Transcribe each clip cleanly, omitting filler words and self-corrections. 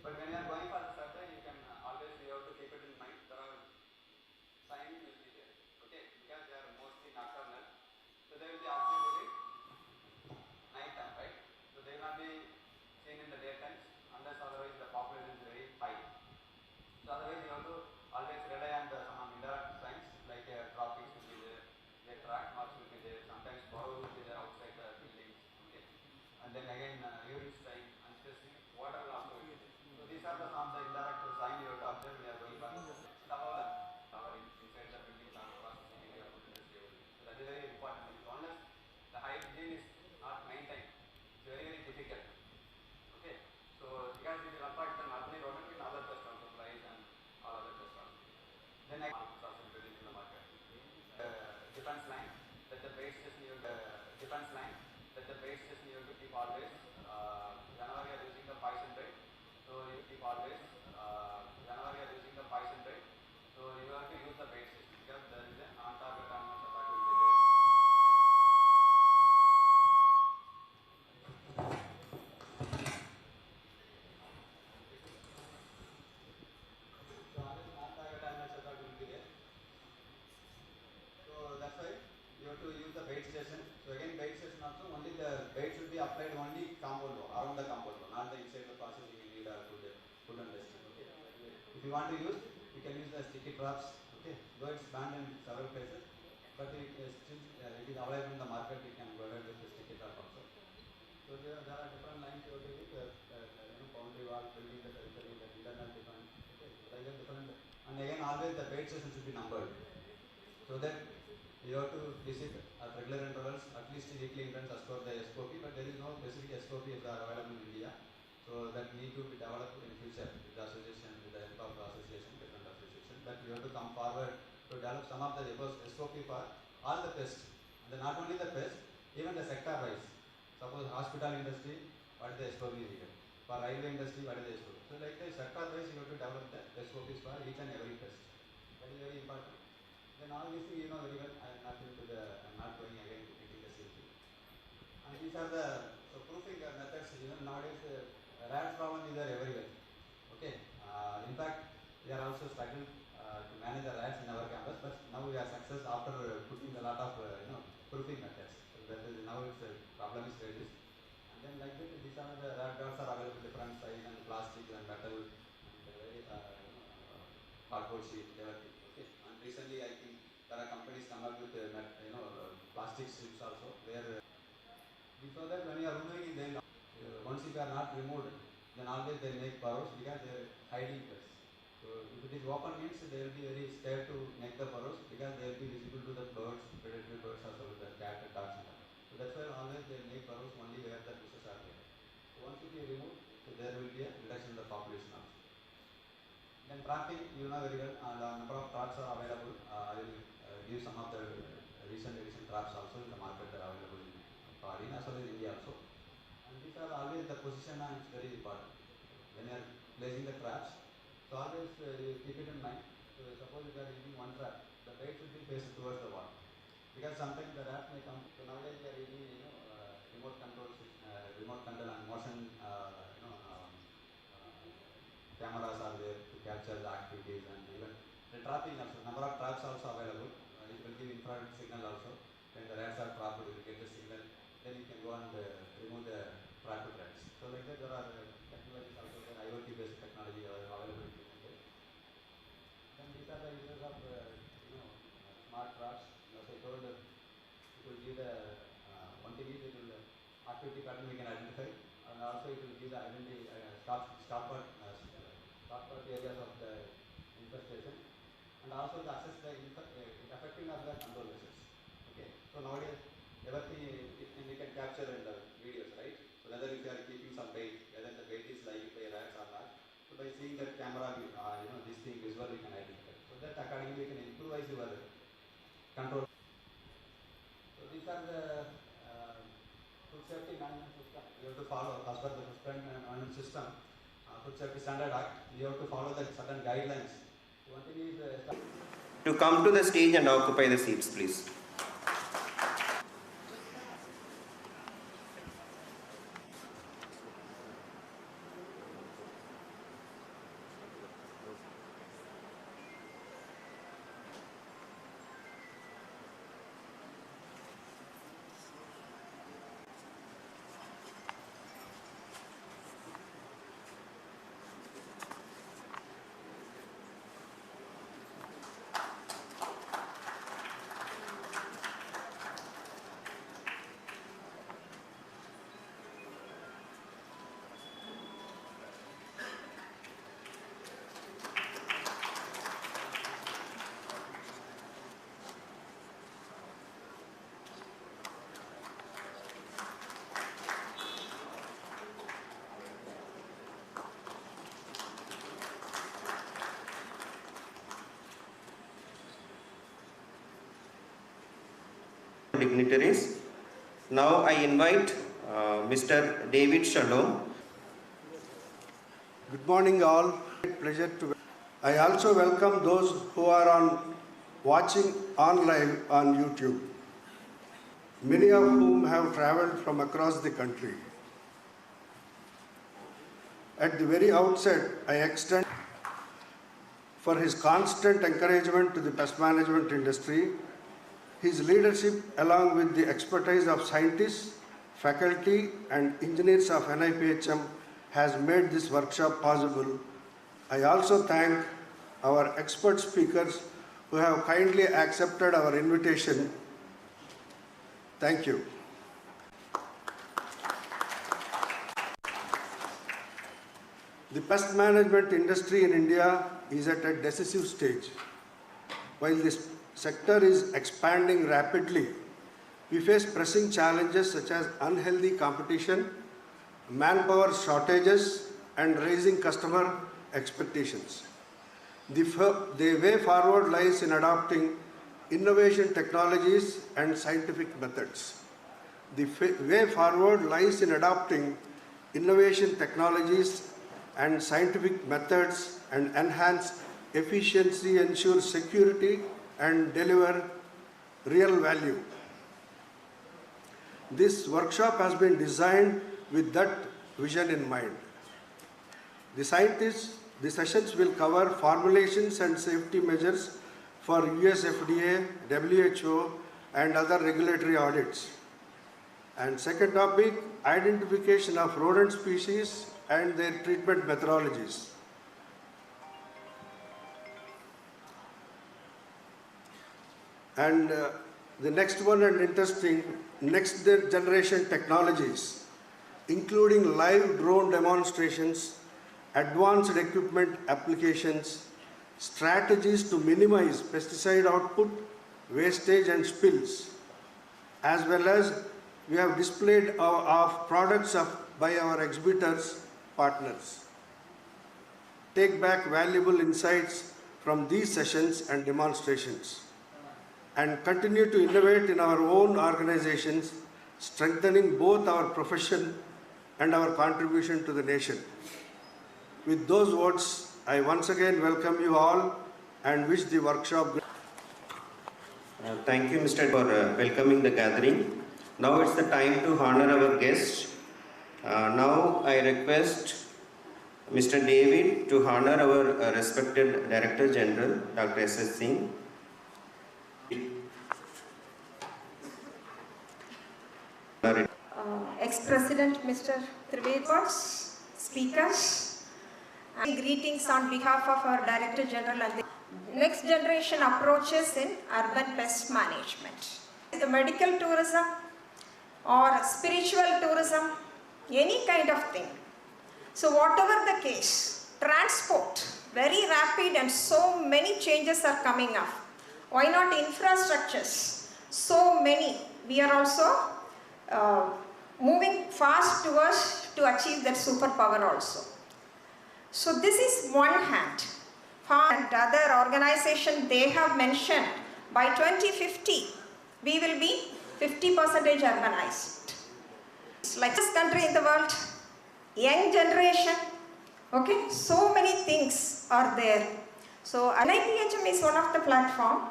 But when you are going for the survey, you can always you have to keep it in mind. There are signs will be there, okay? Because they are mostly nocturnal, so they will be active during night time, right? So they will not be seen in the daytime unless otherwise the population is very high. So otherwise you have to always rely on some indirect signs like droppings will be there, their track marks will be there, sometimes burrows will be there outside the buildings, okay? And then again urine stain and specific water will also be there. So these are some of the indirect signs you have to observe when you are going by inside the buildings or processing area food industry. So that is very important. Unless the hygiene is not maintained, it's very difficult. Okay, so because it will attract the not only rodent but other pests also, flies and all other pests also. Then I also introduced in the market. Defense line that the base just need defense line that the base just need to keep always whenever you are using the poison bait. So you keep always whenever you are using the poison bait. So you have to use the bait system because there is a non-target animals attack will be there. So that's why you have to use the bait station. So again bait station also only the bait should be applied only compound around the compound, not the inside the processing you need food and testing. Okay. If you want to use, you can use the sticky traps. Okay. Though it's banned in several places, but it is still it is available in the market. You can go ahead with the sticky trap also. So there are different lines you have to use. Boundary wall, building the territory, the internal defense. Okay. So there are different, and again always the bait station should be numbered. So that you have to visit at regular intervals, at least weekly intervals as per the SOP, but there is no specific SOP available in India. So that need to be developed in future with the association, with the help of the association, different association, that you have to come forward to develop some of the SOP for all the pests. And then not only the pests, even the sector wise. Suppose hospital industry, what is the SOP needed? For railway industry, what is the SOP? So like the sector wise, you have to develop the SOPs for each and every pest. That is very important. Then all these things you know very well. I am not into I'm not going again repeating the same thing. And these are the proofing methods. Nowadays rats problem is there everywhere. Okay. In fact, we are also struggling to manage the rats in our campus, but now we are success after putting a lot of proofing methods. So that is now it's problem is reduced. And then like this, these are the rat guards are available different size and plastic and metal and very cardboard sheet, everything. Okay. And recently, I think there are companies come up with plastic strips also. Where before that, when you are removing, then once if you are not removed, then always they make burrows because they are hiding place. So if it is open means they will be very scared to make the burrows because they will be visible to the birds, predatory birds also, the cat, dogs. So that's why always they make burrows only where the fishes are there. So once it is removed, so there will be a reduction in the population also. Then trapping, you know very well, the number of traps are available. I will give some of the recent edition traps also in the market that are available in foreign as well as India also. And these are always the position and it's very important. When you are placing the traps, so always you keep it in mind. So suppose if you are using one trap, the bait should be faced towards the wall. Because sometimes the rat may come. So nowadays we are using remote control and motion cameras are there to capture the activities and even the trapping also. Number of traps also available. It will give infrared signal also. When the rats are trapped, you will get the signal. Then you can go and remove the trapped rats. So like that there are technologies also, the IoT based technology available. Then these are the uses of smart traps. As I told, it will give the one thing is it will activity pattern we can identify, and also it will give the identity stopwatch areas of the infestation, and also to assess the effective of the control measures. Okay. So nowadays everything we can capture in the videos, right? So whether if you are keeping some bait, whether the bait is lying by rats or not. So by seeing that camera, this thing visual we can identify. So that accordingly you can improvise your control. So these are the food safety management system. You have to follow as per the food safety management system, Food Safety Standard Act. You have to follow the certain guidelines. So one thing is to come to the stage and occupy the seats, please. dignitaries. Now I invite Mr. David Shalom. Good morning all. Pleasure to. I also welcome those who are watching online on YouTube, many of whom have travelled from across the country. At the very outset, I extend for his constant encouragement to the pest management industry, his leadership along with the expertise of scientists, faculty and engineers of NIPHM has made this workshop possible. I also thank our expert speakers who have kindly accepted our invitation. Thank you. The pest management industry in India is at a decisive stage. While this sector is expanding rapidly, we face pressing challenges such as unhealthy competition, manpower shortages, and raising customer expectations. The way forward lies in adopting innovation technologies and scientific methods. The way forward lies in adopting innovation technologies and scientific methods and enhance efficiency, ensure security, and deliver real value. This workshop has been designed with that vision in mind. The sessions will cover formulations and safety measures for US FDA, WHO, and other regulatory audits. And second topic, identification of rodent species and their treatment methodologies. And the next one and interesting, next generation technologies, including live drone demonstrations, advanced equipment applications, strategies to minimize pesticide output, wastage and spills, as well as we have displayed of products by our exhibitors partners. Take back valuable insights from these sessions and demonstrations and continue to innovate in our own organizations, strengthening both our profession and our contribution to the nation. With those words, I once again welcome you all and wish the workshop. Thank you, Mr. for welcoming the gathering. Now it's the time to honor our guests. Now I request Mr. David to honor our respected Director General, Dr. S.S. Singh. Ex-President Mr. Trivedi, speakers, and greetings on behalf of our Director General and the next generation approaches in urban pest management. The medical tourism or spiritual tourism, any kind of thing. So whatever the case, transport, very rapid and so many changes are coming up. Why not infrastructures? So many. We are also moving fast towards to achieve that superpower also. So this is one hand. And other organization, they have mentioned by 2050, we will be 50% urbanized. It's like this country in the world, young generation, okay, so many things are there. So NIPHM is one of the platform.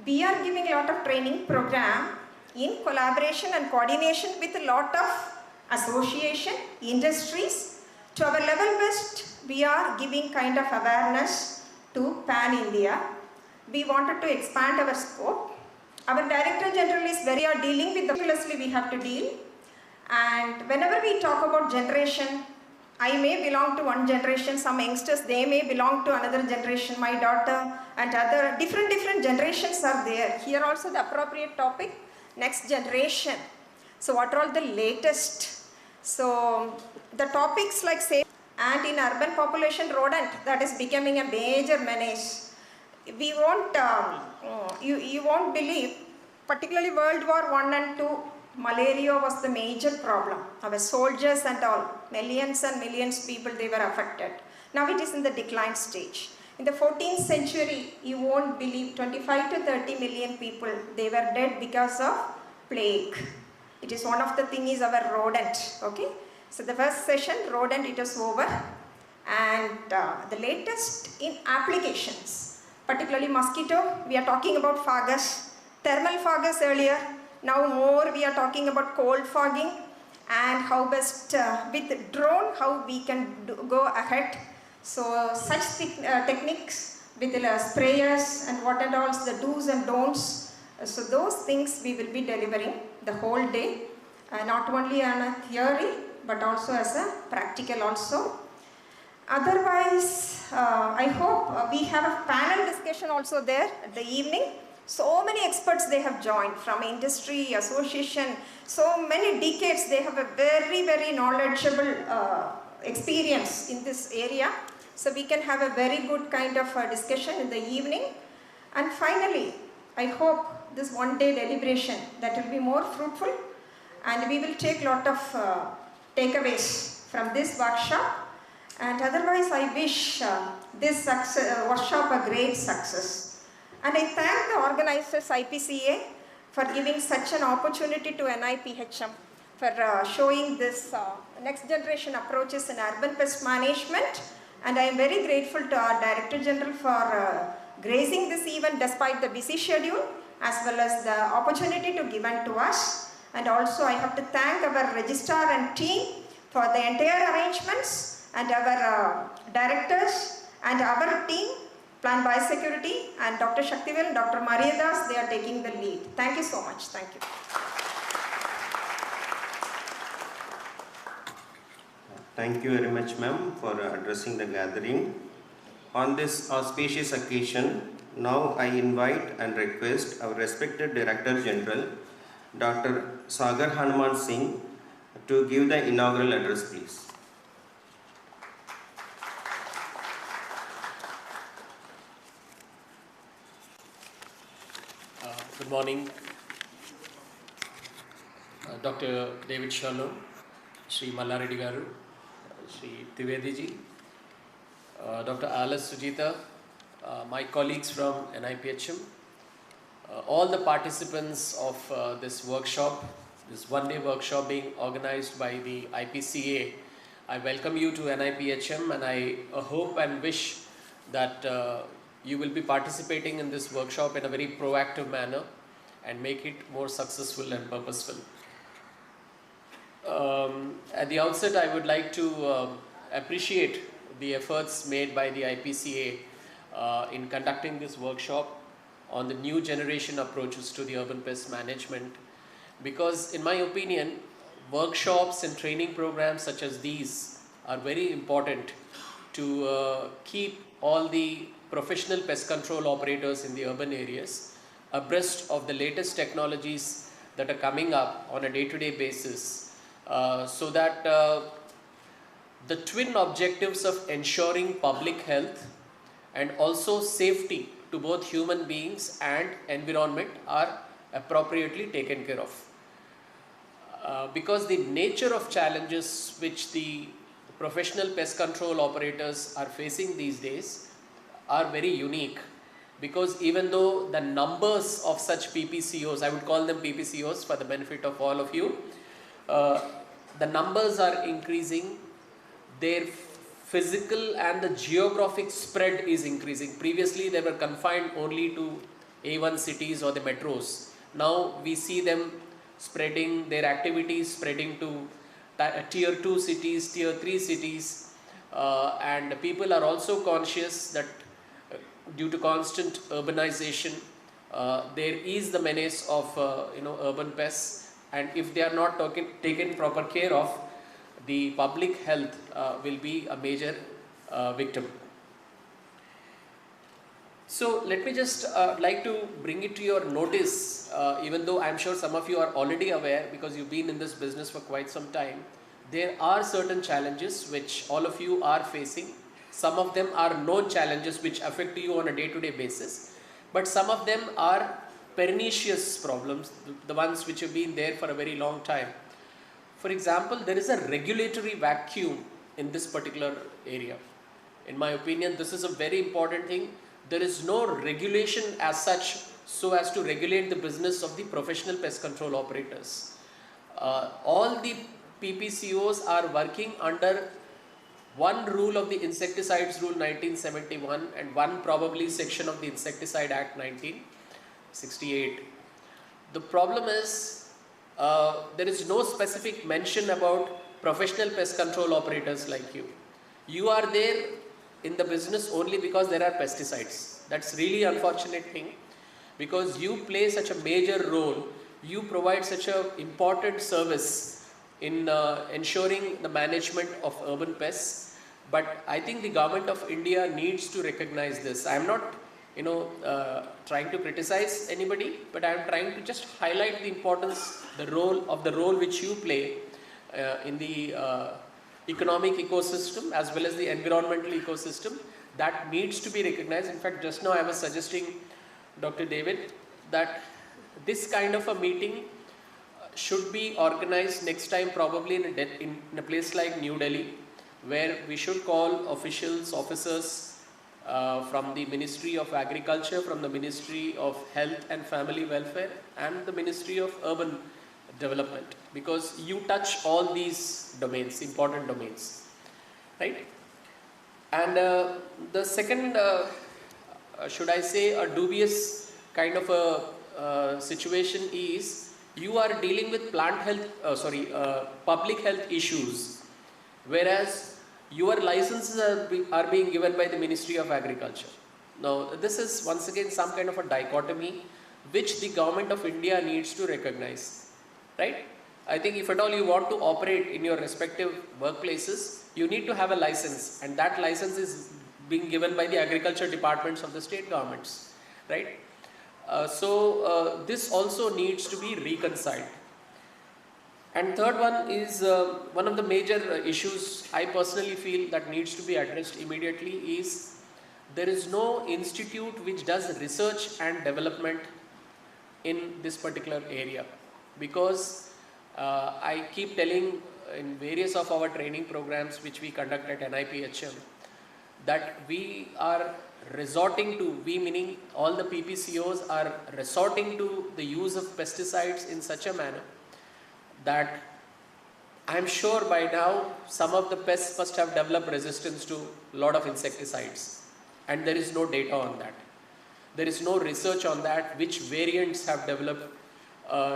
We are giving a lot of training program in collaboration and coordination with a lot of association, industries. To our level best, we are giving kind of awareness to pan-India. We wanted to expand our scope. Our Director General is we are dealing with the we have to deal. And whenever we talk about generation, I may belong to one generation, some youngsters, they may belong to another generation, my daughter and other different generations are there. Here also the appropriate topic, next generation. So what are all the latest? So the topics like say, and in urban population rodent, that is becoming a major menace. We won't, you won't believe, particularly World War I and II, malaria was the major problem. Our soldiers and all, millions and millions people, they were affected. Now it is in the decline stage. In the 14th century, you won't believe 25 to 30 million people, they were dead because of plague. It is one of the thing is our rodent. Okay. So the first session, rodent, it is over. And the latest in applications, particularly mosquito, we are talking about fungus, thermal fungus earlier. Now more we are talking about cold fogging and how best with drone, how we can go ahead. So such techniques with sprayers and what and all, the do's and don'ts. So those things we will be delivering the whole day, not only on a theory but also as a practical also. Otherwise, I hope we have a panel discussion also there at the evening. So many experts they have joined from industry, association, so many decades they have a very, very knowledgeable experience in this area. So we can have a very good kind of discussion in the evening. And finally, I hope this one-day deliberation that will be more fruitful and we will take lot of takeaways from this workshop. And otherwise, I wish this workshop a great success. And I thank the organizers IPCA for giving such an opportunity to NIPHM for showing this next generation approaches in urban pest management. And I am very grateful to our Director General for gracing this event despite the busy schedule, as well as the opportunity to given to us. And also I have to thank our registrar and team for the entire arrangements, and our directors and our team, Plant Biosecurity, and Dr. Shaktivel and Dr. Mariadas, they are taking the lead. Thank you so much. Thank you. Thank you very much, ma'am, for addressing the gathering. On this auspicious occasion, now I invite and request our respected Director General, Dr. Sagar Hanuman Singh, to give the inaugural address, please. Good morning, Dr. David Shalom, Sri Mallareddy Garu, Sri Trivedi ji, Dr. Alice Sujita, my colleagues from NIPHM, all the participants of this workshop, this one-day workshop being organized by the IPCA. I welcome you to NIPHM, and I hope and wish that you will be participating in this workshop in a very proactive manner and make it more successful and purposeful. At the outset, I would like to appreciate the efforts made by the IPCA in conducting this workshop on the new generation approaches to the urban pest management, because in my opinion, workshops and training programs such as these are very important to keep all the professional pest control operators in the urban areas abreast of the latest technologies that are coming up on a day-to-day basis, so that the twin objectives of ensuring public health and also safety to both human beings and environment are appropriately taken care of. Because the nature of challenges which the professional pest control operators are facing these days are very unique, because even though the numbers of such PPCOs, I would call them PPCOs for the benefit of all of you, the numbers are increasing, their physical and the geographic spread is increasing. Previously they were confined only to A1 cities or the metros. Now we see them spreading, their activities spreading to tier 2 cities, tier 3 cities, and people are also conscious that due to constant urbanization, there is the menace of urban pests, and if they are not taken proper care of, the public health will be a major victim. So let me just like to bring it to your notice, even though I'm sure some of you are already aware because you've been in this business for quite some time. There are certain challenges which all of you are facing. Some of them are known challenges which affect you on a day-to-day basis, but some of them are pernicious problems, the ones which have been there for a very long time. For example, there is a regulatory vacuum in this particular area. In my opinion, this is a very important thing. There is no regulation as such so as to regulate the business of the professional pest control operators. All the PPCOs are working under one rule of the Insecticides Rule 1971 and one probably section of the Insecticide Act 1968. The problem is there is no specific mention about professional pest control operators like you. You are there in the business only because there are pesticides. That's really unfortunate thing, because you play such a major role, you provide such an important service in ensuring the management of urban pests. But I think the government of India needs to recognize this. I am not, trying to criticize anybody, but I am trying to just highlight the importance, the role which you play in the economic ecosystem as well as the environmental ecosystem. That needs to be recognized. In fact, just now I was suggesting, Dr. David, that this kind of a meeting should be organized next time probably in a place like New Delhi, where we should call officials, officers from the Ministry of Agriculture, from the Ministry of Health and Family Welfare and the Ministry of Urban Development, because you touch all these domains, important domains, right? And the second, should I say, a dubious kind of a situation is you are dealing with public health issues, whereas your licenses are being given by the Ministry of Agriculture. Now, this is once again some kind of a dichotomy which the government of India needs to recognize, right? I think if at all you want to operate in your respective workplaces, you need to have a license, and that license is being given by the agriculture departments of the state governments, right? So this also needs to be reconciled. And third one is one of the major issues I personally feel that needs to be addressed immediately is there is no institute which does research and development in this particular area, because I keep telling in various of our training programs which we conduct at NIPHM that we are resorting to, we meaning all the PPCOs are resorting to the use of pesticides in such a manner that I am sure by now some of the pests must have developed resistance to a lot of insecticides, and there is no data on that. There is no research on that, which variants have developed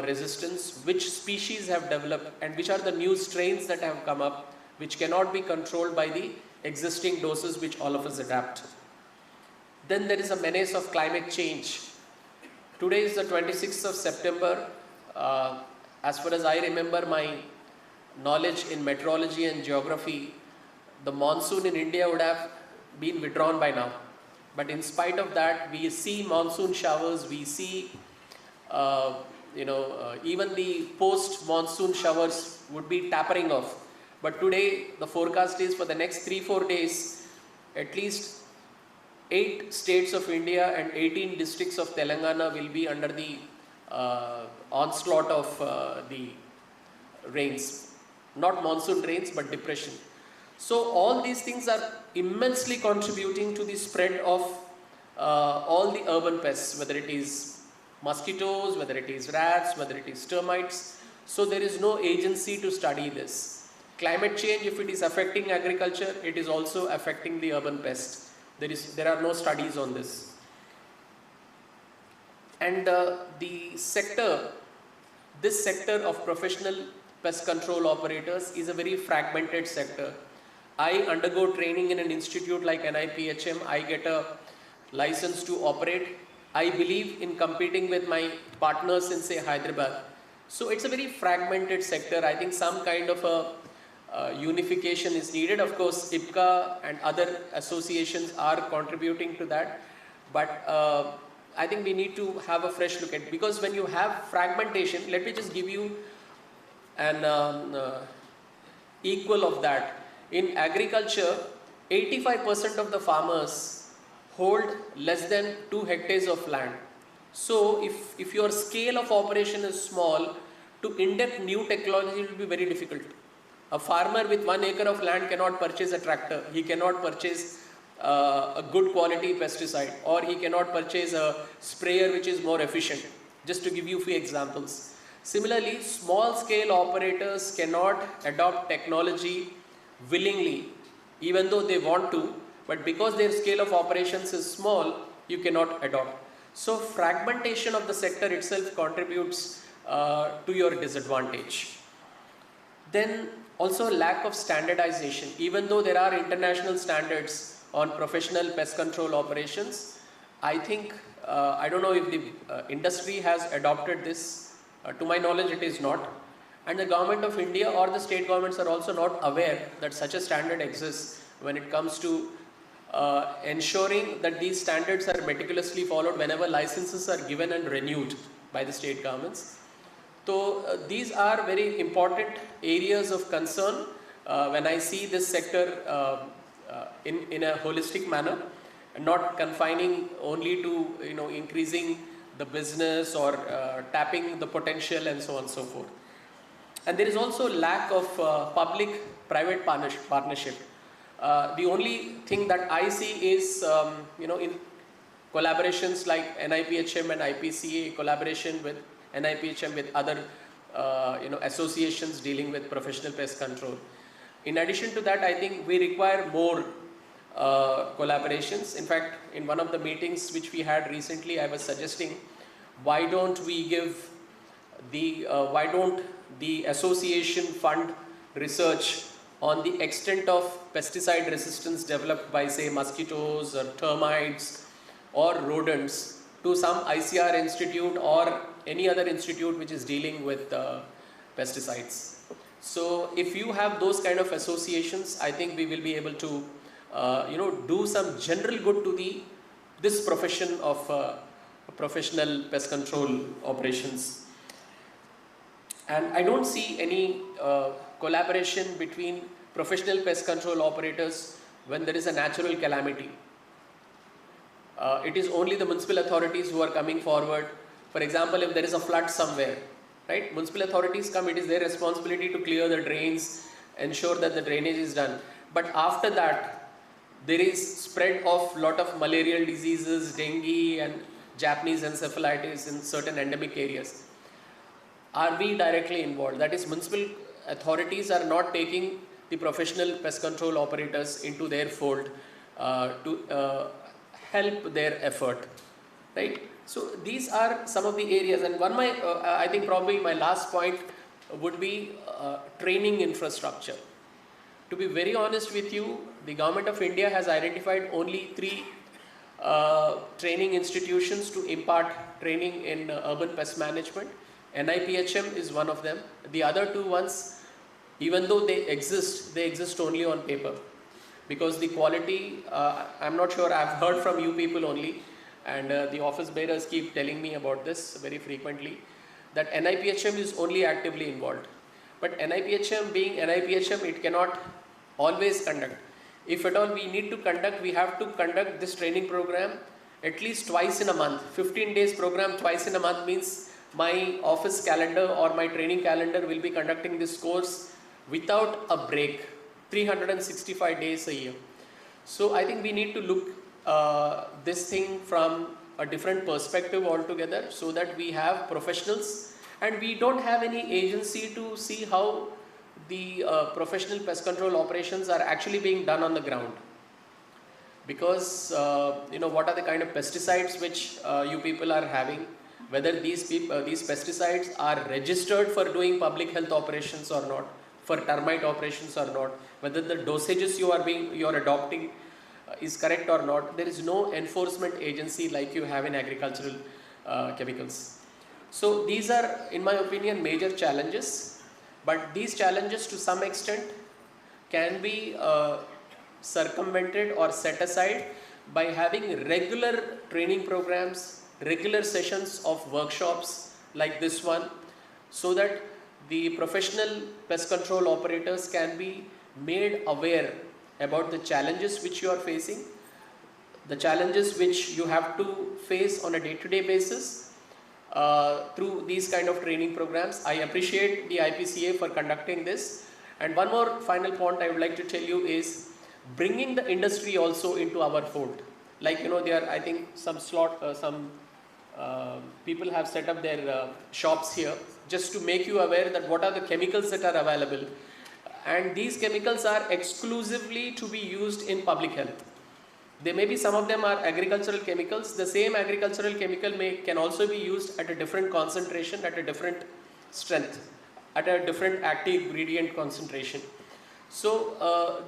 resistance, which species have developed, and which are the new strains that have come up which cannot be controlled by the existing doses which all of us adapt. Then there is a menace of climate change. Today is the 26th of September. As far as I remember my knowledge in meteorology and geography, the monsoon in India would have been withdrawn by now. But in spite of that, we see monsoon showers, we see even the post-monsoon showers would be tapering off. But today, the forecast is for the next 3-4 days, at least 8 states of India and 18 districts of Telangana will be under the onslaught of the rains. Not monsoon rains, but depression. So all these things are immensely contributing to the spread of all the urban pests, whether it is mosquitoes, whether it is rats, whether it is termites. So there is no agency to study this. Climate change, if it is affecting agriculture, it is also affecting the urban pest. There are no studies on this. And this sector of professional pest control operators is a very fragmented sector. I undergo training in an institute like NIPHM. I get a license to operate. I believe in competing with my partners in, say, Hyderabad. So it's a very fragmented sector. I think some kind of a unification is needed. Of course, IPCA and other associations are contributing to that. But I think we need to have a fresh look at it, because when you have fragmentation, let me just give you an equal of that. In agriculture, 85% of the farmers hold less than 2 hectares of land. So if your scale of operation is small, to induct new technology will be very difficult. A farmer with 1 acre of land cannot purchase a tractor. He cannot purchase a good quality pesticide, or he cannot purchase a sprayer which is more efficient. Just to give you a few examples. Similarly, small scale operators cannot adopt technology willingly, even though they want to, but because their scale of operations is small, you cannot adopt. So fragmentation of the sector itself contributes to your disadvantage. Then also lack of standardization. Even though there are international standards on professional pest control operations, I think, I don't know if the industry has adopted this. To my knowledge, it is not. And the government of India or the state governments are also not aware that such a standard exists when it comes to ensuring that these standards are meticulously followed whenever licenses are given and renewed by the state governments. So these are very important areas of concern when I see this sector in a holistic manner, and not confining only to increasing the business or tapping the potential and so on and so forth. And there is also lack of public-private partnership. The only thing that I see is in collaborations like NIPHM and IPCA, collaboration with NIPHM with other associations dealing with professional pest control. In addition to that, I think we require more collaborations. In fact, in one of the meetings which we had recently, I was suggesting, why don't we give why don't the association fund research on the extent of pesticide resistance developed by, say, mosquitoes or termites or rodents to some ICR institute or any other institute which is dealing with pesticides. So if you have those kind of associations, I think we will be able to do some general good to this profession of professional pest control operations. And I don't see any collaboration between professional pest control operators when there is a natural calamity. It is only the municipal authorities who are coming forward. For example, if there is a flood somewhere, right? Municipal authorities come, it is their responsibility to clear the drains, ensure that the drainage is done. But after that, there is spread of lot of malarial diseases, dengue and Japanese encephalitis in certain endemic areas. Are we directly involved? That is, municipal authorities are not taking the professional pest control operators into their fold to help their effort, right? So these are some of the areas, and I think probably my last point would be training infrastructure. To be very honest with you, the government of India has identified only 3 training institutions to impart training in urban pest management. NIPHM is one of them. The other 2 ones, even though they exist only on paper, because the quality, I'm not sure, I've heard from you people only, and the office bearers keep telling me about this very frequently, that NIPHM is only actively involved. But NIPHM being NIPHM, it cannot always conduct. If at all we need to conduct, we have to conduct this training program at least twice in a month. 15 days program twice in a month means my office calendar or my training calendar will be conducting this course without a break, 365 days a year. So I think we need to look this thing from a different perspective altogether, so that we have professionals and we don't have any agency to see how the professional pest control operations are actually being done on the ground. Because what are the kind of pesticides which you people are having, whether these pesticides are registered for doing public health operations or not, for termite operations or not, whether the dosages you are adopting is correct or not. There is no enforcement agency like you have in agricultural chemicals. So these are, in my opinion, major challenges, but these challenges to some extent can be circumvented or set aside by having regular training programs, regular sessions of workshops like this one, so that the professional pest control operators can be made aware about the challenges which you are facing, the challenges which you have to face on a day-to-day basis through these kind of training programs. I appreciate the IPCA for conducting this. And one more final point I would like to tell you is bringing the industry also into our fold. Like, you know, there are, I think, some people have set up their shops here just to make you aware that what are the chemicals that are available, and these chemicals are exclusively to be used in public health. There may be some of them are agricultural chemicals. The same agricultural chemical can also be used at a different concentration, at a different strength, at a different active ingredient concentration. So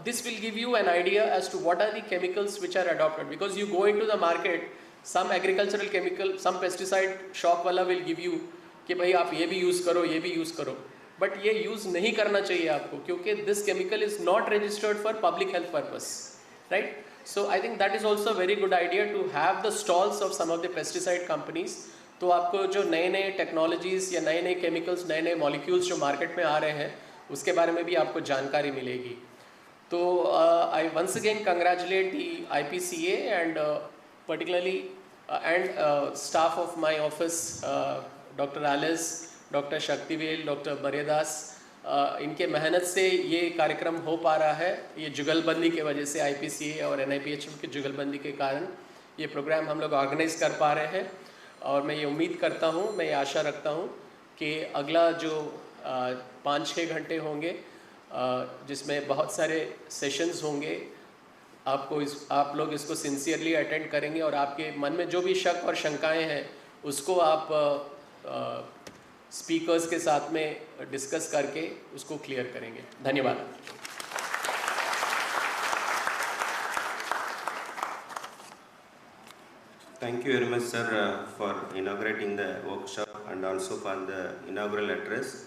this will give you an idea as to what are the chemicals which are adopted, because you go into the market, some agricultural chemical, some pesticide shop wala will give you कि भाई आप ये भी use करो, ये भी use करो, but ये use नहीं करना चाहिए आपको, क्योंकि this chemical is not registered for public health purpose, right? So I think that is also a very good idea to have the stalls of some of the pesticide companies. तो आपको जो नए नए टेक्नोलॉजीज या नए नए chemicals, नए नए मॉलिक्यूल्स जो मार्केट में आ रहे हैं, उसके बारे में भी आपको जानकारी मिलेगी. तो I once again congratulate the IPCA and particularly and staff of my office, Dr. Alice, Dr. Shaktivel, Dr. Maryadas. इनके मेहनत से ये कार्यक्रम हो पा रहा है. ये जुगलबंदी के वजह से IPCA और NIPHM के जुगलबंदी के कारण ये प्रोग्राम हम लोग ऑर्गेनाइज कर पा रहे हैं. और मैं ये उम्मीद करता हूँ, मैं ये आशा रखता हूँ कि अगला जो 5-6 घंटे होंगे, जिसमें बहुत सारे सेशंस होंगे, आप लोग इसको सिंसियरली अटेंड करेंगे और आपके मन में जो भी शक और शंकाएं हैं उसको आप स्पीकर्स के साथ में डिस्कस करके उसको क्लियर करेंगे. धन्यवाद. Thank you very much, sir, for inaugurating the workshop and also for the inaugural address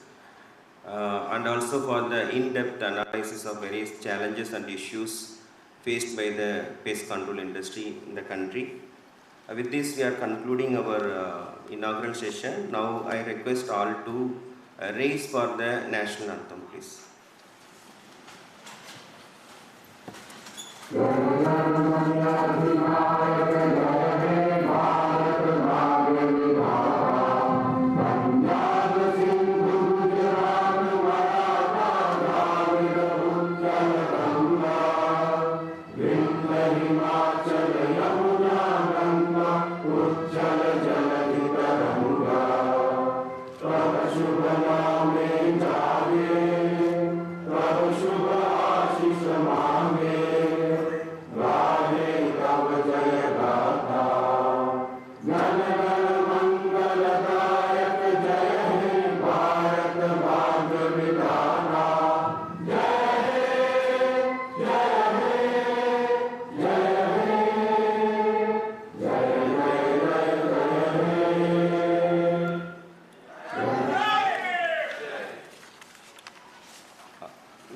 and also for the in-depth analysis of various challenges and issues faced by the pest control industry in the country. With this, we are concluding our inaugural session. Now, I request all to raise for the national anthem, please.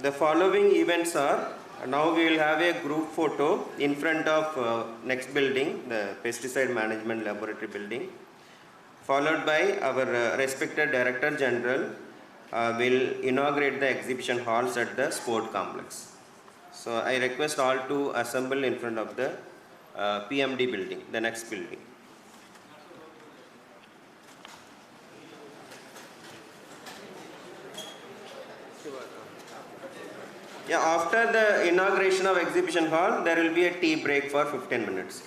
The following events are, now we will have a group photo in front of next building, the Pesticide Management Laboratory building, followed by our respected Director General will inaugurate the exhibition halls at the sport complex. So I request all to assemble in front of the PMD building, the next building. Yeah, after the inauguration of exhibition hall, there will be a tea break for 15 minutes.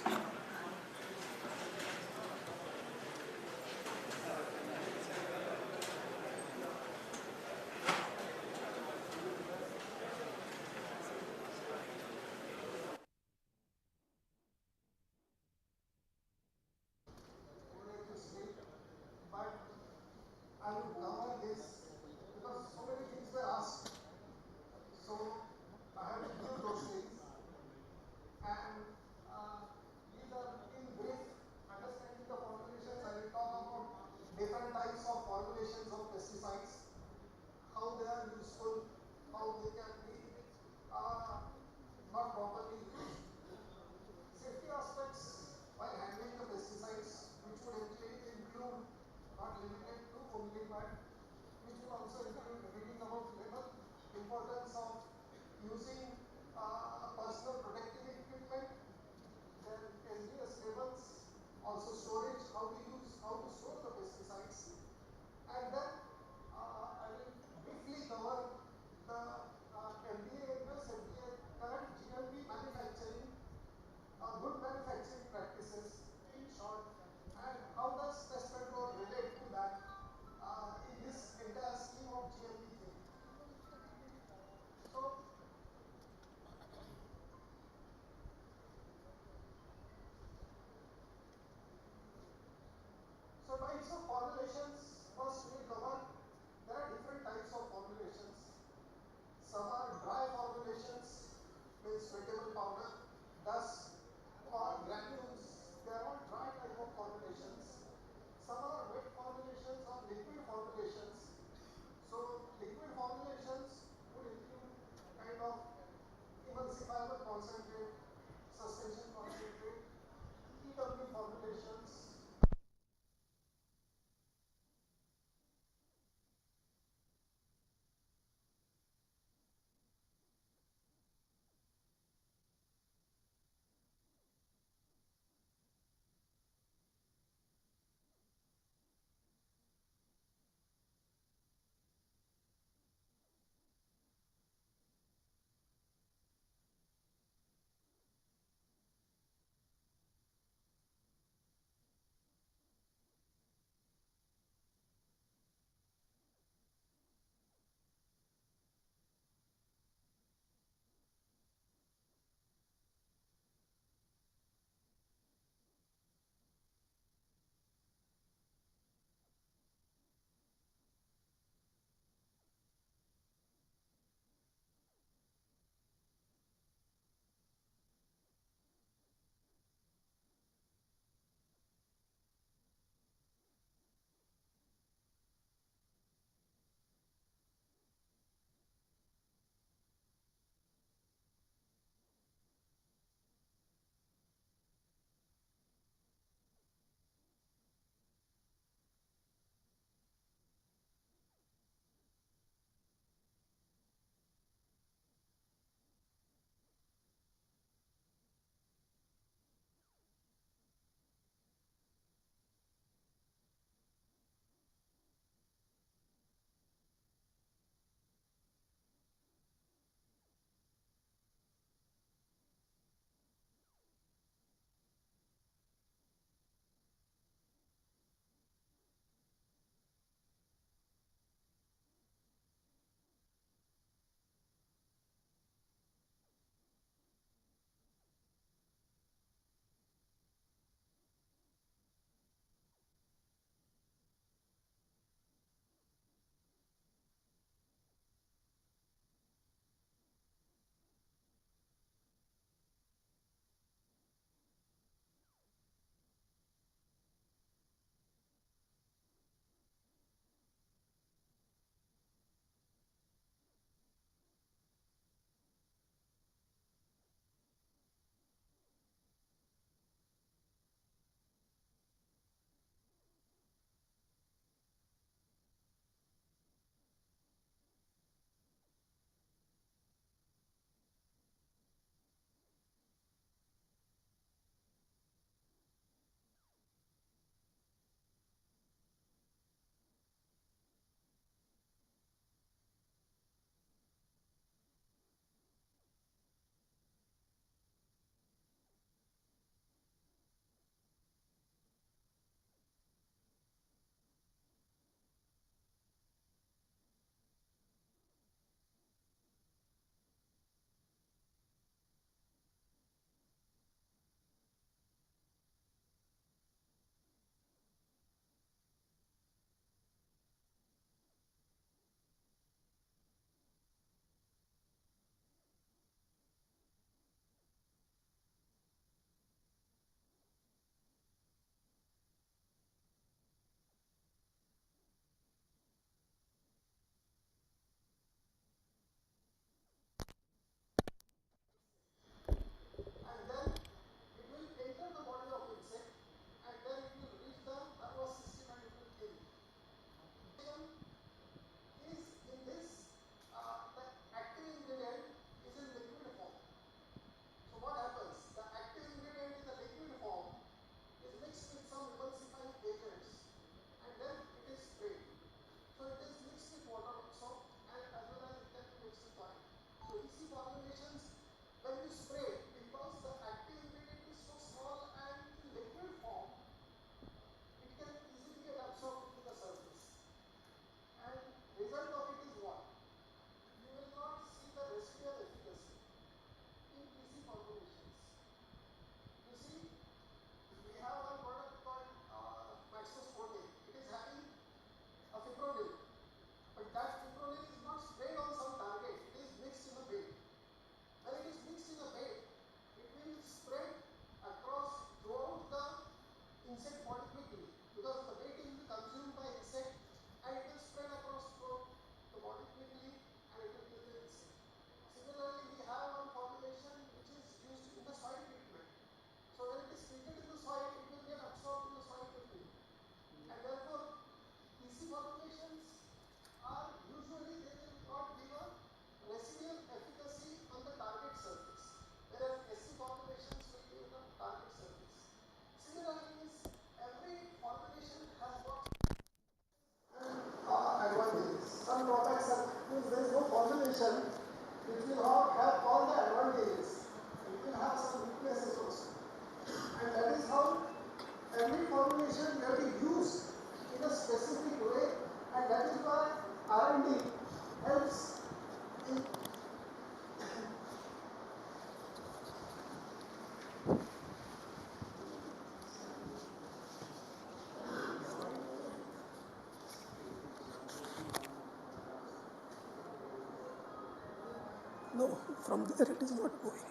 From there it is not moving.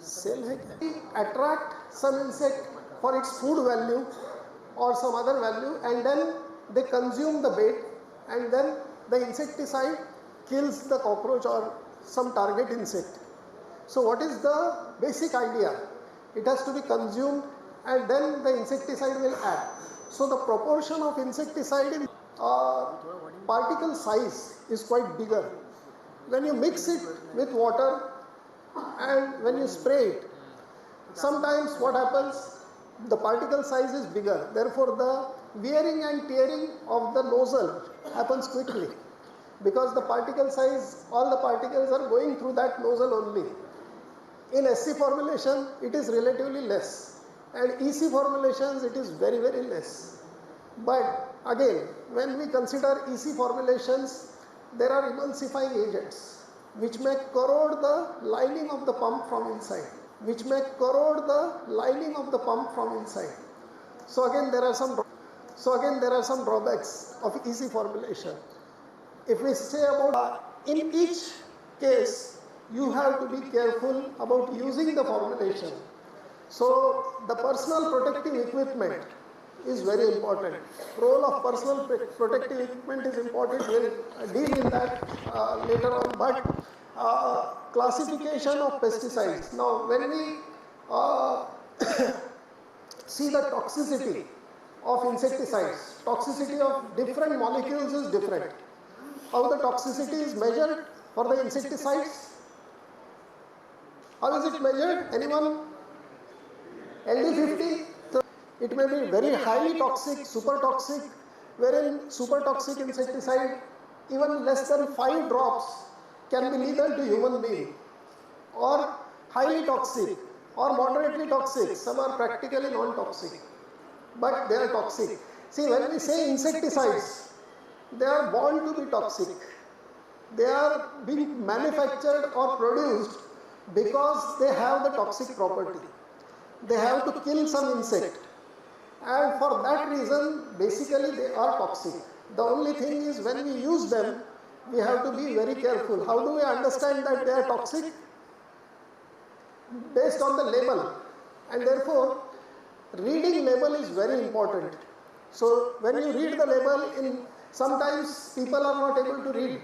Cell hai kya? Attract some insect for its food value or some other value, and then they consume the bait, and then the insecticide kills the cockroach or some target insect. So what is the basic idea? It has to be consumed and then the insecticide will act. So the proportion of insecticide in particle size is quite bigger. When you mix it with water and when you spray it, sometimes what happens, the particle size is bigger. Therefore the wearing and tearing of the nozzle happens quickly, because the particle size, all the particles are going through that nozzle only. In SC formulation, it is relatively less, and EC formulations, it is very, very less. But again, when we consider EC formulations, there are emulsifying agents which may corrode the lining of the pump from inside, So again, there are some drawbacks of EC formulation. If we say about in each case, you have to be careful about using the formulation. So the personal protective equipment is very important. Role of personal protective equipment is important. We'll deal in that later on. But classification of pesticides. Now, when we see the toxicity of insecticides, toxicity of different molecules is different. How the toxicity is measured for the insecticides? How is it measured? Anyone? LD50? So it may be very highly toxic, super toxic, wherein super toxic insecticide, even less than 5 drops can be lethal to human being, or highly toxic or moderately toxic. Some are practically non-toxic, but they are toxic. See, when we say insecticides, they are born to be toxic. They are being manufactured or produced because they have the toxic property. They have to kill some insect, and for that reason, basically they are toxic. The only thing is, when we use them, we have to be very careful. How do we understand that they are toxic? Based on the label, and therefore reading label is very important. So when you read the label, sometimes people are not able to read.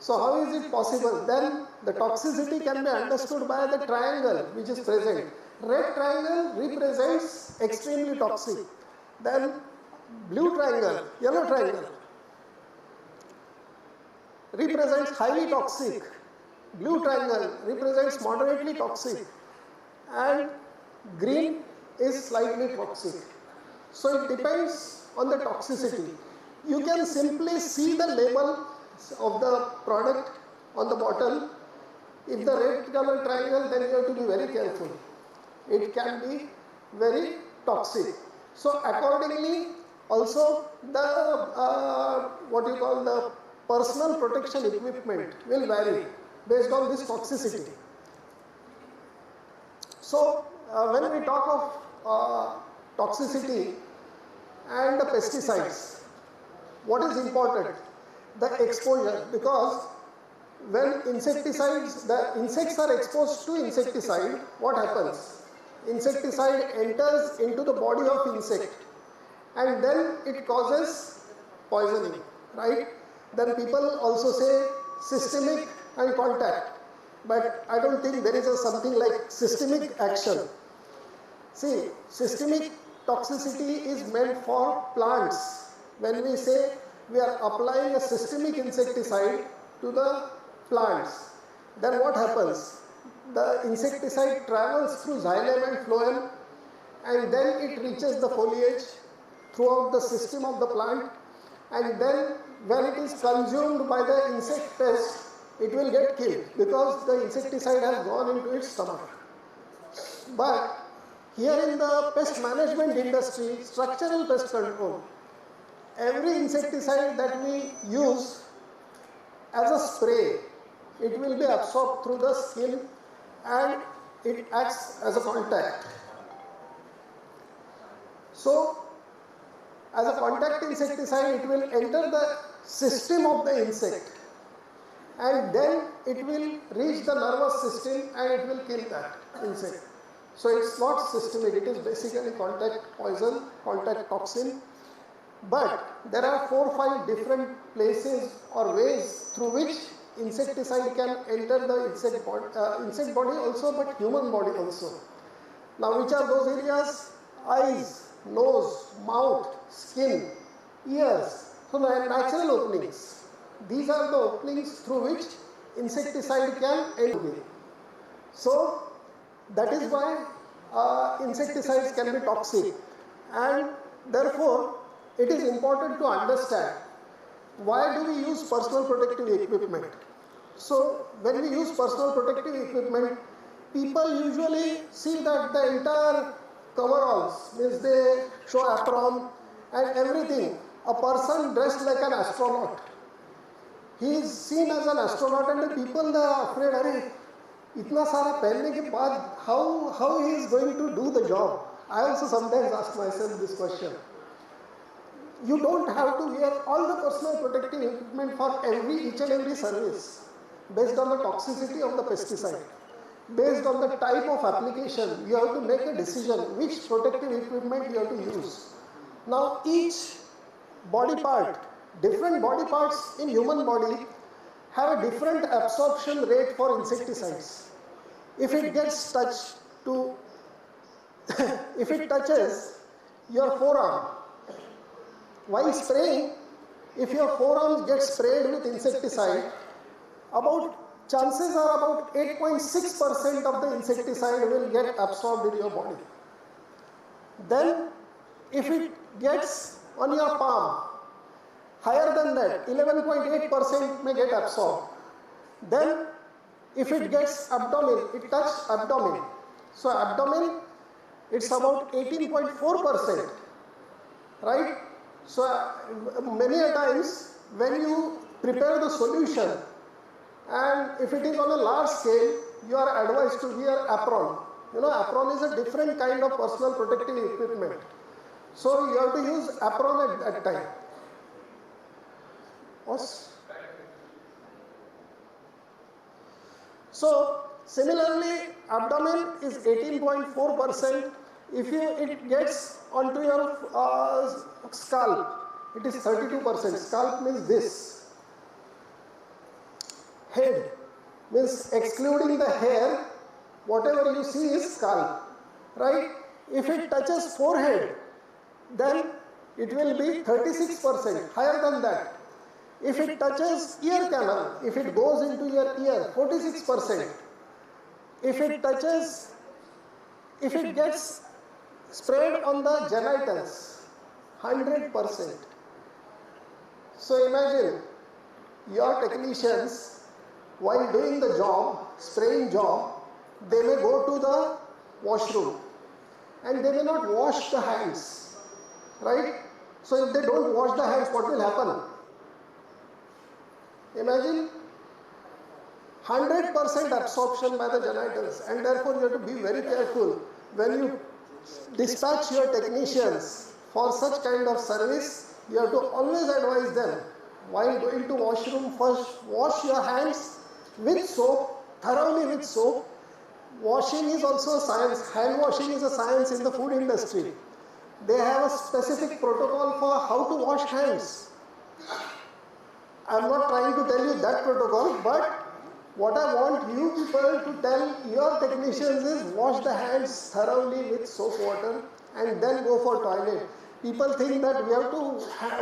So how is it possible? Then the toxicity can be understood by the triangle which is present. Red triangle represents extremely toxic. Then blue triangle, yellow triangle represents highly toxic. Blue triangle represents moderately toxic, and green is slightly toxic. So it depends on the toxicity. You can simply see the label of the product on the bottle. If the red color triangle, then you have to be very careful. It can be very toxic. So accordingly, also the the personal protection equipment will vary based on this toxicity. So when we talk of toxicity and the pesticides, what is important? The exposure, because when insecticides, the insects are exposed to insecticide, what happens? Insecticide enters into the body of insect, and then it causes poisoning, right? Then people also say systemic and contact, but I don't think there is something like systemic action. See, systemic toxicity is meant for plants. When we say we are applying a systemic insecticide to the plants, then what happens? The insecticide travels through xylem and phloem, and then it reaches the foliage throughout the system of the plant, and then when it is consumed by the insect pest, it will get killed because the insecticide has gone into its stomach. But here in the pest management industry, structural pest control, every insecticide that we use as a spray, it will be absorbed through the skin, and it acts as a contact. So, as a contact insecticide, it will enter the system of the insect and then it will reach the nervous system and it will kill that insect. So it's not systemic, it is basically contact poison, contact toxin. But there are 4 or 5 different places or ways through which insecticide can enter the insect body also, but human body also. Now which are those areas? Eyes, nose, mouth, skin, ears. So the natural openings. These are the openings through which insecticide can enter. So that is why insecticides can be toxic, and therefore it is important to understand why do we use personal protective equipment. So when we use personal protective equipment, people usually see that the entire coveralls, means they show apron and everything, a person dressed like an astronaut. He is seen as an astronaut and the people are afraid, "Arey, itna sara pehnne ke baad how he is going to do the job?" I also sometimes ask myself this question. You don't have to wear all the personal protective equipment for each and every service based on the toxicity of the pesticide. Based on the type of application, you have to make a decision which protective equipment you have to use. Now each body part, different body parts in human body have a different absorption rate for insecticides. If it gets touched to, if it touches your forearm, while spraying, if your forearms get sprayed with insecticide, chances are about 8.6% of the insecticide will get absorbed in your body. Then, if it gets on your palm, higher than that, 11.8% may get absorbed. Then, if it gets abdomen, it touches abdomen. So, abdomen, it's about 18.4%, right? So, many a times, when you prepare the solution, and if it is on a large scale, you are advised to wear apron. You know, apron is a different kind of personal protective equipment. So you have to use apron at that time. So similarly, abdomen is 18.4%. If it gets onto your scalp, it is 32%. Scalp means this. Head means excluding the hair, whatever you see is scalp, right? If it touches forehead, then it will be 36%, higher than that. If it touches ear canal, if it goes into your ear, 46%. If it gets sprayed on the genitals, 100%. So imagine your technicians, while doing the job, spraying job, they may go to the washroom and they may not wash the hands, right? So if they don't wash the hands, what will happen? Imagine 100% absorption by the genitals, and therefore you have to be very careful when you dispatch your technicians for such kind of service. You have to always advise them, while going to washroom, first wash your hands with soap, thoroughly with soap. Washing is also a science. Hand washing is a science in the food industry. They have a specific protocol for how to wash hands. I am not trying to tell you that protocol, but what I want you people to tell your technicians is wash the hands thoroughly with soap water and then go for toilet. People think that we have to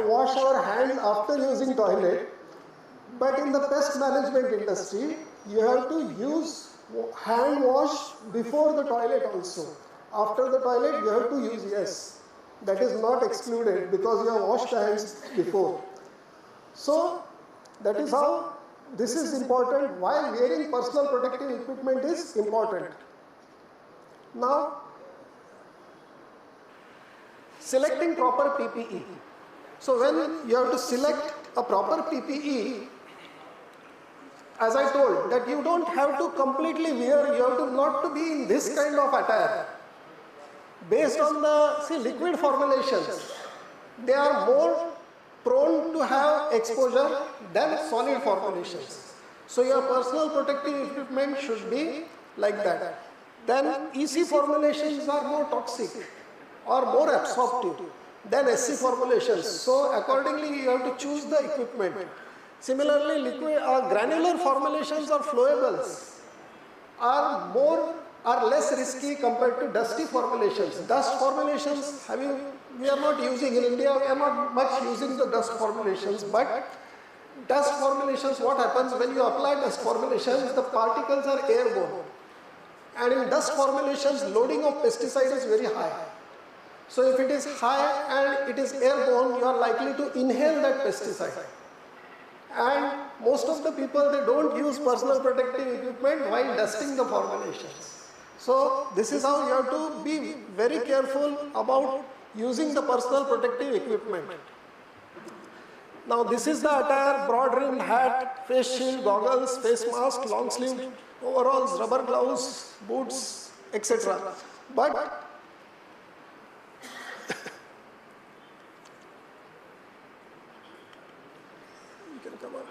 wash our hands after using toilet. But in the pest management industry, you have to use hand wash before the toilet also. After the toilet, you have to use, yes. That is not excluded because you have washed the hands before. So, that is how this is important. Why wearing personal protective equipment is important. Now, selecting proper PPE. So, when you have to select a proper PPE, as I told, that you don't have to completely wear, you have to not to be in this kind of attire. Based on the, see, liquid formulations, they are more prone to have exposure than solid formulations. So your personal protective equipment should be like that. Then EC formulations are more toxic or more absorptive than SC formulations. So accordingly you have to choose the equipment. Similarly, liquid granular formulations or flowables are less risky compared to dusty formulations. Dust formulations, we are not using in India, we are not much using the dust formulations, but dust formulations, what happens when you apply dust formulations, the particles are airborne. And in dust formulations, loading of pesticide is very high. So if it is high and it is airborne, you are likely to inhale that pesticide. And most of the people, they don't use personal protective equipment while dusting the formulations. So this is how you have to be very careful about using the personal protective equipment. Now this is the attire: broad rimmed hat, face shield, goggles, face mask, long sleeve overalls, rubber gloves, boots, etc. But you can come on.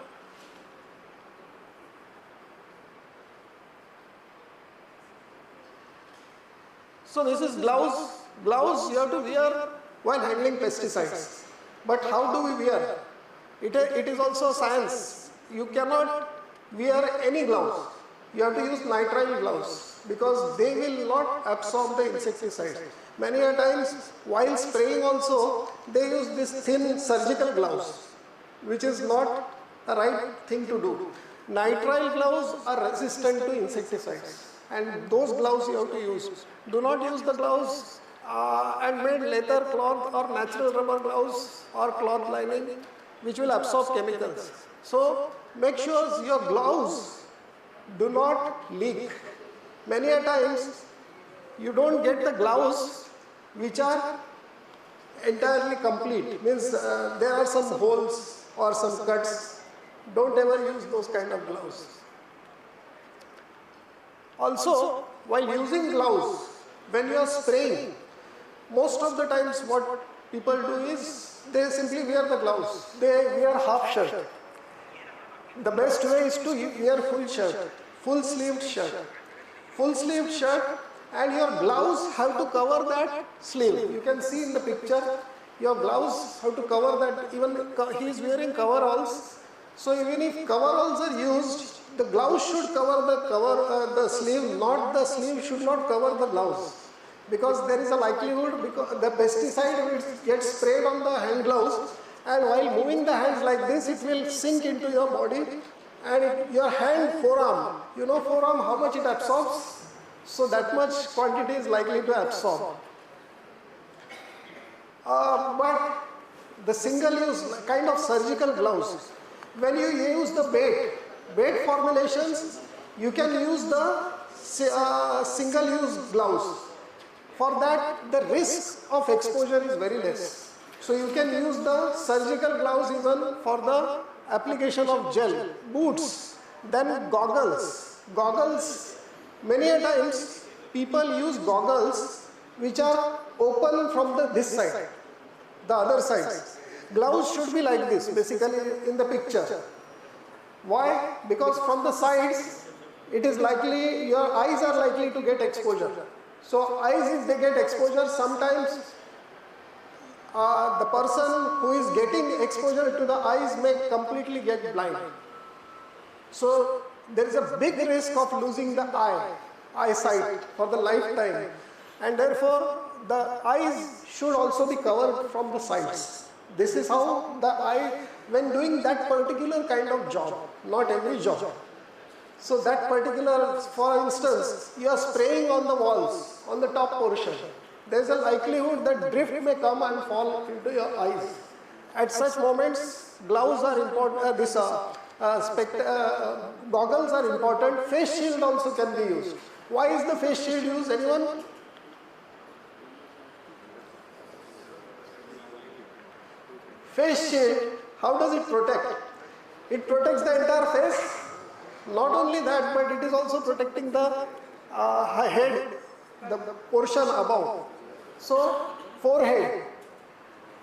So this is gloves. Gloves you have to wear while handling pesticides. But how do we wear? It is also science. You cannot wear any gloves. You have to use nitrile gloves because they will not absorb the insecticide. Many a times while spraying also they use this thin surgical gloves, which is not a right thing to do. Nitrile gloves are resistant to insecticides, and those gloves you have to use. Do not use the gloves and made leather, cloth or natural rubber gloves or cloth lining which will absorb chemicals. So make sure your gloves do not leak. Many a times you don't get the gloves which are entirely complete, means there are some holes or some cuts. Don't ever use those kind of gloves. Also, while using gloves, when you are spraying, most of the times what people do is they simply wear the gloves. They wear half shirt. The best way is to wear full shirt, full sleeved shirt. Full sleeved shirt, and your gloves have to cover that sleeve. You can see in the picture, your gloves have to cover that. Even he is wearing coveralls. So even if coveralls are used, the gloves should cover the sleeve, not the sleeve should not cover the gloves. Because there is a likelihood, because the pesticide will get sprayed on the hand gloves, and while moving the hands like this, it will sink into your body, and your hand forearm, you know forearm how much it absorbs, so that much quantity is likely to absorb. But the single use kind of surgical gloves, when you use the bait formulations, you can use the single use gloves. For that, the risk of exposure is very less. So you can use the surgical gloves even for the application of gel, boots, then goggles. Goggles, many a times people use goggles which are open from this side, the other side. Gloves should be like this, basically in the picture. Why? Because from the sides, it is likely, your eyes are likely to get exposure. So eyes, if they get exposure, sometimes the person who is getting exposure to the eyes may completely get blind. So there is a big risk of losing the eyesight for the lifetime, and therefore the eyes should also be covered from the sides. This is how the eye, when doing that particular kind of job, not every job. So that particular, for instance, you are spraying on the walls, on the top portion. There is a likelihood that drift may come and fall into your eyes. At such moments, gloves are important, goggles are important, face shield also can be used. Why is the face shield used? Anyone? Face shield, how does it protect? It protects the entire face. Not only that, but it is also protecting the head, the portion above. So forehead.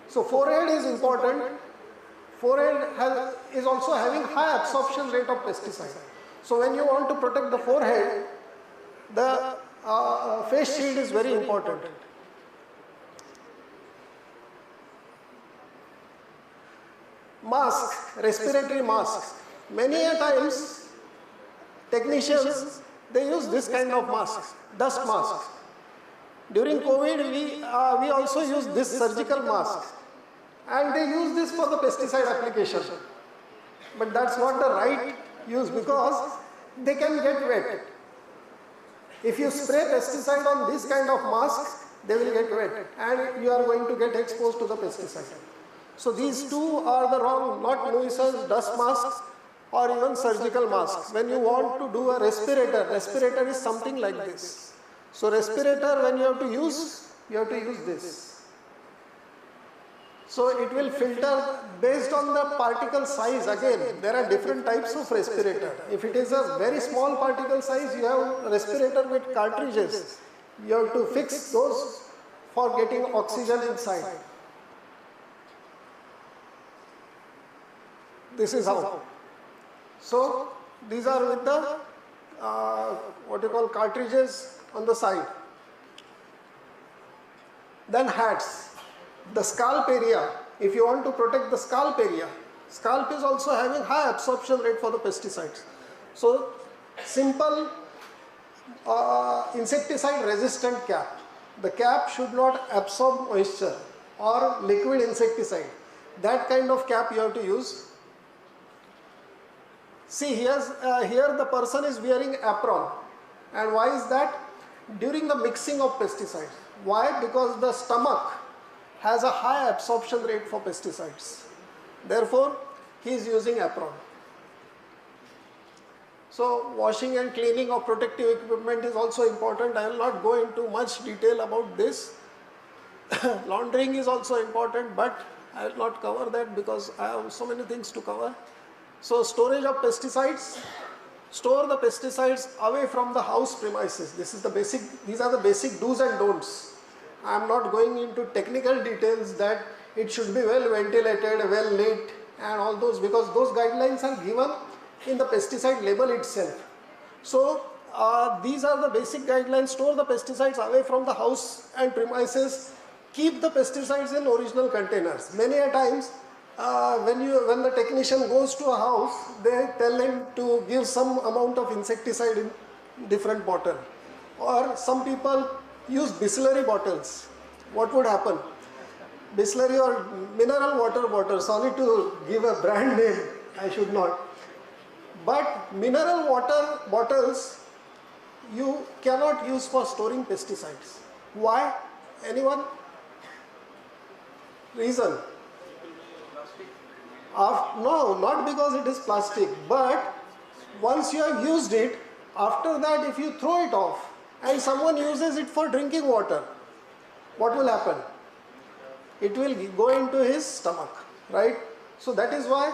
So forehead is important. Forehead is also having high absorption rate of pesticide. So when you want to protect the forehead, the face shield is very important. Mask, respiratory mask. Many a times, technicians, they use this kind of masks, dust masks. During COVID, we also use this surgical mask. And they use this for the pesticide application. But that's not the right use because they can get wet. If you spray pesticide on this kind of mask, they will get wet and you are going to get exposed to the pesticide. So these two are the wrong, not nuisance dust masks or even surgical masks. When you want to do a respirator, respirator is something like this. So respirator, when you have to use this. So it will filter based on the particle size. Again, there are different types of respirator. If it is a very small particle size, you have a respirator with cartridges. You have to fix those for getting oxygen inside. This is how. So these are with the what you call cartridges on the side. Then hats. The scalp area, if you want to protect the scalp area, scalp is also having high absorption rate for the pesticides. So simple insecticide resistant cap. The cap should not absorb moisture or liquid insecticide. That kind of cap you have to use. See, here the person is wearing apron. And why is that? During the mixing of pesticides. Why? Because the stomach has a high absorption rate for pesticides. Therefore, he is using apron. So, washing and cleaning of protective equipment is also important. I will not go into much detail about this. Laundering is also important, but I will not cover that because I have so many things to cover. So, storage of pesticides. Store the pesticides away from the house premises. These are the basic do's and don'ts. I am not going into technical details that it should be well ventilated, well lit and all those, because those guidelines are given in the pesticide label itself. So these are the basic guidelines. Store the pesticides away from the house and premises. Keep the pesticides in original containers. Many a times when the technician goes to a house, they tell him to give some amount of insecticide in different bottle. Or some people use Bisleri bottles. What would happen? Bisleri or mineral water bottles, sorry to give a brand name, I should not. But mineral water bottles you cannot use for storing pesticides. Why? Anyone? Reason? No, not because it is plastic, but once you have used it, after that if you throw it off, and someone uses it for drinking water, what will happen? It will go into his stomach, right? So that is why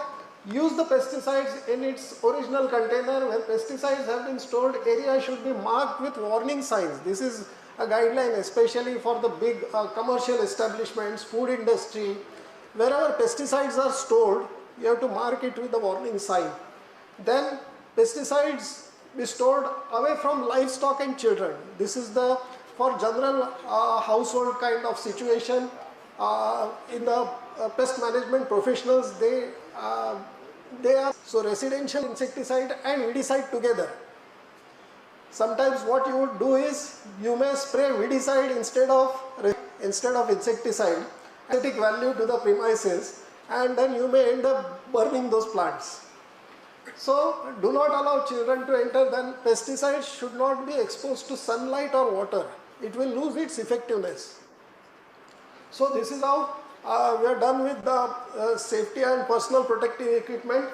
use the pesticides in its original container. When pesticides have been stored, area should be marked with warning signs. This is a guideline especially for the big commercial establishments, food industry. Wherever pesticides are stored, you have to mark it with the warning sign. Then pesticides be stored away from livestock and children. This is for general household kind of situation. In the pest management professionals, they are so residential insecticide and weedicide together. Sometimes what you would do is you may spray weedicide instead of insecticide, aesthetic value to the premises, and then you may end up burning those plants. So do not allow children to enter. Then pesticides should not be exposed to sunlight or water. It will lose its effectiveness. So this is how we are done with the safety and personal protective equipment.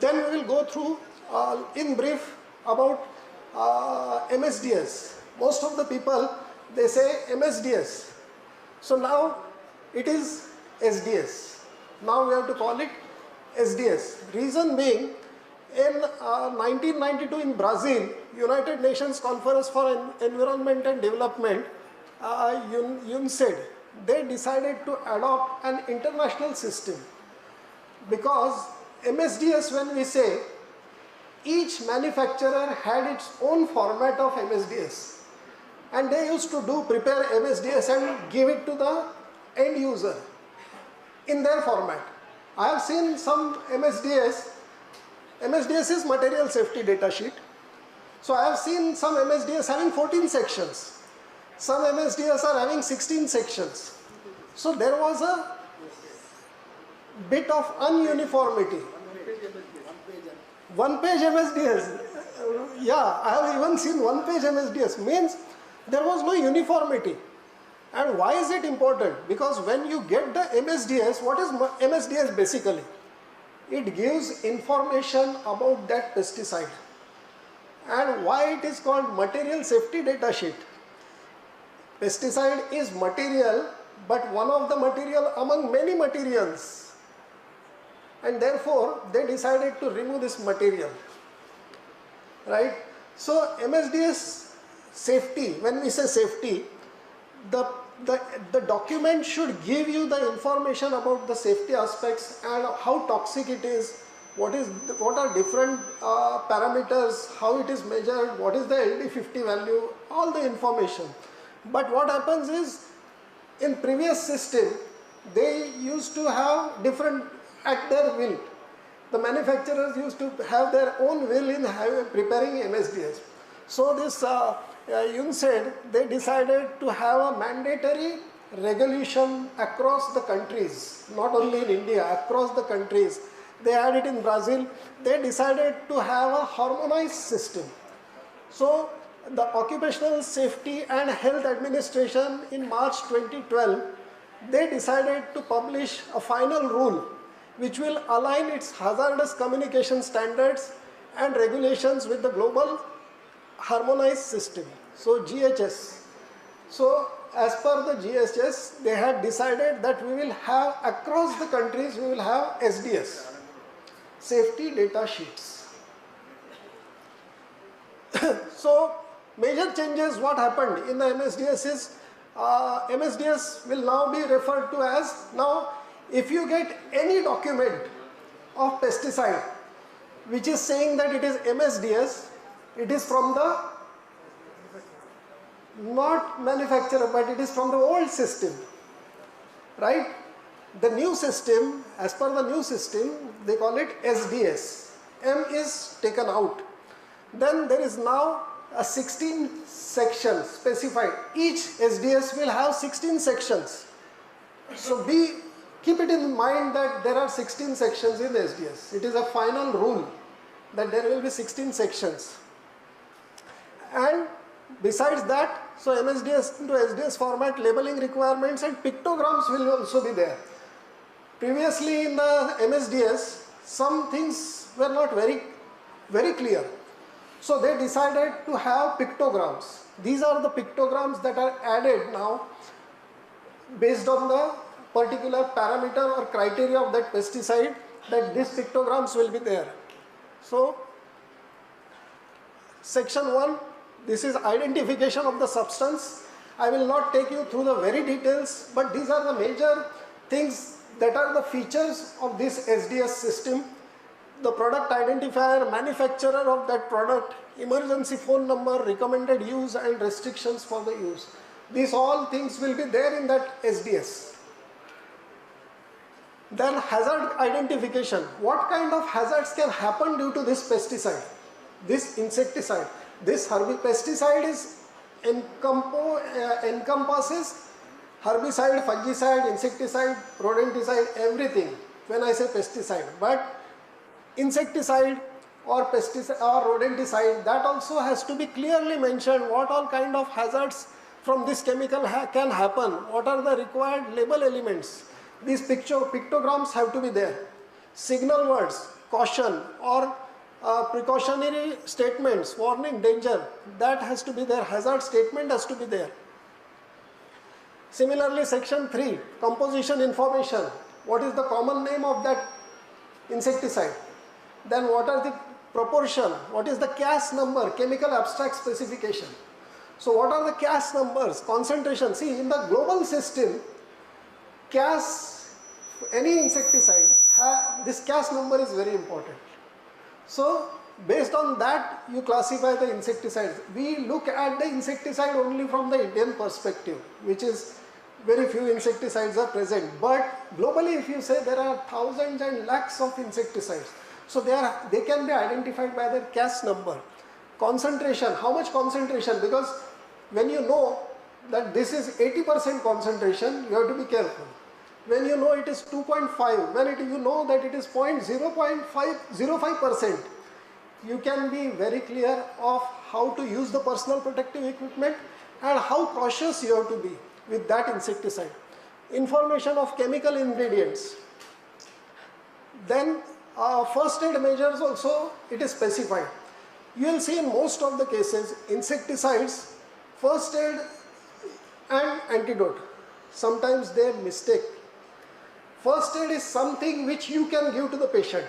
Then we will go through in brief about MSDS. Most of the people, they say MSDS. So now it is SDS. Now we have to call it SDS. Reason being, In 1992 in Brazil, United Nations Conference for Environment and Development, UNCED, they decided to adopt an international system, because MSDS, when we say, each manufacturer had its own format of MSDS, and they used to prepare MSDS and give it to the end user in their format. I have seen some MSDS is material safety data sheet. So I have seen some MSDS having 14 sections. Some MSDS are having 16 sections. So there was a bit of ununiformity. One page MSDS. Yeah, I have even seen one page MSDS. Means there was no uniformity. And why is it important? Because when you get the MSDS, what is MSDS basically? It gives information about that pesticide. And why it is called material safety data sheet? Pesticide is material, but one of the material among many materials. And therefore, they decided to remove this material. Right? So, MSDS safety, when we say safety, the document should give you the information about the safety aspects and how toxic it is, what are different parameters, how it is measured, what is the LD50 value, all the information. But what happens is, in previous system, they used to have different at their will. The manufacturers used to have their own will in preparing MSDS. So this UNCED, they decided to have a mandatory regulation across the countries, not only in India, across the countries. They had it in Brazil. They decided to have a harmonized system. So the Occupational Safety and Health Administration in March 2012, they decided to publish a final rule which will align its hazardous communication standards and regulations with the global harmonized system. So GHS. So as per the GHS, they had decided that we will have across the countries, we will have SDS, safety data sheets. So major changes what happened in the MSDS is, MSDS will now be referred to as, now if you get any document of pesticide which is saying that it is MSDS, it is from the, not manufacturer, but it is from the old system, right? The new system, as per the new system, they call it SDS. M is taken out. Then there is now a 16 sections specified. Each SDS will have 16 sections. So keep it in mind that there are 16 sections in SDS. It is a final rule that there will be 16 sections. And besides that, so MSDS into SDS format, labeling requirements and pictograms will also be there. Previously in the MSDS, some things were not very clear. So they decided to have pictograms. These are the pictograms that are added now based on the particular parameter or criteria of that pesticide, that these pictograms will be there. So section 1, this is identification of the substance. I will not take you through the very details, but these are the major things that are the features of this SDS system. The product identifier, manufacturer of that product, emergency phone number, recommended use and restrictions for the use. These all things will be there in that SDS. Then hazard identification. What kind of hazards can happen due to this pesticide, this insecticide? This pesticide is encompasses herbicide, fungicide, insecticide, rodenticide, everything when I say pesticide. But insecticide or pesticide or rodenticide, that also has to be clearly mentioned what all kind of hazards from this chemical can happen, what are the required label elements. These pictograms have to be there. Signal words, caution or precautionary statements, warning, danger, that has to be there. Hazard statement has to be there. Similarly, section 3, composition information. What is the common name of that insecticide? Then what are the proportion, what is the CAS number, chemical abstract specification. So what are the CAS numbers, concentration? See, in the global system, CAS, any insecticide, this CAS number is very important. So based on that, you classify the insecticides. We look at the insecticide only from the Indian perspective, which is very few insecticides are present. But globally, if you say there are thousands and lakhs of insecticides, so they can be identified by their CAS number. Concentration, how much concentration? Because when you know that this is 80% concentration, you have to be careful. When you know it is 2.5, when you know that it is 0.05%, you can be very clear of how to use the personal protective equipment and how cautious you have to be with that insecticide. Information of chemical ingredients. Then first aid measures also, it is specified. You will see in most of the cases, insecticides, first aid and antidote. Sometimes they mistake. First aid is something which you can give to the patient.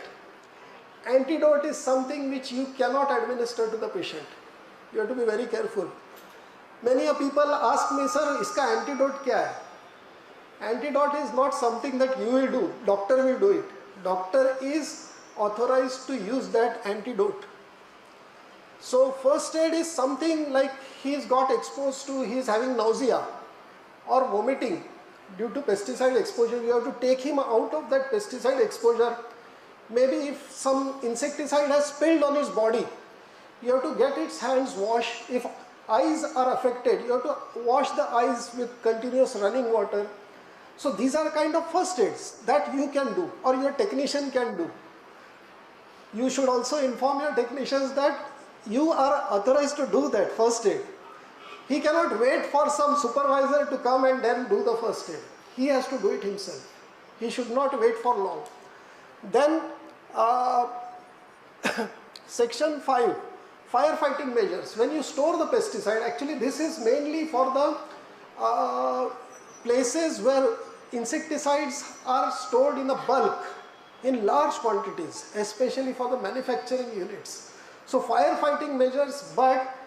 Antidote is something which you cannot administer to the patient. You have to be very careful. Many people ask me, sir, iska antidote kya hai? Antidote is not something that you will do. Doctor will do it. Doctor is authorized to use that antidote. So first aid is something like he's got exposed to, he's having nausea or vomiting due to pesticide exposure. You have to take him out of that pesticide exposure. Maybe if some insecticide has spilled on his body, you have to get its hands washed. If eyes are affected, you have to wash the eyes with continuous running water. So these are kind of first aids that you can do or your technician can do. You should also inform your technicians that you are authorized to do that first aid. He cannot wait for some supervisor to come and then do the first aid. He has to do it himself. He should not wait for long. Then section 5, firefighting measures. When you store the pesticide, actually this is mainly for the places where insecticides are stored in a bulk, in large quantities, especially for the manufacturing units. So firefighting measures, but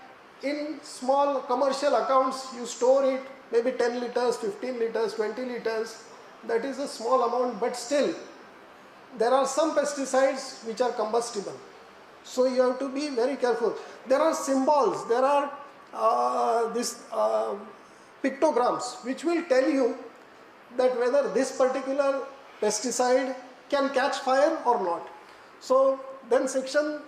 in small commercial accounts you store it, maybe 10 liters, 15 liters, 20 liters. That is a small amount, but still there are some pesticides which are combustible. So you have to be very careful. There are symbols, there are pictograms which will tell you that whether this particular pesticide can catch fire or not. So then section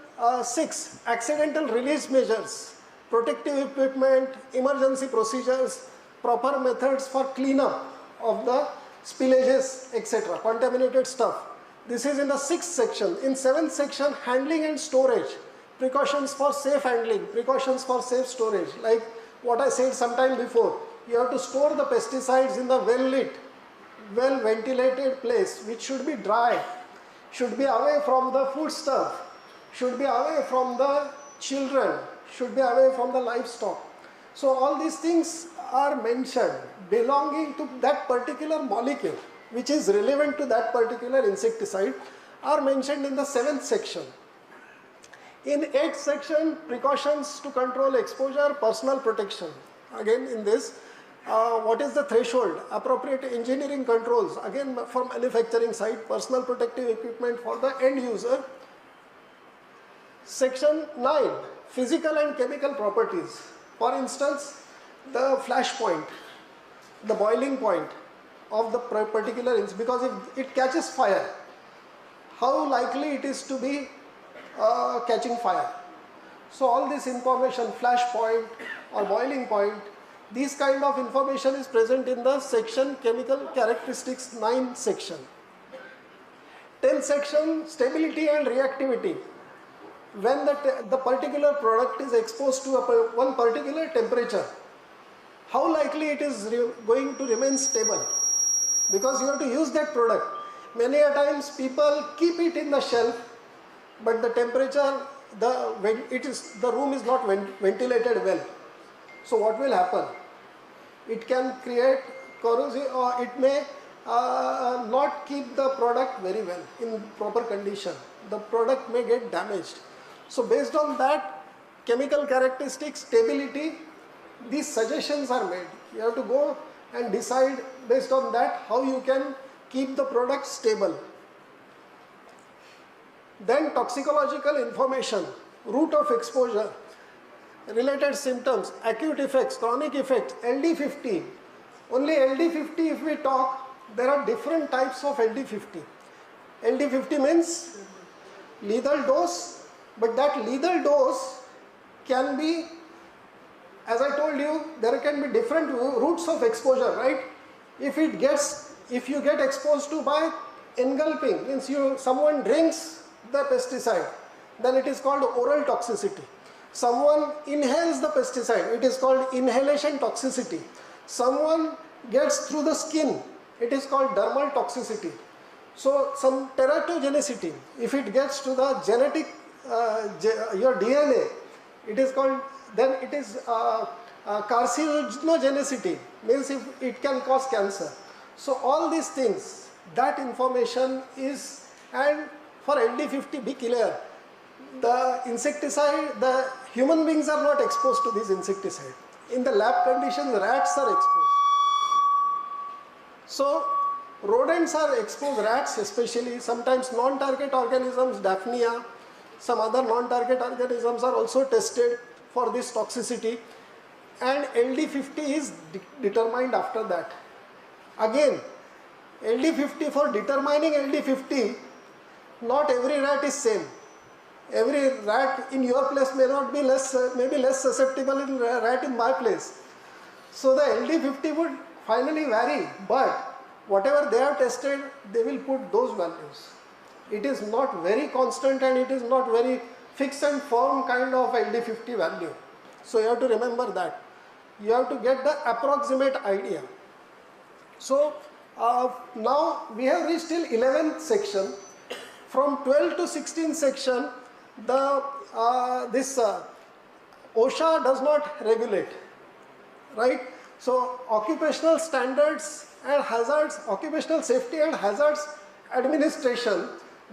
6, accidental release measures, protective equipment, emergency procedures, proper methods for cleanup of the spillages, etc., contaminated stuff. This is in the 6th section. In 7th section, handling and storage, precautions for safe handling, precautions for safe storage. Like what I said sometime before, you have to store the pesticides in the well-lit, well-ventilated place, which should be dry, should be away from the foodstuff, should be away from the children, should be away from the livestock. So all these things are mentioned belonging to that particular molecule, which is relevant to that particular insecticide, are mentioned in the 7th section. In 8th section, precautions to control exposure, personal protection. Again in this, what is the threshold? Appropriate engineering controls, again for manufacturing side, personal protective equipment for the end user. Section 9, physical and chemical properties. For instance, the flash point, the boiling point of the particular, because if it catches fire, how likely it is to be catching fire. So all this information, flash point or boiling point, this kind of information is present in the section chemical characteristics 9 section. 10th section, stability and reactivity. When the particular product is exposed to one particular temperature, how likely it is going to remain stable? Because you have to use that product. Many a times people keep it in the shelf, but the temperature, the room is not ventilated well. So what will happen? It can create corrosive, or it may not keep the product very well in proper condition. The product may get damaged. So based on that, chemical characteristics, stability, these suggestions are made. You have to go and decide based on that how you can keep the product stable. Then toxicological information, route of exposure, related symptoms, acute effects, chronic effects, LD50. Only LD50 if we talk, there are different types of LD50. LD50 means lethal dose, but that lethal dose can be, as I told you, there can be different routes of exposure, right? If you get exposed to by engulfing, means someone drinks the pesticide, then it is called oral toxicity. Someone inhales the pesticide, it is called inhalation toxicity. Someone gets through the skin, it is called dermal toxicity. So some teratogenicity, if it gets to the genetic, your DNA, it is called, then it is carcinogenicity, means if it can cause cancer. So all these things, that information is, and for LD50 be clear, the insecticide, the human beings are not exposed to this insecticide. In the lab conditions, rats are exposed. So rodents are exposed, rats especially, sometimes non-target organisms, Daphnia, some other non-target organisms are also tested for this toxicity, and LD50 is determined after that. Again, LD50, for determining LD50, not every rat is same. Every rat in your place may not be maybe less susceptible in rat in my place. So the LD50 would finally vary, but whatever they have tested, they will put those values. It is not very constant and it is not very fixed and firm kind of LD50 value. So you have to remember that. You have to get the approximate idea. So now we have reached till 11th section. From 12 to 16th section, OSHA does not regulate, right? So occupational standards and hazards, occupational safety and hazards administration,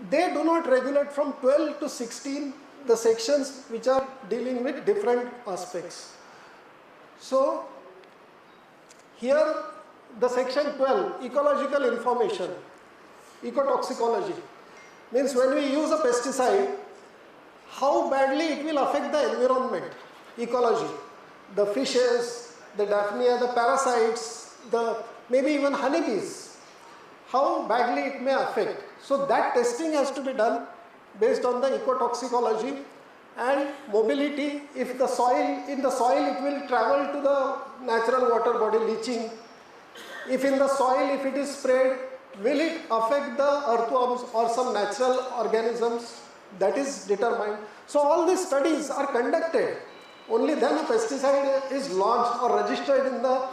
they do not regulate from 12 to 16 the sections which are dealing with different aspects. So here the section 12, ecological information, ecotoxicology, means when we use a pesticide, how badly it will affect the environment, ecology, the fishes, the Daphnia, the parasites, maybe even honeybees, how badly it may affect. So that testing has to be done based on the ecotoxicology and mobility. If in the soil it will travel to the natural water body, leaching. If in the soil, if it is sprayed, will it affect the earthworms or some natural organisms? That is determined. So all these studies are conducted. Only then a pesticide is launched or registered in the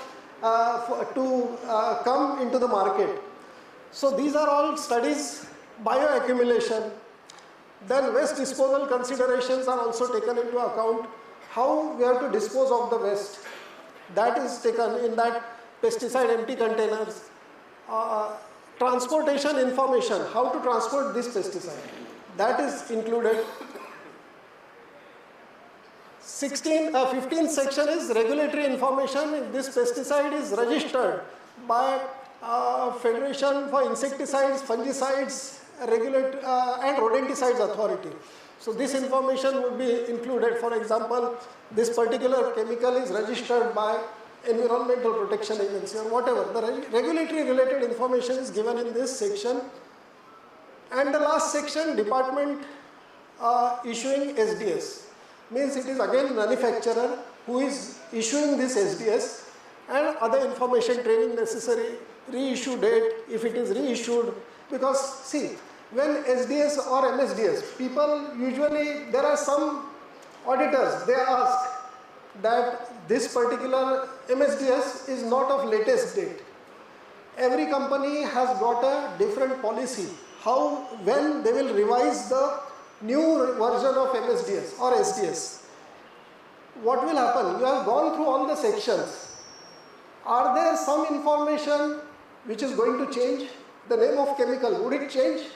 to come into the market. So these are all studies, bioaccumulation. Then waste disposal considerations are also taken into account. How we have to dispose of the waste, that is taken in that pesticide empty containers. Transportation information, how to transport this pesticide, that is included. 15th section is regulatory information. If this pesticide is registered by Federation for Insecticides, Fungicides, and Rodenticides Authority. So this information would be included. For example, this particular chemical is registered by Environmental Protection Agency or whatever. The regulatory related information is given in this section. And the last section, department issuing SDS. Means it is again manufacturer who is issuing this SDS and other information, training necessary, reissue date if it is reissued. Because see, when SDS or MSDS, people usually, there are some auditors, they ask that this particular MSDS is not of latest date. Every company has got a different policy, when they will revise the new version of MSDS or SDS. What will happen? You have gone through all the sections. Are there some information which is going to change? The name of chemical, would it change?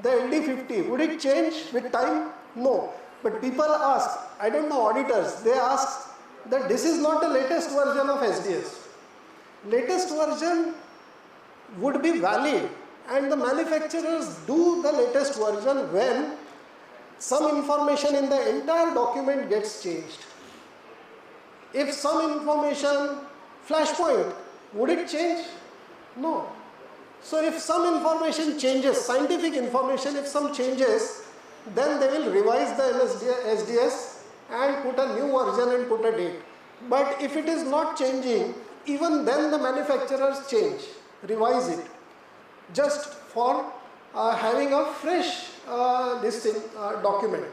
The LD50, would it change with time? No. But people ask, I don't know, auditors, they ask that this is not the latest version of SDS. Latest version would be valid, and the manufacturers do the latest version when some information in the entire document gets changed. If some information, flashpoint, would it change? No. So if some information changes, scientific information, if some changes, then they will revise the SDS and put a new version and put a date. But if it is not changing, even then the manufacturers change, revise it, just for having a fresh document.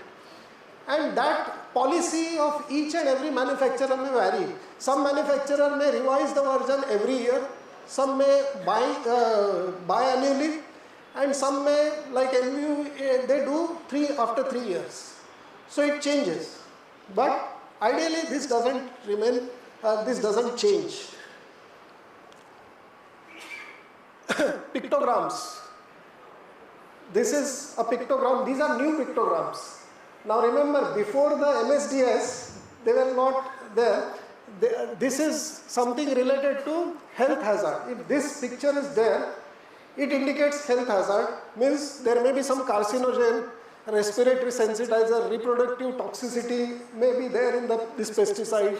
And that policy of each and every manufacturer may vary. Some manufacturer may revise the version every year, some may biannually, and some may, like NVU, they do after 3 years. So it changes. But ideally this doesn't remain, this doesn't change. Pictograms. This is a pictogram, these are new pictograms. Now remember, before the MSDS, they were not there. This is something related to health hazard. If this picture is there, it indicates health hazard, means there may be some carcinogen, respiratory sensitizer, reproductive toxicity may be there in this pesticide,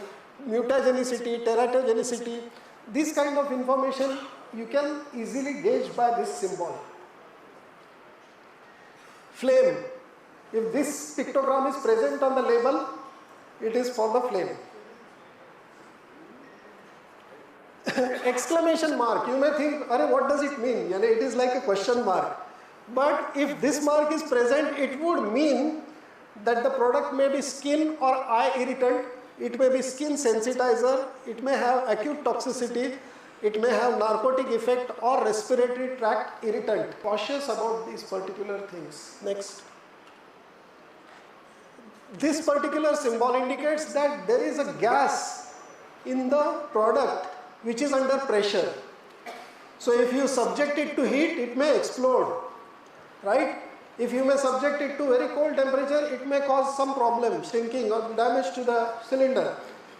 mutagenicity, teratogenicity. This kind of information you can easily gauge by this symbol. Flame. If this pictogram is present on the label, it is for the flame. Exclamation mark. You may think, what does it mean? It is like a question mark. But if this mark is present, it would mean that the product may be skin or eye irritant, it may be skin sensitizer, it may have acute toxicity, it may have narcotic effect or respiratory tract irritant. Cautious about these particular things. Next. This particular symbol indicates that there is a gas in the product which is under pressure. So if you subject it to heat, it may explode, right? If you may subject it to very cold temperature, it may cause some problem, shrinking or damage to the cylinder.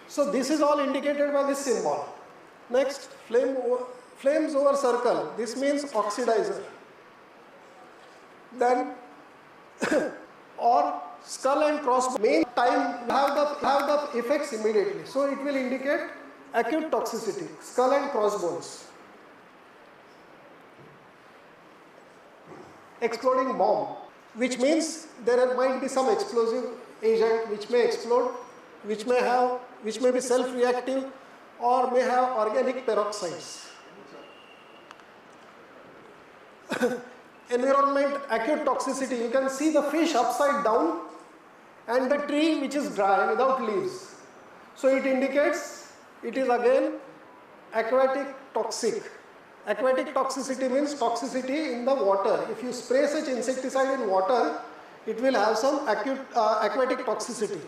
So this is all indicated by this symbol. Next, flames over circle. This means oxidizer. Then, or skull and crossbones. Main time have the effects immediately. So it will indicate acute toxicity, skull and crossbones. Exploding bomb, which means there might be some explosive agent which may explode, which may be self-reactive or may have organic peroxides. Environment, acute toxicity. You can see the fish upside down and the tree which is dry without leaves. So it indicates it is again aquatic toxic. Aquatic toxicity means toxicity in the water. If you spray such insecticide in water, it will have some acute aquatic toxicity.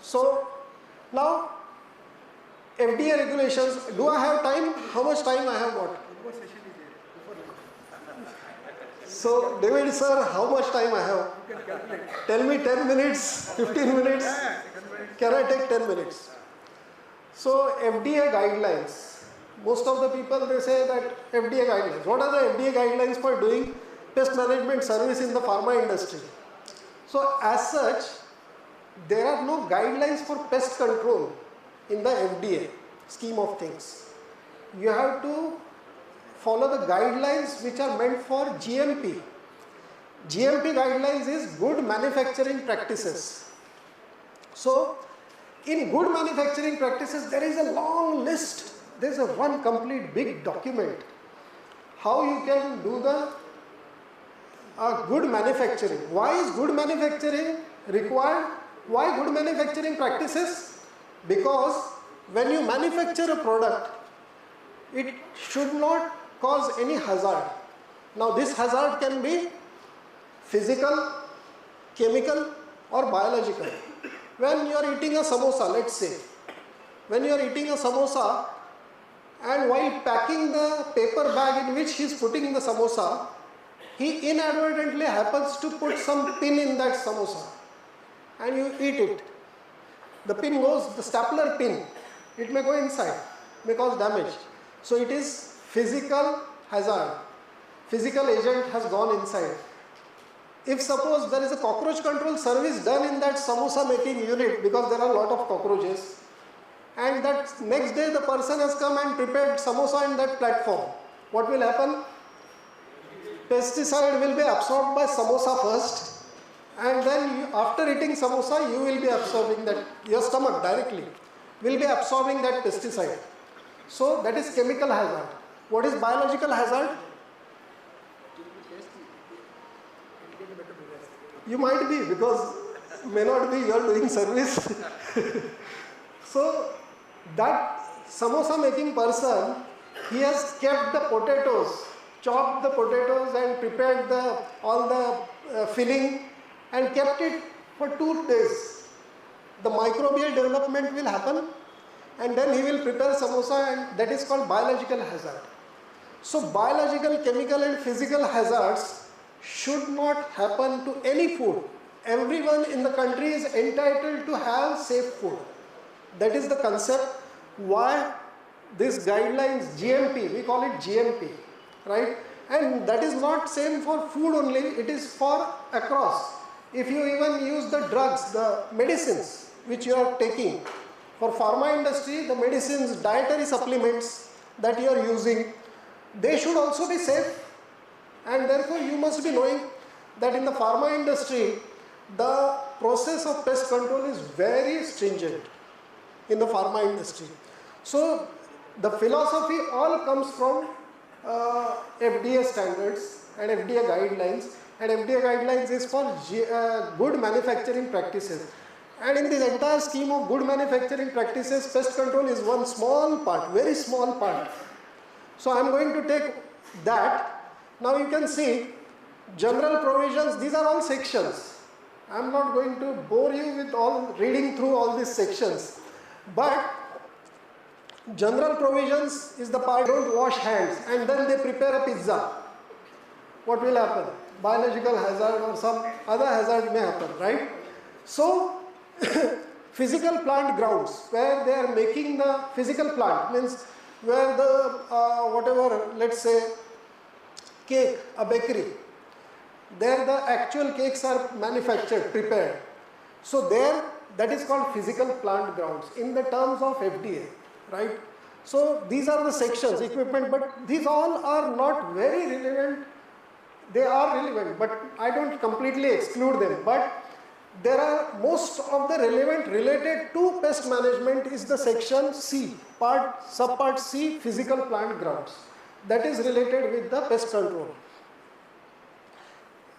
So now FDA regulations. Do I have time? How much time I have got? So David sir, how much time I have? Tell me 10 minutes, 15 minutes. Can I take 10 minutes? So FDA guidelines. Most of the people, they say that FDA guidelines. What are the FDA guidelines for doing pest management service in the pharma industry? So as such, there are no guidelines for pest control in the FDA scheme of things. You have to follow the guidelines which are meant for GMP. GMP guidelines is good manufacturing practices. So in good manufacturing practices, there is a long list. There is a one complete big document. How you can do the good manufacturing. Why is good manufacturing required? Why good manufacturing practices? Because when you manufacture a product, it should not cause any hazard. Now this hazard can be physical, chemical or biological. When you are eating a samosa, let's say, when you are eating a samosa and while packing the paper bag in which he is putting the samosa, he inadvertently happens to put some pin in that samosa and you eat it. The pin goes, the stapler pin, it may go inside, may cause damage. So it is physical hazard. Physical agent has gone inside. If suppose there is a cockroach control service done in that samosa making unit, because there are a lot of cockroaches, and that next day the person has come and prepared samosa in that platform, what will happen? Pesticide will be absorbed by samosa first, and then after eating samosa you will be absorbing that, your stomach directly will be absorbing that pesticide. So that is chemical hazard. What is biological hazard? You might be, because may not be you are doing service. So that samosa making person, he has kept the potatoes, chopped the potatoes and prepared all the filling and kept it for 2 days. The microbial development will happen and then he will prepare samosa, and that is called biological hazard. So biological, chemical and physical hazards should not happen to any food. Everyone in the country is entitled to have safe food. That is the concept why these guidelines, GMP, we call it GMP, right? And that is not same for food only, it is for across. If you even use the drugs, the medicines which you are taking, for pharma industry, the medicines, dietary supplements that you are using, they should also be safe. And therefore you must be knowing that in the pharma industry, the process of pest control is very stringent in the pharma industry. So the philosophy all comes from FDA standards and FDA guidelines, and FDA guidelines is for good manufacturing practices. And in this entire scheme of good manufacturing practices, pest control is one small part, very small part. So I am going to take that. Now you can see general provisions, these are all sections. I am not going to bore you with reading through all these sections. But general provisions is the part, don't wash hands and then they prepare a pizza. What will happen? Biological hazard or some other hazard may happen, right? So physical plant grounds, where they are making the physical plant, means where the whatever, let's say cake, a bakery, there the actual cakes are manufactured, prepared. So there, that is called physical plant grounds in the terms of FDA, right? So these are the sections, equipment, but these all are not very relevant. They are relevant, but I don't completely exclude them. But there are most of the relevant related to pest management is the section C, subpart C, physical plant grounds. That is related with the pest control.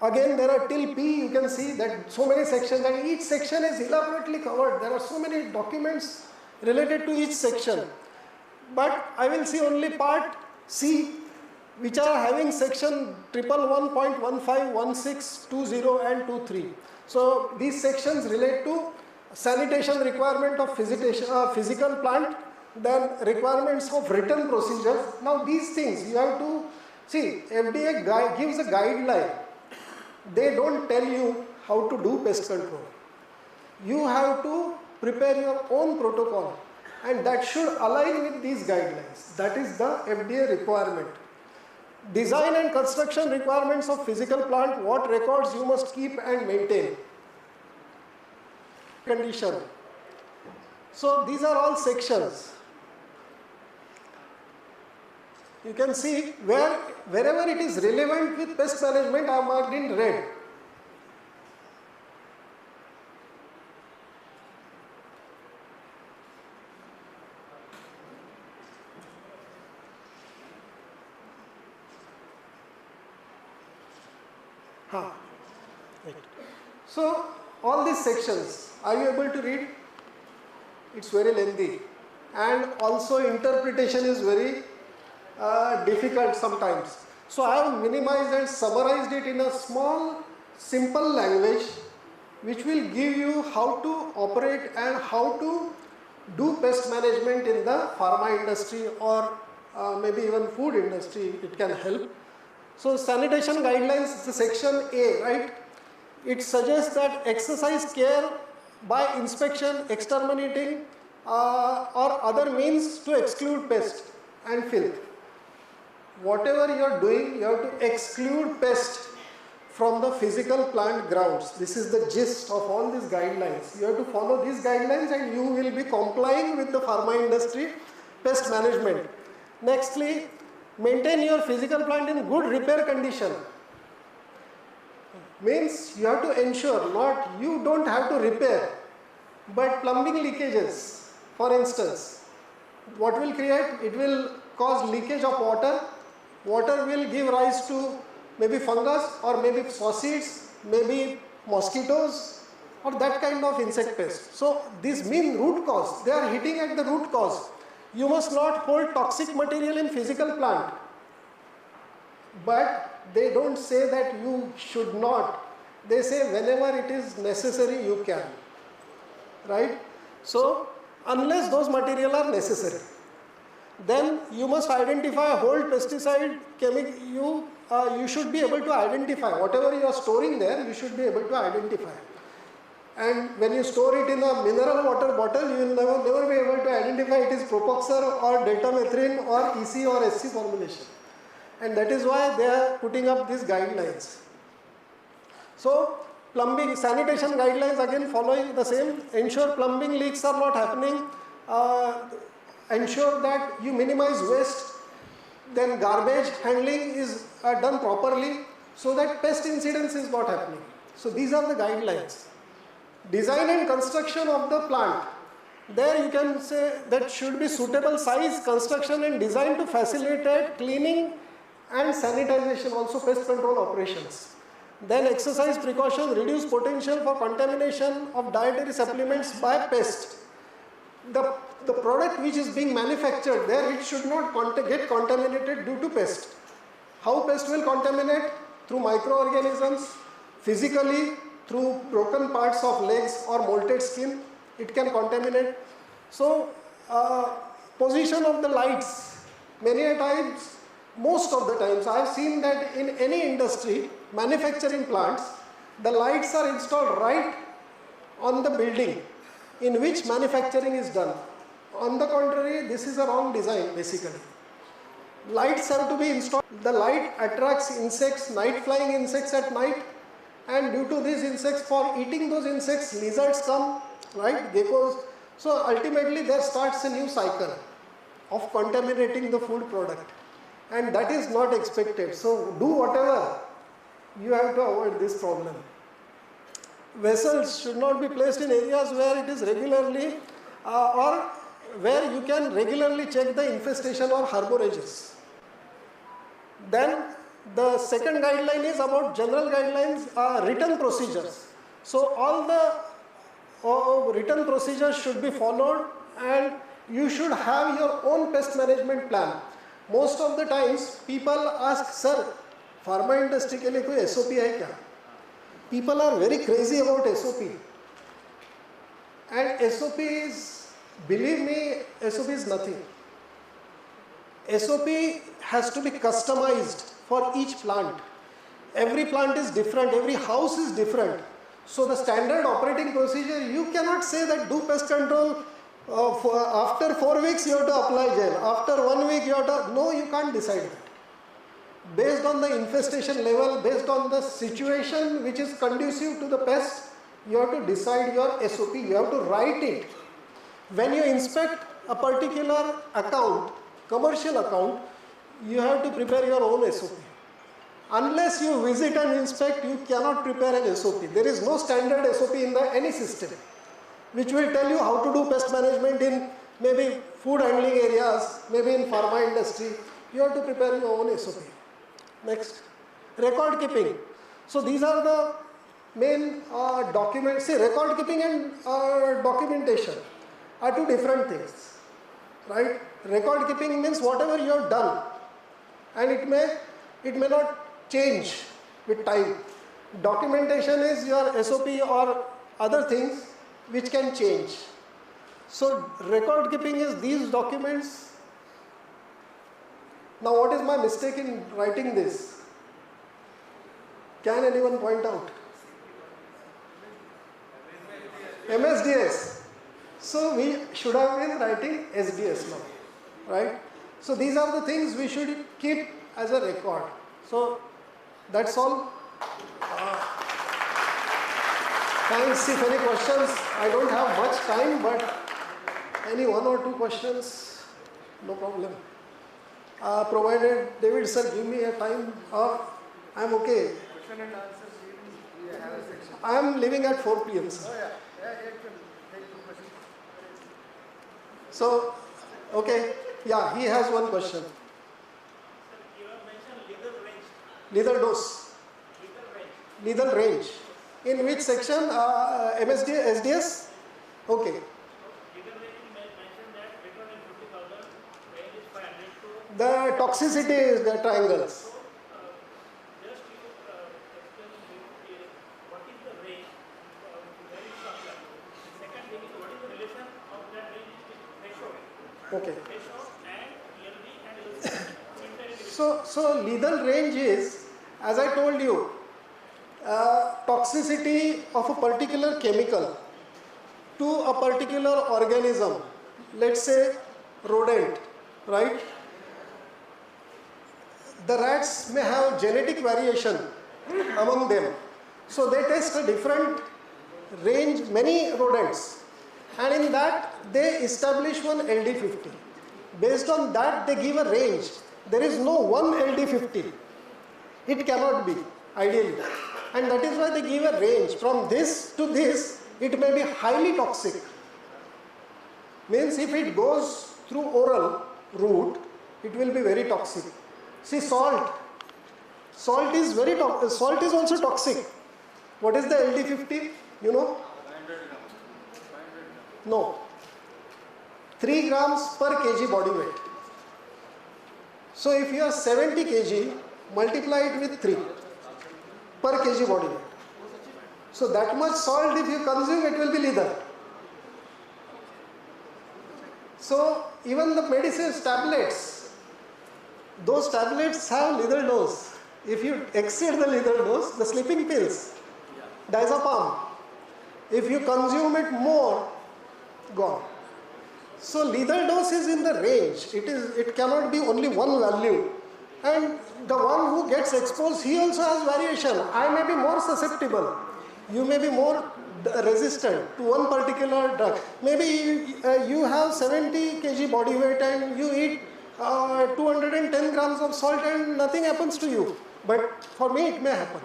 Again, there are till P, you can see that so many sections, and each section is elaborately covered. There are so many documents related to each section. But I will see only part C, which are having section 111.15, 16, 20 and 23. So these sections relate to sanitation requirement of physical plant, then requirements of written procedures. Now these things you have to see, FDA gives a guideline. They don't tell you how to do pest control. You have to prepare your own protocol, and that should align with these guidelines. That is the FDA requirement. Design and construction requirements of physical plant, what records you must keep and maintain. Condition. So these are all sections. You can see wherever it is relevant with pest management, I have marked in red. Right. So all these sections, are you able to read? It's very lengthy, and also interpretation is very difficult sometimes. So I have minimized and summarized it in a small, simple language which will give you how to operate and how to do pest management in the pharma industry, or maybe even food industry, it can help. So sanitation guidelines, the section A, right? It suggests that exercise care by inspection, exterminating or other means to exclude pest and filth. Whatever you are doing, you have to exclude pest from the physical plant grounds. This is the gist of all these guidelines. You have to follow these guidelines and you will be complying with the pharma industry pest management. Nextly, maintain your physical plant in good repair condition. Means you have to ensure, not you don't have to repair, but plumbing leakages, for instance, what will create? It will cause leakage of water. Water will give rise to maybe fungus or maybe saucids, maybe mosquitoes or that kind of insect pest. So these mean root cause. They are hitting at the root cause. You must not hold toxic material in physical plant. But they don't say that you should not. They say whenever it is necessary you can. Right? So unless those material are necessary, then you must identify, hold pesticide chemical. You should be able to identify whatever you are storing there. You should be able to identify. And when you store it in a mineral water bottle, you will never be able to identify it is propoxur or deltamethrin or EC or SC formulation. And that is why they are putting up these guidelines. So plumbing, sanitation guidelines again following the same. Ensure plumbing leaks are not happening. Ensure that you minimize waste. Then garbage handling is done properly so that pest incidence is not happening. So these are the guidelines. Design and construction of the plant. There you can say that should be suitable size, construction and design to facilitate cleaning and sanitization, also pest control operations. Then exercise precaution, reduce potential for contamination of dietary supplements by pest. The product which is being manufactured there, it should not get contaminated due to pest. How pest will contaminate? Through microorganisms, physically, through broken parts of legs or molted skin, it can contaminate. So, position of the lights, many a times, most of the times, I have seen that in any industry, manufacturing plants, the lights are installed right on the building in which manufacturing is done. On the contrary, this is a wrong design basically. Lights have to be installed. The light attracts insects, night flying insects at night, and due to these insects, for eating those insects, lizards come, right, geckos. So ultimately there starts a new cycle of contaminating the food product, and that is not expected. So do whatever, you have to avoid this problem. Vessels should not be placed in areas where it is regularly or where you can regularly check the infestation or harborages. Then the second guideline is about general guidelines, written procedures. So all the written procedures should be followed, and you should have your own pest management plan. Most of the times people ask, sir, pharma industry के लिए कोई SOP है क्या? People are very crazy about SOP. And SOP is, believe me, SOP is nothing. SOP has to be customized for each plant. Every plant is different, every house is different. So the standard operating procedure, you cannot say that do pest control, after 4 weeks you have to apply gel, after 1 week you have to, no, you can't decide that. Based on the infestation level, based on the situation which is conducive to the pest, you have to decide your SOP, you have to write it. When you inspect a particular account, commercial account, you have to prepare your own SOP. Unless you visit and inspect, you cannot prepare an SOP. There is no standard SOP in any system which will tell you how to do pest management in maybe food handling areas, maybe in pharma industry. You have to prepare your own SOP. Next, record keeping. So these are the main documents. See, record keeping and documentation are two different things, right? Record keeping means whatever you have done, and it may not change with time. Documentation is your SOP or other things which can change. So record keeping is these documents. Now what is my mistake in writing this? Can anyone point out? MSDS. So we should have been writing SDS now, right? So these are the things we should keep as a record. So that's all. Thanks. If any questions, I don't have much time, but any 1 or 2 questions, no problem. Provided David sir give me a time, I'm okay. Question and answers, we have a section. I am leaving at 4 p.m. sir. Oh yeah, take 2 questions. So, okay, yeah, he has one question. You have mentioned lethal range. Lethal dose, lethal range. In which section? MSD, SDS? Okay. Lethal range mentioned that greater than 50,000, range is 500 to. The toxicity is the triangles. Just you explain briefly what is the range, where it comes from. Second thing is what is the relation of that range to threshold. Okay. Threshold and ELD and LC. So lethal range is, as I told you, toxicity of a particular chemical to a particular organism, let's say rodent, right? The rats may have genetic variation among them. So they test a different range, many rodents, and in that they establish one LD50. Based on that they give a range. There is no one LD50. It cannot be, ideally. And that is why they give a range. From this to this, it may be highly toxic. Means if it goes through oral route, it will be very toxic. See, salt. Salt is very salt is also toxic. What is the LD50? You know? 500 grams. 500 grams. No. 3 grams per kg body weight. So if you are 70 kg, multiply it with 3 per kg body weight. So that much salt if you consume, it will be lethal. So even the medicines, tablets, those tablets have lethal dose. If you exceed the lethal dose, the sleeping pills, diazepam, if you consume it more, gone. So lethal dose is in the range. It cannot be only one value. And the one who gets exposed, he also has variation. I may be more susceptible. You may be more resistant to one particular drug. Maybe you have 70 kg body weight and you eat 210 grams of salt and nothing happens to you. But for me it may happen.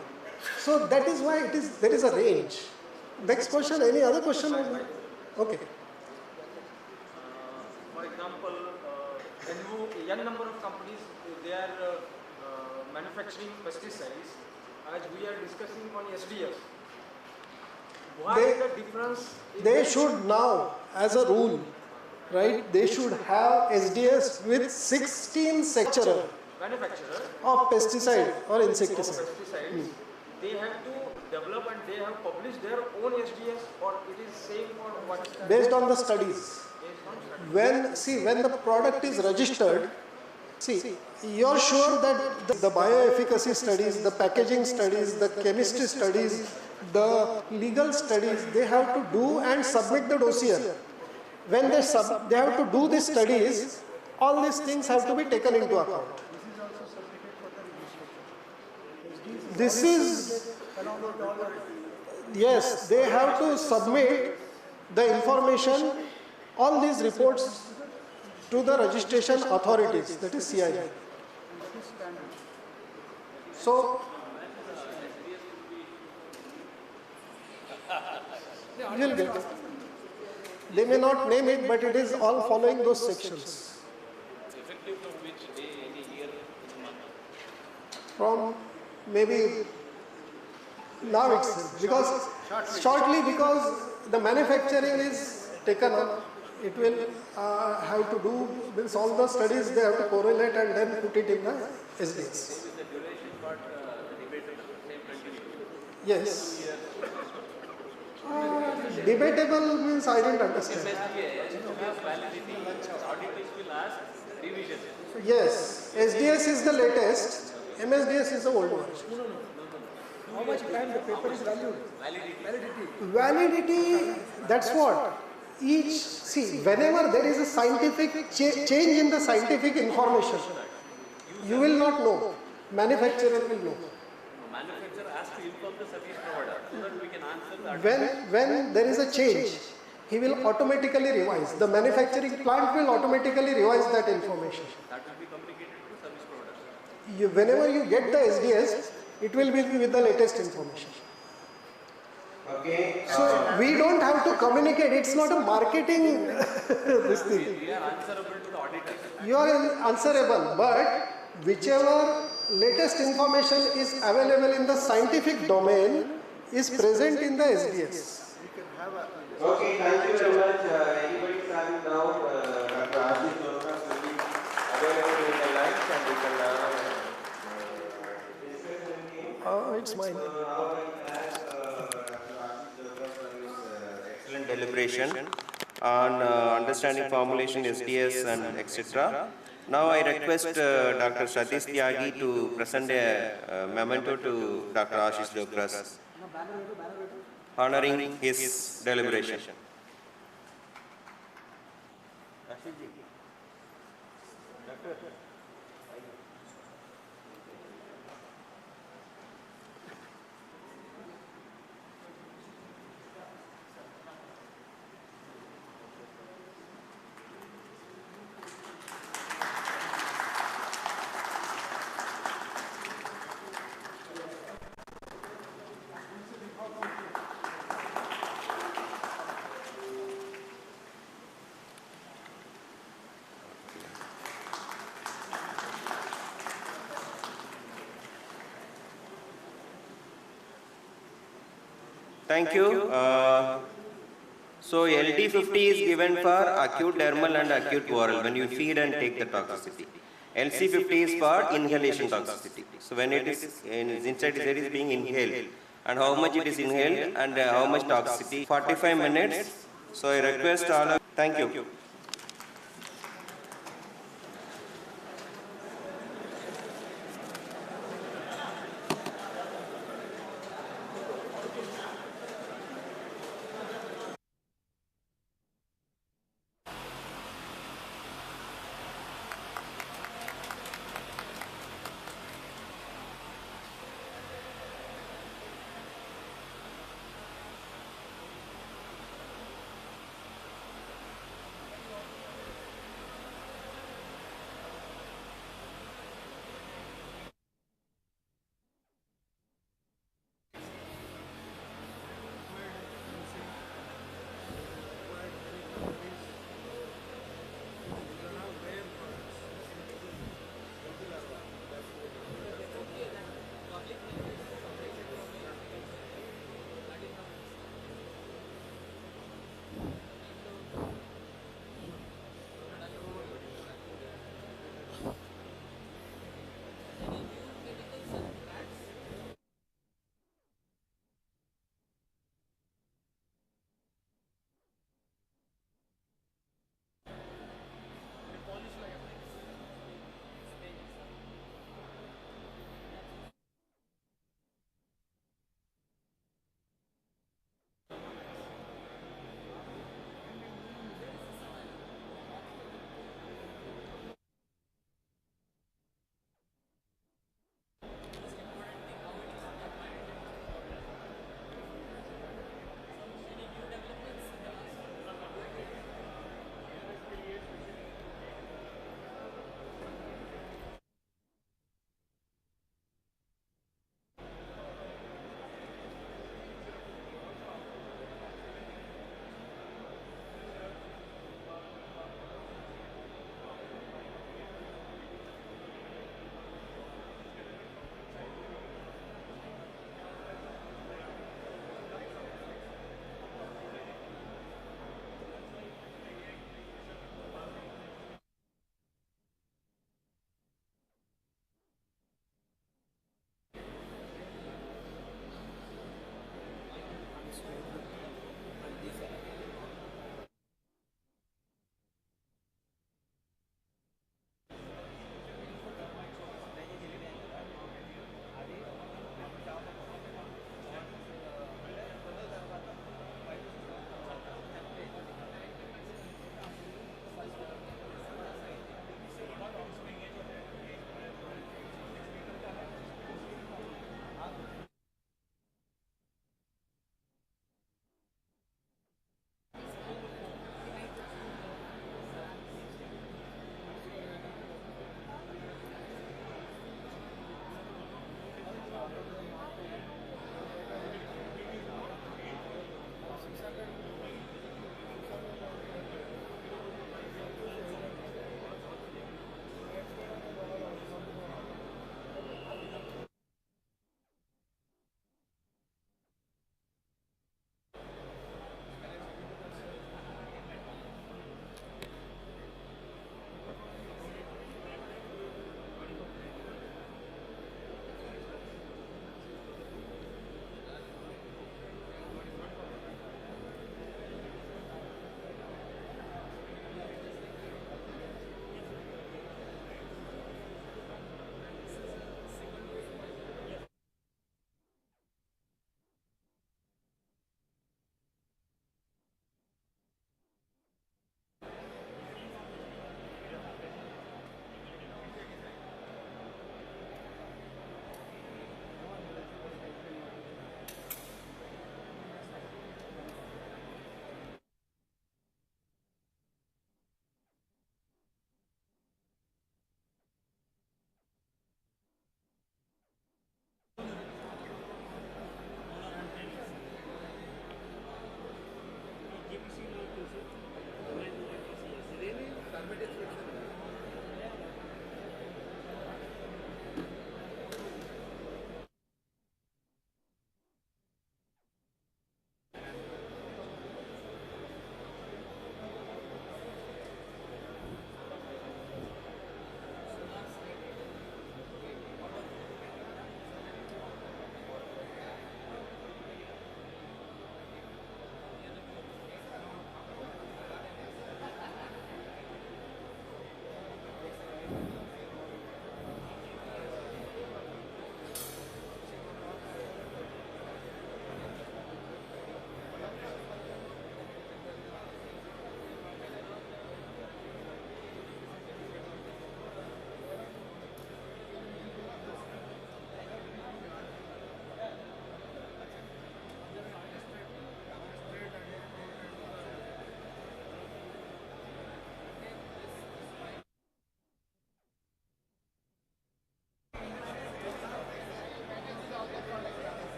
So that is why there is a range. Next question, any other question? Okay. For example, a young number of companies, they are manufacturing pesticides, as we are discussing on SDS. What is the difference? They should now, as a rule, right, they should have SDS with 16 sector Manufacturer of pesticide or insecticide. of pesticides, they have to develop and they have published their own SDS, or it is same for what? Based on the studies. Based on studies. When the product is registered, you're sure that the bioefficacy studies, the packaging studies, the chemistry studies, the legal studies, they have to do and submit the dossier. When they have to do these studies, all these things have to be taken into account. This is, yes, they have to submit the information, all these reports to the registration authorities, that is CII. So, you'll get it. They may not name it, but it is all following those sections. Effective from which day, any year, in month? From maybe now itself, because shortly, because the manufacturing is taken up, it will have to do, means all the studies they have to correlate and then put it in the SDS. Is the duration part debatable? Same continues? Yes. Debatable means I didn't understand. SDS validity, auditors will ask revision. Yes, SDS is the latest, MSDS is the old version. How much time the paper is valued? Validity, that's what. Whenever there is a scientific change in the scientific information, you will not know. Manufacturer will know. Manufacturer has to inform the service provider so that we can answer that. When there is a change, he will automatically revise. The manufacturing plant will automatically revise that information. That will be communicated to the service provider. Whenever you get the SDS, it will be with the latest information. Okay. So we don't have to communicate. It's not a marketing this thing. We are answerable to the auditors. You are answerable, but whichever latest information is available in the scientific domain is present in the SDS. Okay, thank you very much. Anybody having doubt, Dr. Ashish Jogras will be available in the lines and we can discuss anything. It's mine. So now I ask Dr. Ashish Jogras for his excellent deliberation on understanding formulation, SDS and etc. Now I request Dr. Satish Tyagi to present a memento to Dr. Ashish Jogras, honoring his deliberation. Thank you. So LD50 is given for acute dermal and acute oral when you feed and take the toxicity. LC50 is for inhalation toxicity. So when it is inside it is being inhaled and how much it is inhaled and how much toxicity. 45 minutes. So I request all of thank you.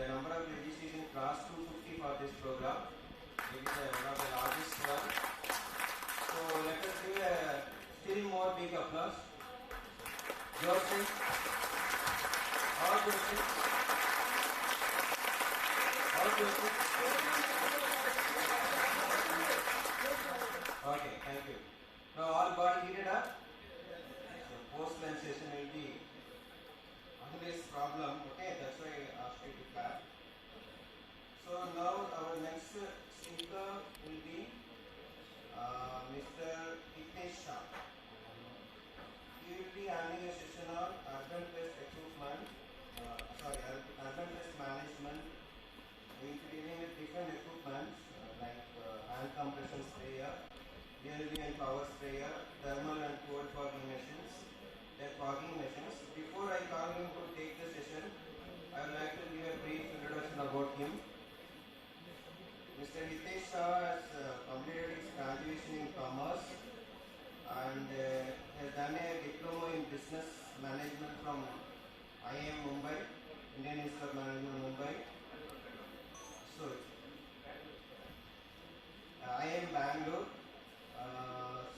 the number of registration crossed 250 for this program. It is one of the largest one. So let us give a still more big applause. Joseph, all Joseph, all Joseph. Okay, thank you. Now all body heated up. So post lunch session will be on this problem. Okay, that's why I asked you to clap. So now our next speaker will be Mr. Hitesh Shah. He will be having a session on urban pest equipment, urban pest management. We will be dealing with different equipment like hand compression sprayer, DLV and power sprayer, thermal and cold fogging machines, their fogging machines. Before I call him to take the session, I would like to give a brief introduction about him. Mr. Hitesh Shah has completed his graduation in commerce and has done a diploma in business management from IM Mumbai, Indian Institute of Management Mumbai. So, IM Bangalore.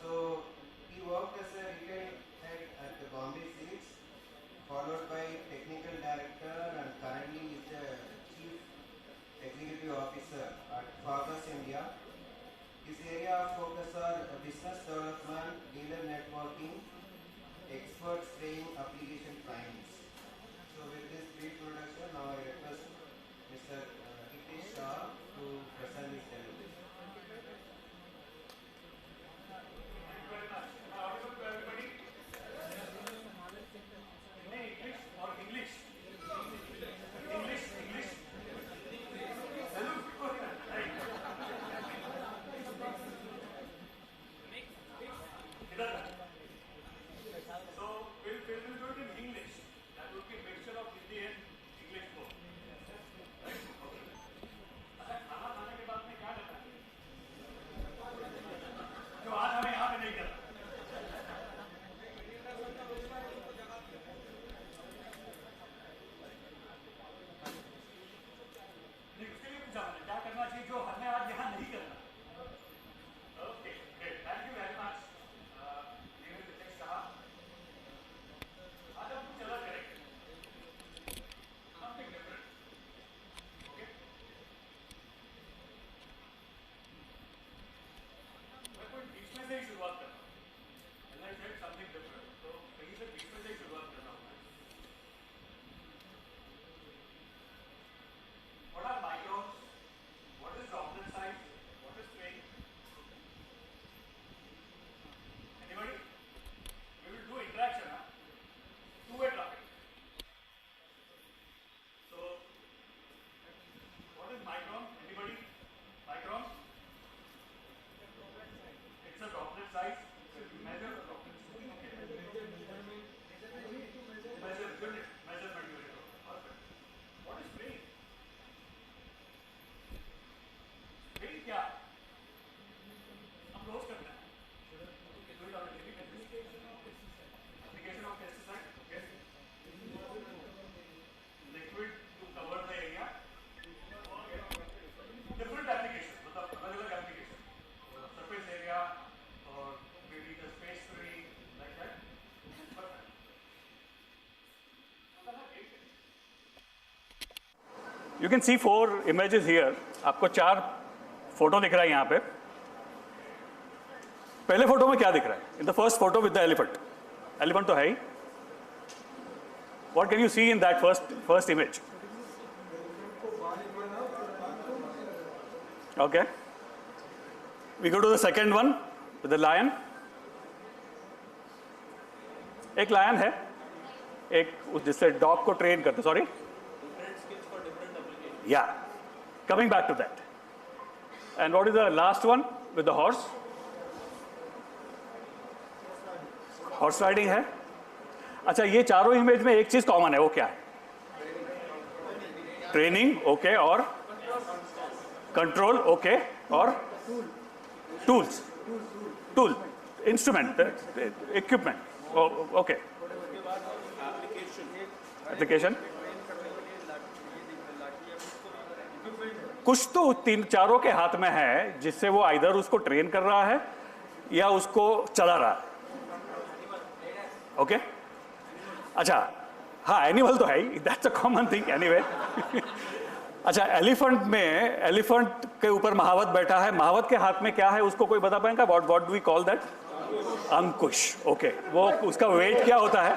So he worked as a retail head at the Bombay Seeds, followed by technical director, and currently is the chief executive officer at Farmers India. His area of focus are business development, dealer networking, expert spraying, application trainings. So with this brief introduction, now I request Mr. Hitesh Shah to present his delivery. You can see 4 images here. आपको 4 photo दिख रहा है यहाँ पे. पहले photo में क्या दिख रहा है? In the first photo with the elephant. Elephant तो है ही. What can you see in that first image? Okay. We go to the second one with the lion. एक lion है. एक जिससे dog को train करते. Sorry. Yeah, coming back to that. And what is the last one with the horse? Horse riding है. अच्छा, ये चारों इमेज में एक चीज कॉमन है, वो क्या है? ट्रेनिंग, ओके, और कंट्रोल, ओके, और tools, tool, instrument, equipment, okay, application. कुछ तो तीन चारों के हाथ में है जिससे वो आइदर उसको ट्रेन कर रहा है या उसको चला रहा है. ओके अच्छा हाँ एनिमल तो है ही, that's a common thing anyway. अच्छा एलिफेंट में, एलिफेंट के ऊपर महावत बैठा है, महावत के हाथ में क्या है उसको कोई बता पाएगा? What do we call that? Ankush. Okay वो उसका वेट क्या होता है?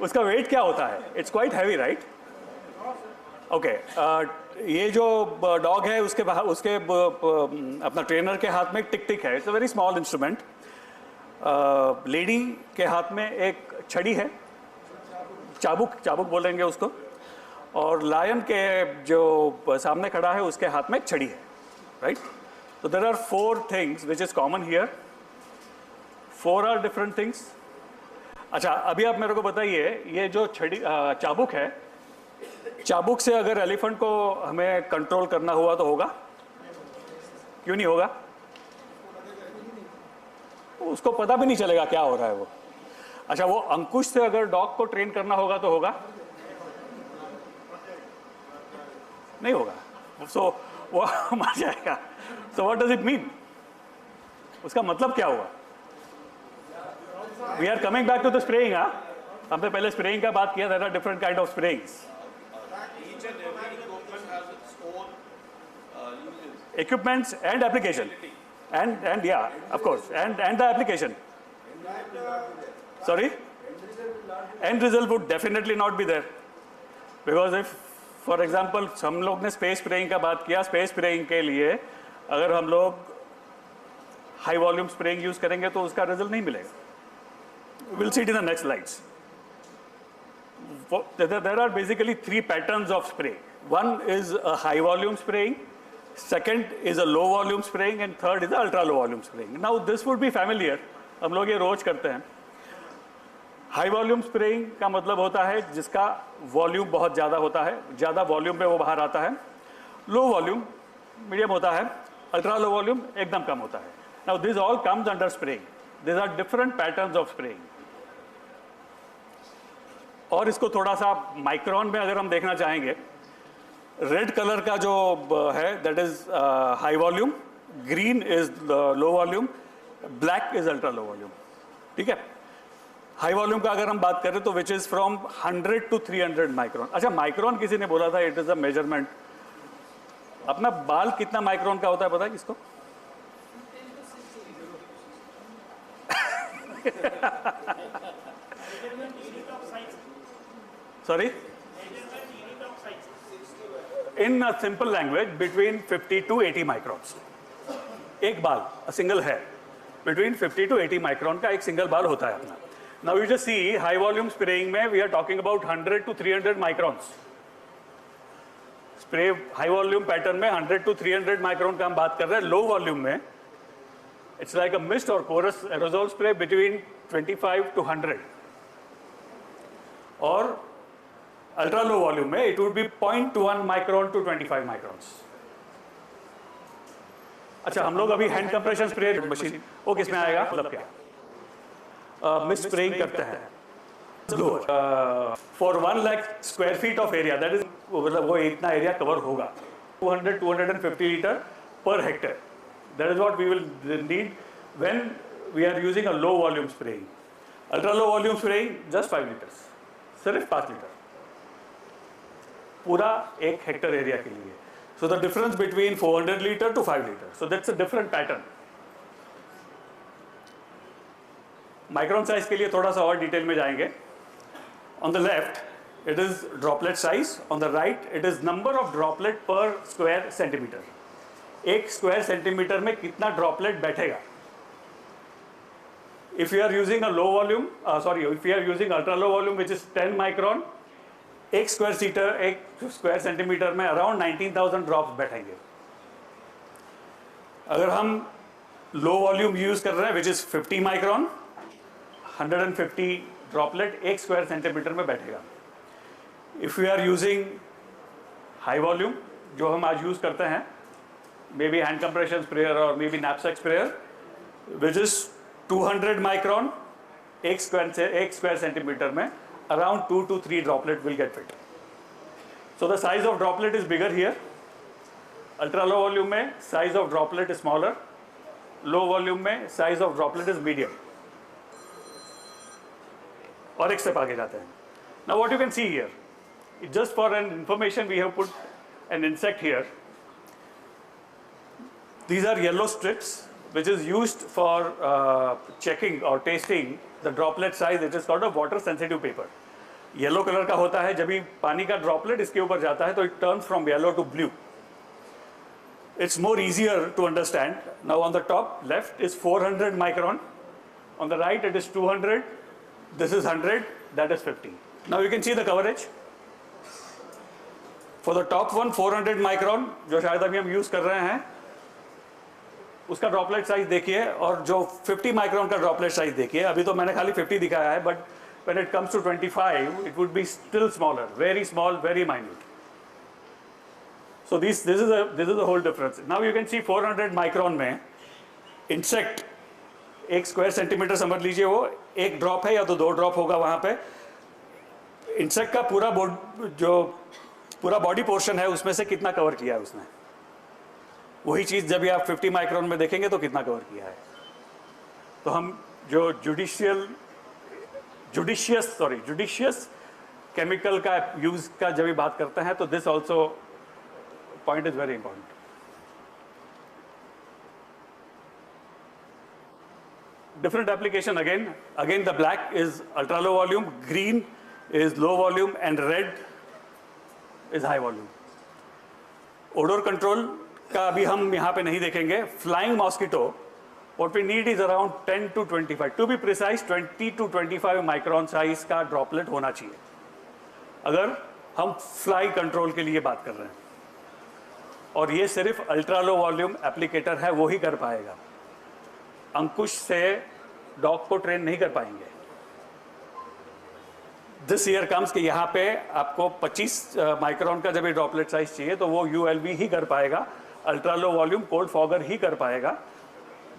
उसका वेट क्या होता है? It's quite heavy right. Okay ये जो डॉग है उसके अपना ट्रेनर के हाथ में एक टिक टिक है. It's a very small instrument. Lady के हाथ में एक छड़ी है, चाबुक बोलेंगे उसको, और लायन के जो सामने खड़ा है उसके हाथ में एक छड़ी है right. So there are 4 things which is common here. 4 are different things. अच्छा अभी आप मेरे को बताइए ये जो छड़ी चाबुक है, चाबुक से अगर एलिफेंट को हमें कंट्रोल करना हुआ तो होगा? क्यों नहीं होगा? उसको पता भी नहीं चलेगा क्या हो रहा है वो. अच्छा वो अंकुश से अगर डॉग को ट्रेन करना होगा तो होगा? नहीं होगा. सो वो मर जाएगा. So what does it mean? उसका मतलब क्या हुआ? We are coming back to the spraying. हमने पहले spraying का बात किया. There are different kind of sprayings. Each and every equipment has its own uses. Equipments and application. And yeah, of course. And the application. Sorry? End result would definitely not be there. Because if, for example, हम लोग ने space spraying का बात किया. Space spraying के लिए अगर हम लोग हाई वॉल्यूम स्प्रेइंग यूज करेंगे तो उसका रिजल्ट नहीं मिलेगा. Will see it in the next slides. There are basically 3 patterns of spray. One is a high volume spraying, second is a low volume spraying and third is a ultra low volume spraying. Now this would be familiar, हम लोग ये रोज करते हैं. High volume spraying का मतलब होता है जिसका वॉल्यूम बहुत ज़्यादा होता है, ज़्यादा वॉल्यूम पे वो बाहर आता है. लो वॉल्यूम मीडियम होता है, अल्ट्रा लो वॉल्यूम एकदम कम होता है. Now this all comes under spraying. This are different patterns of spraying. और इसको थोड़ा सा माइक्रोन में अगर हम देखना चाहेंगे, रेड कलर का जो है that is high volume, green is low volume, black is ultra low volume. ठीक है. हाई वॉल्यूम का अगर हम बात करें तो which is from 100 to 300 micron. अच्छा माइक्रोन किसी ने बोला था इट इज अ मेजरमेंट. अपना बाल कितना माइक्रोन का होता है पता है किसको? Sorry, in a simple language between 50 to 80 microns. एक बाल, a single hair, between 50 to 80 micron का एक सिंगल बाल होता है अपना. Now you just see high volume spraying में we are talking about 100 to 300 microns. Spray high volume pattern में 100 to 300 माइक्रोन का हम बात कर रहे हैं. लो वॉल्यूम में इट्स लाइक अ मिस्ट और porous aerosol spray between 25 to 100. और अल्ट्रा लो वॉल्यूम में it would be 0.1 micron to 25 microns. अच्छा हम लोग अभी हैंड कंप्रेशन स्प्रे मशीन वो किसमें आएगा? मतलब क्या मिस्ट स्प्रेइंग करते हैं. For 1 lakh square feet of area, that is मतलब वो इतना एरिया कवर होगा. 200-250 लीटर पर hectare. That is what we will need when we are using a low volume spraying. Ultra low volume spraying just 5 liters, सिर्फ 5 liter पूरा 1 hectare area के लिए. So the difference between 400 liter to 5 liter, so that's a different pattern. Micron size के लिए थोड़ा सा और detail में जाएंगे. On the left it is droplet size, on the right it is number of droplet per square centimeter. 1 square centimetre में कितना droplet बैठेगा. If you are using a low volume if you are using ultra low volume which is 10 micron, 1 square centimetre में around 19,000 drops बैठेंगे. अगर हम low volume use कर रहे हैं which is 50 micron, 150 droplet 1 square centimetre में बैठेगा. If you are using high volume जो हम आज यूज करते हैं, may be hand compression sprayer और may be knapsack sprayer, which is 200 micron, 1 square centimetre में around 2 to 3 droplet will get fit. So the size of droplet is bigger here. Ultra low volume में size of droplet is smaller. Low volume में size of droplet is medium. और एक step आगे जाते हैं. Now what you can see here, just for an information we have put an insect here. These are yellow strips which is used for checking or tasting the droplet size. It is called a water sensitive paper. Yellow colour का होता है, जब भी पानी का droplet इसके ऊपर जाता है तो it turns from yellow to blue. It's more easier to understand. Now on the top left is 400 micron, on the right it is 200, this is 100, that is 50. Now you can see the coverage. For the top one 400 micron जो शायद अभी हम use कर रहे हैं, उसका droplet size देखिए, और जो 50 माइक्रोन का ड्रॉपलेट साइज देखिए. अभी तो मैंने खाली 50 दिखाया है, but when it comes to 25 it would be still smaller, very small, very minute. So this is a whole difference. Now you can see 400 micron में insect एक स्क्वायर सेंटीमीटर समझ लीजिए, वो एक ड्रॉप है या तो दो ड्रॉप होगा वहाँ पे. इंसेक्ट का पूरा बॉडी पोर्शन है उसमें से कितना कवर किया है उसने, वही चीज़ जब भी आप 50 माइक्रोन में देखेंगे तो कितना कवर किया है. तो हम जो जुडिशियस केमिकल का यूज़ का जब भी बात करते हैं तो this also point is very important. Different application again the black is ultra low volume, green is low volume, and red is high volume. Odor control का अभी हम यहाँ पे नहीं देखेंगे. Flying mosquito, what we need is around 10 to 25, to be precise 20 to 25 micron size का droplet होना चाहिए अगर हम फ्लाई कंट्रोल के लिए बात कर रहे हैं. और ये सिर्फ अल्ट्रा लो वॉल्यूम एप्लीकेटर है, वो ही कर पाएगा. अंकुश से डॉग को ट्रेन नहीं कर पाएंगे. दिस ईयर कम्स कि यहाँ पे आपको 25 माइक्रोन का जब ये ड्रॉपलेट साइज चाहिए तो वो यूएलवी ही कर पाएगा, ultra low volume cold fogger ही कर पाएगा,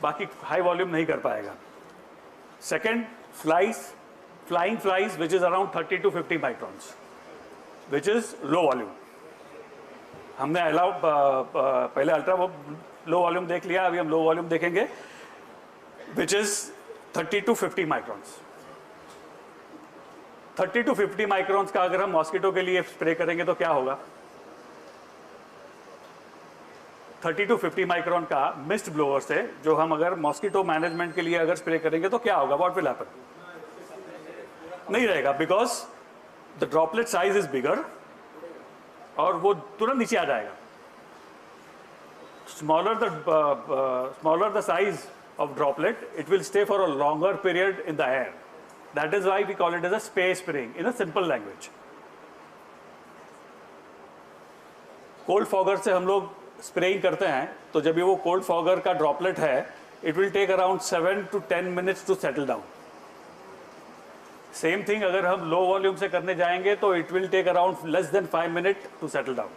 बाकी हाई वॉल्यूम नहीं कर पाएगा. Second, flying flies which is around 30 to 50 microns which is low volume. हमने अलाउ पहले अल्ट्रा लो वॉल्यूम देख लिया, अभी हम लो वॉल्यूम देखेंगे which is 30 to 50 microns. 30 to 50 microns का अगर हम मॉस्किटो के लिए स्प्रे करेंगे तो क्या होगा. 30 to 50 माइक्रोन का मिस्ट ब्लोअर से जो हम अगर मॉस्किटो मैनेजमेंट के लिए अगर स्प्रे करेंगे तो क्या होगा, व्हाट विल हैपन. नहीं रहेगा, because the droplet size is bigger और वो तुरंत नीचे आ जाएगा. Smaller the size of droplet, it will stay for a longer period in the air. That is why we call it as a space spraying in a simple language. Cold fogger से हम लोग spraying करते हैं तो जब भी वो cold fogger का ड्रॉपलेट है, it will take around 7 to 10 minutes to settle down. Same thing अगर हम लो वॉल्यूम से करने जाएंगे तो it will take around less than 5 minutes to settle down.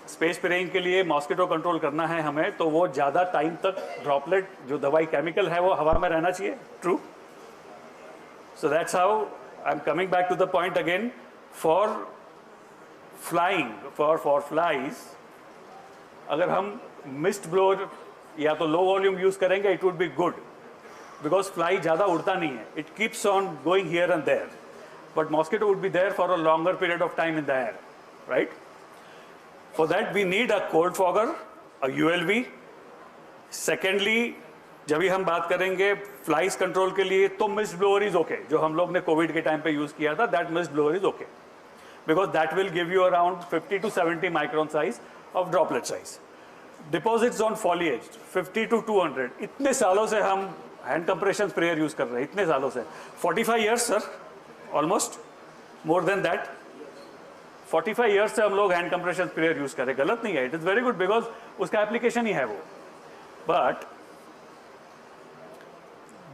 Space spraying के लिए मॉस्किटो कंट्रोल करना है हमें, तो वो ज़्यादा टाइम तक ड्रॉपलेट जो दवाई केमिकल है वो हवा में रहना चाहिए. True. So that's how I am coming back to the point again. For flying, for flies, अगर हम मिस्ट ब्लोअर या तो लो वॉल्यूम यूज करेंगे it would be good, because fly ज़्यादा उड़ता नहीं है, it keeps on going here and there, but mosquito would be there for a longer period of time in the air, right. For that we need a cold fogger, a यूएलवी. Secondly, जब भी हम बात करेंगे flies control के लिए तो mist blower is okay, जो हम लोग ने कोविड के टाइम पे यूज किया था, that mist blower is okay, because that will give you around 50 to 70 micron size of droplet size. Deposits on foliage 50 to 200. इतने सालों से हम हैंड कंप्रेशन स्प्रेयर यूज कर रहे हैं, इतने सालों से. 45 years sir, almost more than that. 45 years से हम लोग हैंड कंप्रेशन स्प्रेयर यूज कर रहे हैं. गलत नहीं है, it is very good, because उसका एप्लीकेशन ही है वो. But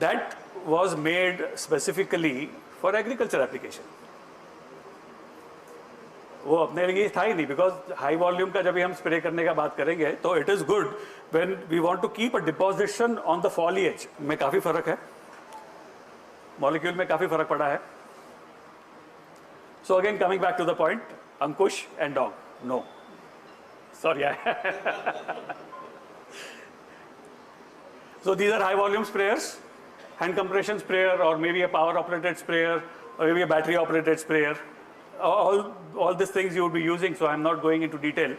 that was made specifically for agriculture application. वो अपने लिए था ही नहीं, बिकॉज हाई वॉल्यूम का जब भी हम स्प्रे करने का बात करेंगे तो it is good when we want to keep a deposition on the foliage. में काफ़ी फर्क है, मॉलिक्यूल में काफ़ी फर्क पड़ा है. So again, coming back to the point, Ankush and dog. No. Sorry. So these are high volume sprayers, hand compression sprayer, or maybe a power operated sprayer, or maybe a battery operated sprayer. All these things you would be using, so I'm not going into detail.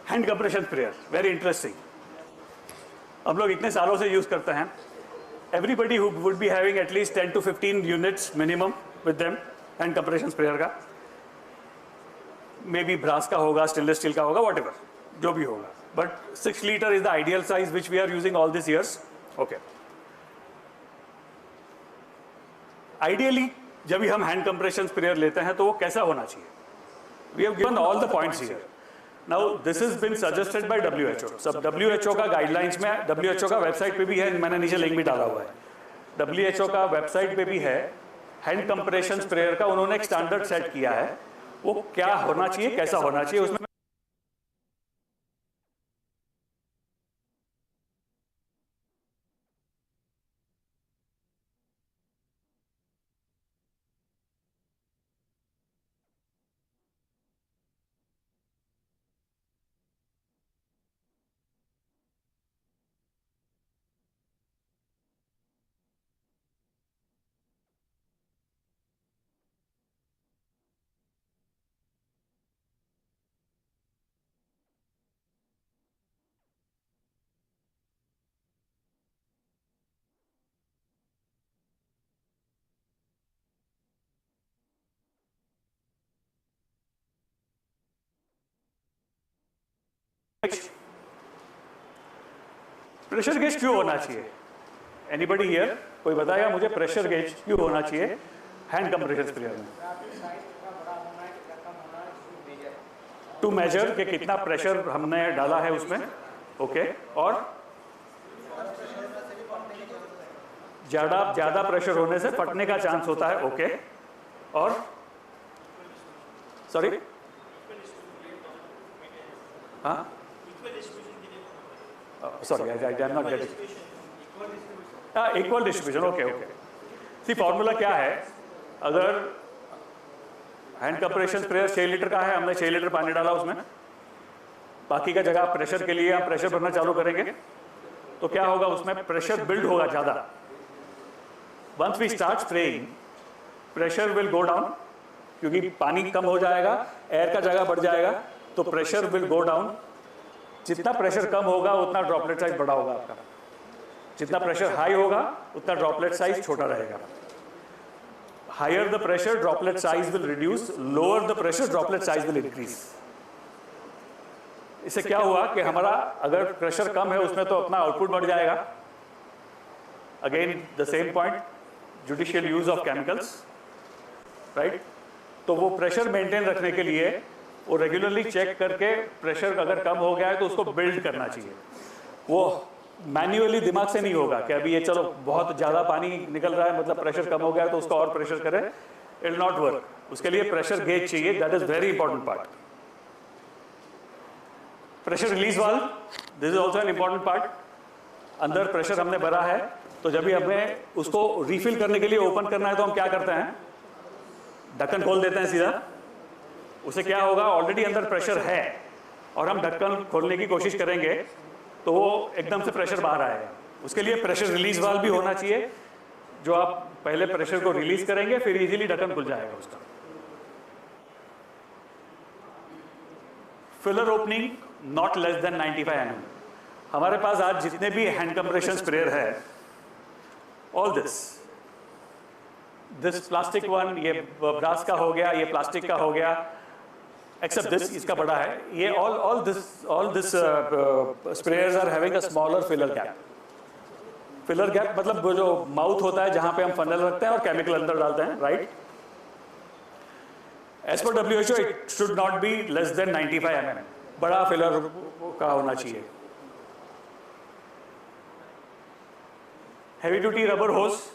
Hand compression sprayer, very interesting. हम लोग इतने सालों से use करते हैं. Everybody who would be having at least 10 to 15 units minimum with them, hand compression sprayer का. Maybe brass का होगा, stainless steel का होगा, whatever, जो भी होगा. But 6 liter is the ideal size which we are using all these years. Okay. Ideally, जब भी हम hand compression sprayer लेते हैं तो वो कैसा होना चाहिए? We have given all the points here. Now this has been suggested by WHO. सब WHO का guidelines में, WHO का website पे भी है, मैंने नीचे लिंक भी डाला हुआ है. WHO का website पे भी है, hand compression sprayer का उन्होंने एक standard set किया है. वो क्या होना चाहिए, कैसा होना चाहिए, उसमें प्रेशर गेज क्यों होना चाहिए? एनीबडी हियर, कोई बताएगा मुझे प्रेशर गेज क्यों होना चाहिए हैंड कंप्रेशर स्प्रेयर में? टू मेजर कि कितना प्रेशर हमने डाला है उसमें. ओके. और ज्यादा प्रेशर होने से फटने का चांस होता है. ओके. और सॉरी, हाँ, sorry, I'm not getting. Equal distribution. Okay. See, formula क्या है? अगर हैंड कंप्रेशन स्प्रेयर 6 लीटर का है, हमने 6 लीटर पानी डाला उसमें, बाकी का जगह प्रेशर के लिए हम प्रेशर भरना चालू करेंगे, तो क्या होगा? उसमें प्रेशर बिल्ड होगा ज़्यादा. Once we start spraying, pressure will go down, क्योंकि पानी कम हो जाएगा, एयर का जगह बढ़ जाएगा, तो प्रेशर विल गो डाउन. जितना प्रेशर कम होगा उतना ड्रॉपलेट साइज बड़ा होगा आपका. जितना प्रेशर हाई होगा उतना ड्रॉपलेट साइज छोटा रहेगा. Higher the pressure, droplet size will reduce. Lower the pressure, droplet size will increase. इससे क्या हुआ कि हमारा अगर प्रेशर कम है उसमें तो अपना आउटपुट बढ़ जाएगा. Again the same point, judicial use of chemicals, right. तो वो प्रेशर मेंटेन रखने के लिए वो रेगुलरली चेक करके प्रेशर अगर कम हो गया है तो उसको बिल्ड करना चाहिए. वो मैन्युअली दिमाग से नहीं होगा कि अभी ये चलो बहुत ज़्यादा पानी निकल रहा है, मतलब प्रेशर कम हो गया है तो उसको और प्रेशर करें. It will not work. उसके लिए प्रेशर गेज चाहिए. That is very important part. Pressure release valve, this is also an important part. अंदर प्रेशर हमने भरा है, तो जब भी हमें उसको रिफिल करने के लिए ओपन करना है तो हम क्या करते हैं? ढक्कन खोल देते हैं सीधा. उसे क्या होगा? ऑलरेडी अंदर प्रेशर है और हम ढक्कन खोलने की कोशिश करेंगे तो वो एकदम से प्रेशर बाहर आएगा. उसके लिए प्रेशर रिलीज वाल्व भी होना चाहिए, जो आप पहले प्रेशर को रिलीज करेंगे फिर इजीली ढक्कन खुल जाएगा उसका. Filler opening not less than 95 mm. हमारे पास आज जितने भी हैंड कंप्रेशन स्प्रेयर है, ऑल दिस प्लास्टिक वन, ये ब्रास का हो गया, ये प्लास्टिक का हो गया, एक्सेप्ट दिस, इसका बड़ा है. ये all this sprayers are having a smaller filler gap. Filler gap मतलब वो जो माउथ होता है जहां पे हम फनल रखते हैं और केमिकल अंदर डालते हैं, राइट. As per WHO it should not be less than 95 mm. बड़ा फिलर का होना चाहिए. Heavy duty rubber hose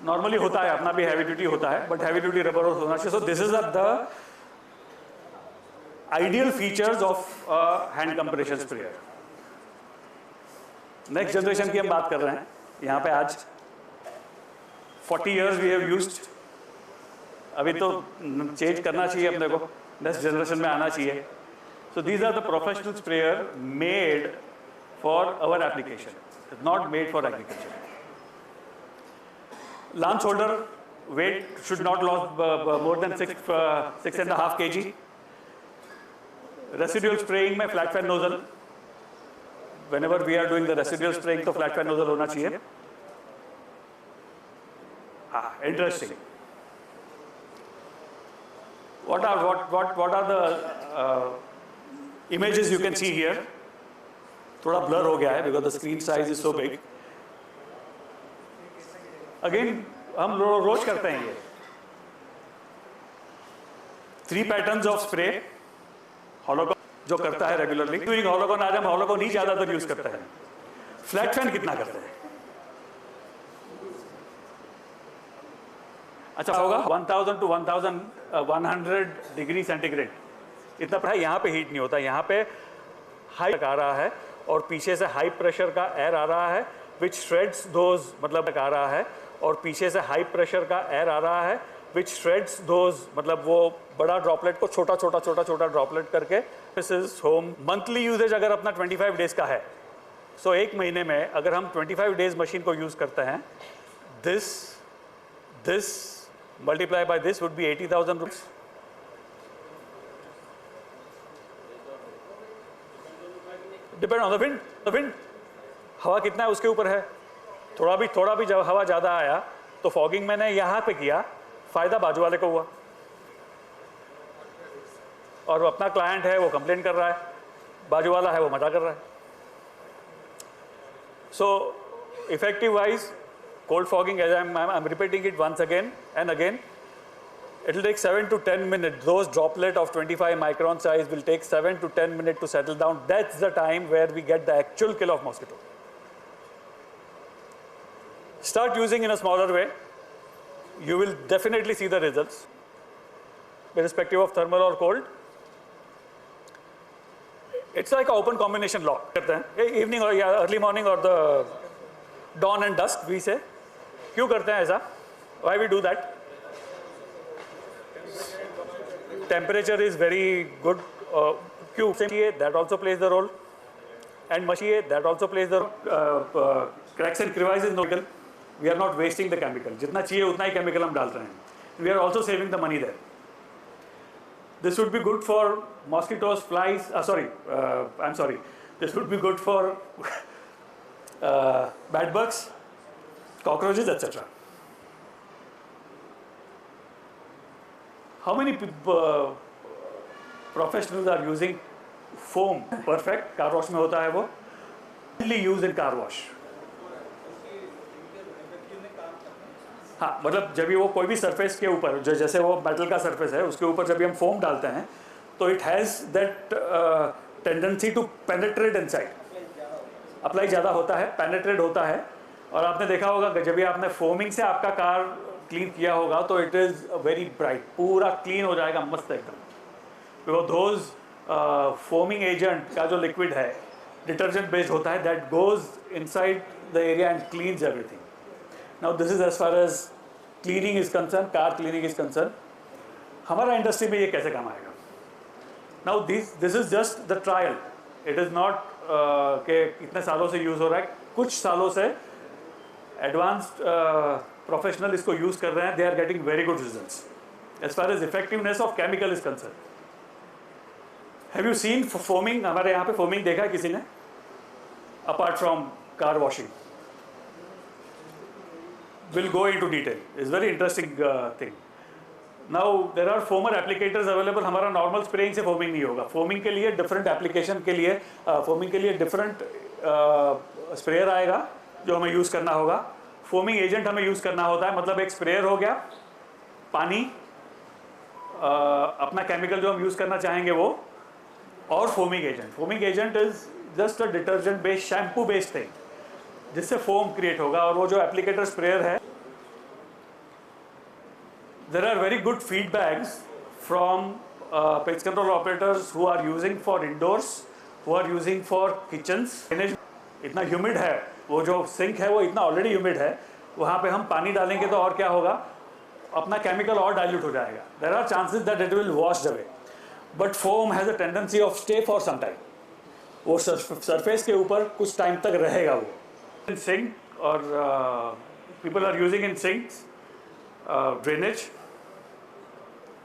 normally होता है, अपना भी हैवी ड्यूटी होता है, बट हैवी ड्यूटी रबर होस होना चाहिए. So this is the ideal features of hand compression sprayer. Next generation की हम बात कर रहे हैं यहाँ पे आज. 40 years we have used. अभी तो चेंज करना चाहिए अपने को, नेक्स्ट जनरेशन में आना चाहिए. So these are the professional sprayer made for our application, not made for agriculture. Launch holder weight should not lose more than 6.5 kg. Residual spraying में flat fan nozzle. Whenever we are doing the residual spraying, तो flat fan nozzle होना चाहिए. Interesting. What are the images you can see here? थोड़ा blur हो गया है because the screen size is so big. Again, हम रोज करते हैं ये. 3 patterns of spray. Holocon जो करता है regularly. Doing holocon आज हम holocon ही ज़्यादातर यूज करते हैं. Flat fan कितना करते हैं? अच्छा होगा 1000 to 1100 डिग्री सेंटीग्रेड. इतना पढ़ा, यहाँ पे हीट नहीं होता, यहाँ पे हाई आ रहा है और पीछे से हाई प्रेशर का एयर आ रहा है विच श्रेड्स दोज, मतलब आ रहा है और पीछे से हाई प्रेशर का एयर आ रहा है विच श्रेड्स दोज, मतलब वो बड़ा ड्रॉपलेट को छोटा छोटा ड्रॉपलेट करके. This is home. Monthly usages अगर अपना 25 डेज का है, सो एक महीने में अगर हम 25 डेज मशीन को यूज़ करते हैं, this multiply by this would be 80,000 rupees. Depend on the wind. The wind. हवा कितना है उसके ऊपर है. थोड़ा भी जब हवा ज़्यादा आया तो फॉगिंग मैंने यहाँ पे किया, फ़ायदा बाजू वाले को हुआ और वो अपना क्लाइंट है वो कंप्लेन कर रहा है, बाजू वाला है वो मजा कर रहा है. So effective wise, cold fogging, as I'm repeating it once again and again, it will take 7 to 10 minutes. Those droplet of 25 micron size will take 7 to 10 minutes to settle down. That's the time where we get the actual kill of mosquito. Start using in a smaller way. You will definitely see the results, irrespective of thermal or cold. It's like an open combination lock. Evening or early morning or the dawn and dusk we say. क्यों करते हैं ऐसा? Why we do that? Temperature is very good. क्यों? That also plays the role. And machine that also plays the cracks and crevices no chemical. We are not wasting the chemical. जितना चाहिए उतना ही chemical हम डाल रहे हैं. We are also saving the money there. This would be good for mosquitoes, flies. I'm sorry. This would be good for bed bugs, cockroaches, etc. How many professionals are using foam? Perfect. Car wash में होता है वो. Only used in car wash. हाँ, मतलब जब भी वो कोई भी सरफेस के ऊपर, जैसे वो मेटल का सरफेस है उसके ऊपर जब भी हम फोम डालते हैं तो it has that tendency to penetrate inside. Apply ज़्यादा होता है, पेनेट्रेट होता है. और आपने देखा होगा जब भी आपने फोमिंग से आपका कार क्लीन किया होगा तो इट इज़ वेरी ब्राइट, पूरा क्लीन हो जाएगा मस्त एकदम. बिकॉज दोज फोमिंग एजेंट का जो लिक्विड है डिटर्जेंट बेस्ड होता है, that goes inside the area and cleans everything. Now this is as far as cleaning is concerned, car cleaning is concerned. हमारा इंडस्ट्री में ये कैसे काम आएगा? Now this is just the trial. It is not कि इतने सालों से यूज़ हो रहा है. कुछ सालों से एडवांस्ड प्रोफेशनल इसको यूज़ कर रहे हैं. They are getting very good results as far as effectiveness of chemical is concerned. Have you seen foaming? हमारे यहाँ पे foaming देखा है किसी ने? Apart from car washing. Will go into detail. It's very interesting thing. Now there are foamer applicators available. हमारा normal spraying से foaming नहीं होगा. Foaming के लिए different application के लिए foaming के लिए different sprayer आएगा जो हमें use करना होगा. Foaming agent हमें use करना होता है. मतलब एक sprayer हो गया, पानी, अपना chemical जो हम use करना चाहेंगे वो, और foaming agent. Foaming agent is just a detergent based, shampoo based thing जिससे फोम क्रिएट होगा. और वो जो एप्लीकेटर स्प्रेयर है, there are very good feedbacks from pest control operators who are using for indoors, who are using for kitchens. इतना humid है, वो जो सिंक है वो इतना ऑलरेडी ह्यूमिड है वहाँ पे हम पानी डालेंगे तो और क्या होगा, अपना केमिकल और डाइल्यूट हो जाएगा. There are chances that it will wash away. But foam has a tendency of stay for some time. वो सरफेस के ऊपर कुछ टाइम तक रहेगा वो. In sink or people are using in sinks drainage.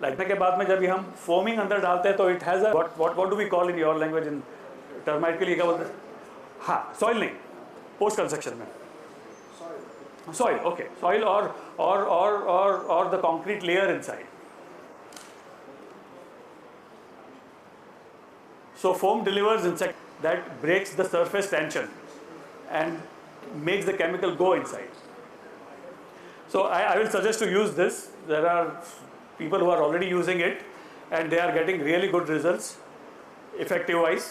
लगने के बाद में जब हम फोमिंग अंदर डालते हैं तो it has a what do we call in your language, इन टर्माइट के लिए क्या बोलते हैं? हाँ, सॉइल नहीं, पोस्ट कंस्ट्रक्शन में सॉइल. ओके, सॉइल और the concrete layer inside. So foam delivers insect that breaks the surface tension and makes the chemical go inside. So I will suggest to use this. There are people who are already using it and they are getting really good results effective wise.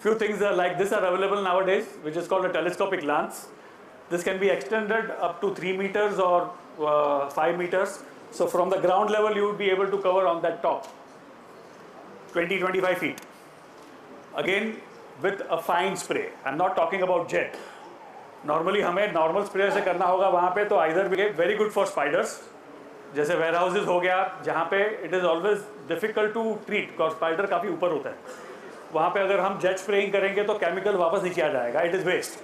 Few things are like this are available nowadays, which is called a telescopic lance. This can be extended up to 3 meters or 5 meters. So from the ground level you would be able to cover on that top 20-25 feet. Again with a fine spray. I'm not talking about jet. Normally हमें normal spray से करना होगा वहाँ पे, तो either very good for spiders, जैसे warehouses हो गया जहाँ पे it is always difficult to treat because spider काफ़ी ऊपर होता है. वहाँ पे अगर हम जेट स्प्रेइंग करेंगे तो केमिकल वापस नीचे आ जाएगा, it is waste.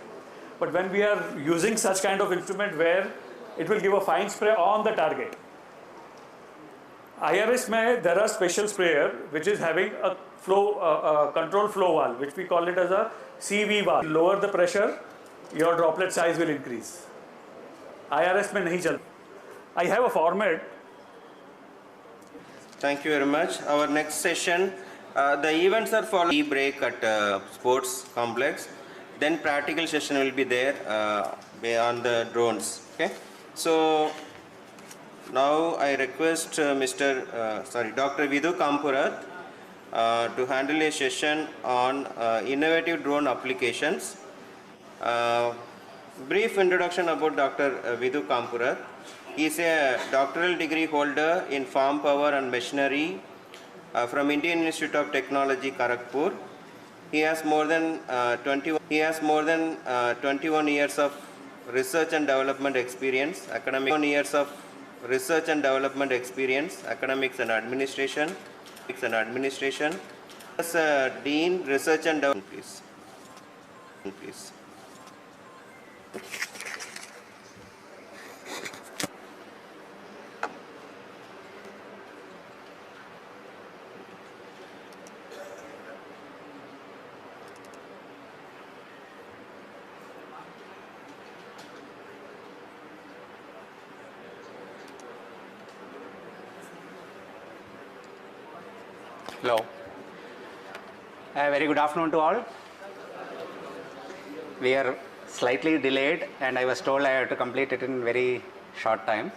But when we are using such kind of instrument where it will give a fine spray on the target. IRS में there are special sprayer which is having a flow control flow valve which we call it as a CV valve. Lower the pressure, your droplet size will increase. IRS में नहीं चल. I have a format. Thank you very much. Our next session, the events are for tea break at sports complex. Then practical session will be there on the drones. Okay. So now I request Dr. Vidhu Kampurath to handle a session on innovative drone applications. Brief introduction about Dr. Vidhu Kampurath. He is a doctoral degree holder in farm power and machinery from Indian Institute of Technology, Kharagpur. He has more than 21 years of research and development experience, academics and administration. As Dean Research and Development, please. Hello. A very good afternoon to all. We are slightly delayed and I was told I have to complete it in very short time.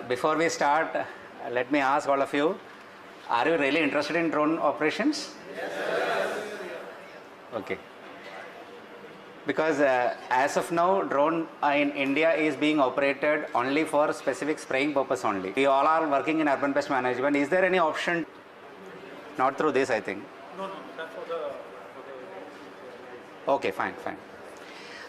Before we start, let me ask all of you, are you really interested in drone operations? Yes. Okay. Because as of now, drone in India is being operated only for specific spraying purpose only. We all are working in urban pest management. Is there any option? Not through this, I think. No, that's for the. Okay, fine.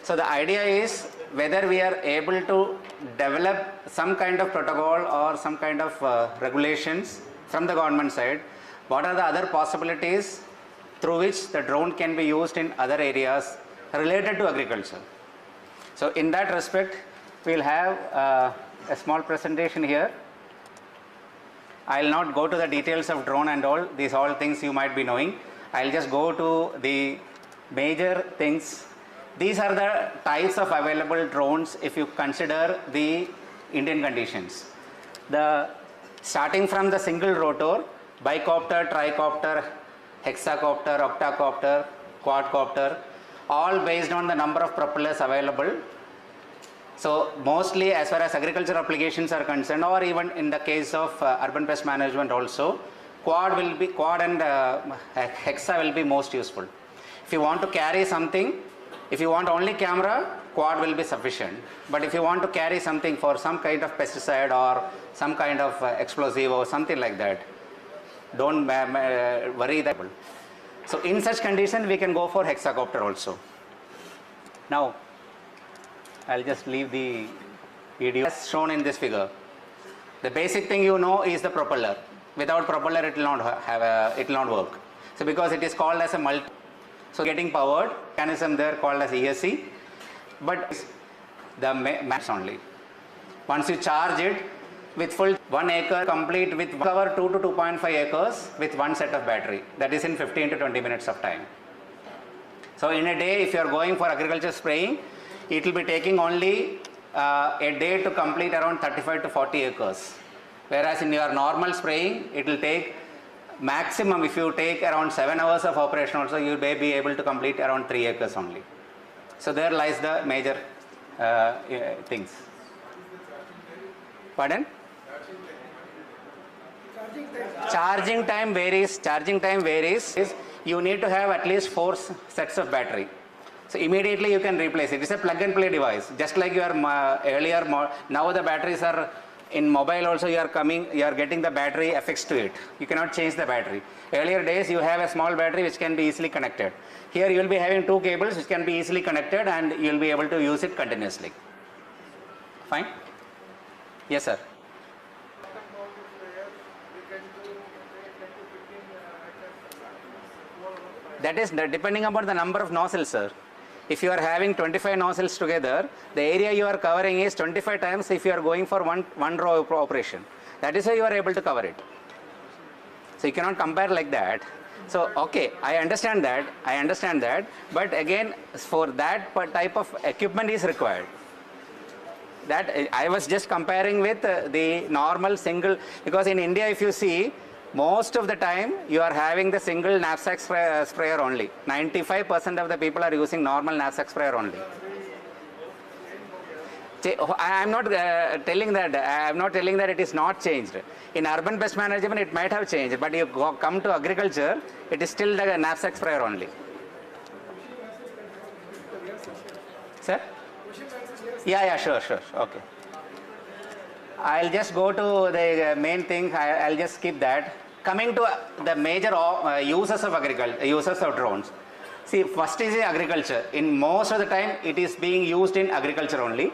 So the idea is whether we are able to develop some kind of protocol or some kind of regulations from the government side. What are the other possibilities through which the drone can be used in other areas related to agriculture? So in that respect, we'll have a small presentation here. I'll not go to the details of drone and all, these all things you might be knowing. I'll just go to the major things. These are the types of available drones if you consider the Indian conditions. Starting from the single rotor, bicopter, tricopter, hexacopter, octacopter, quadcopter, all based on the number of propellers available. So mostly as far as agriculture applications are concerned, or even in the case of urban pest management also, quad and hexa will be most useful. If you want to carry something, if you want only camera, quad will be sufficient. But if you want to carry something for some kind of pesticide or some kind of explosive or something like that, don't worry that. So in such condition, we can go for hexacopter also. Now, I'll just leave the video as shown in this figure. The basic thing you know is the propeller. Without propeller, it will not work. So because it is called as a so getting powered mechanism there called as ESC, but the max only. Once you charge it with full 1 acre complete with cover 2 to 2.5 acres with one set of battery. That is in 15 to 20 minutes of time. So in a day, if you are going for agriculture spraying, it will be taking only a day to complete around 35 to 40 acres. Whereas in your normal spraying, it will take maximum, if you take around 7 hours of operation also, you may be able to complete around 3 acres only. So there lies the major things. Pardon? Charging time varies. You need to have at least 4 sets of battery. So immediately you can replace it. It's a plug and play device. Just like your earlier, now the batteries are in mobile also, you are getting the battery affixed to it. You cannot change the battery. Earlier days you have a small battery which can be easily connected. Here you will be having 2 cables which can be easily connected and you will be able to use it continuously. Fine? Yes, sir. That is depending upon the number of nozzles, sir. If you are having 25 nozzles together, the area you are covering is 25 times if you are going for one row operation. That is how you are able to cover it. So you cannot compare like that. So okay, I understand that, but again for that type of equipment is required. That I was just comparing with the normal single, because in India if you see, most of the time you are having the single knapsack sprayer only. 95% of the people are using normal knapsack sprayer only. I am not telling that it is not changed. In urban pest management it might have changed, but you come to agriculture, it is still the knapsack sprayer only. Sir? Yeah, sure, okay. I'll just go to the main thing. I'll just skip that. Coming to the major uses of drones. See, first is agriculture. In most of the time, it is being used in agriculture only.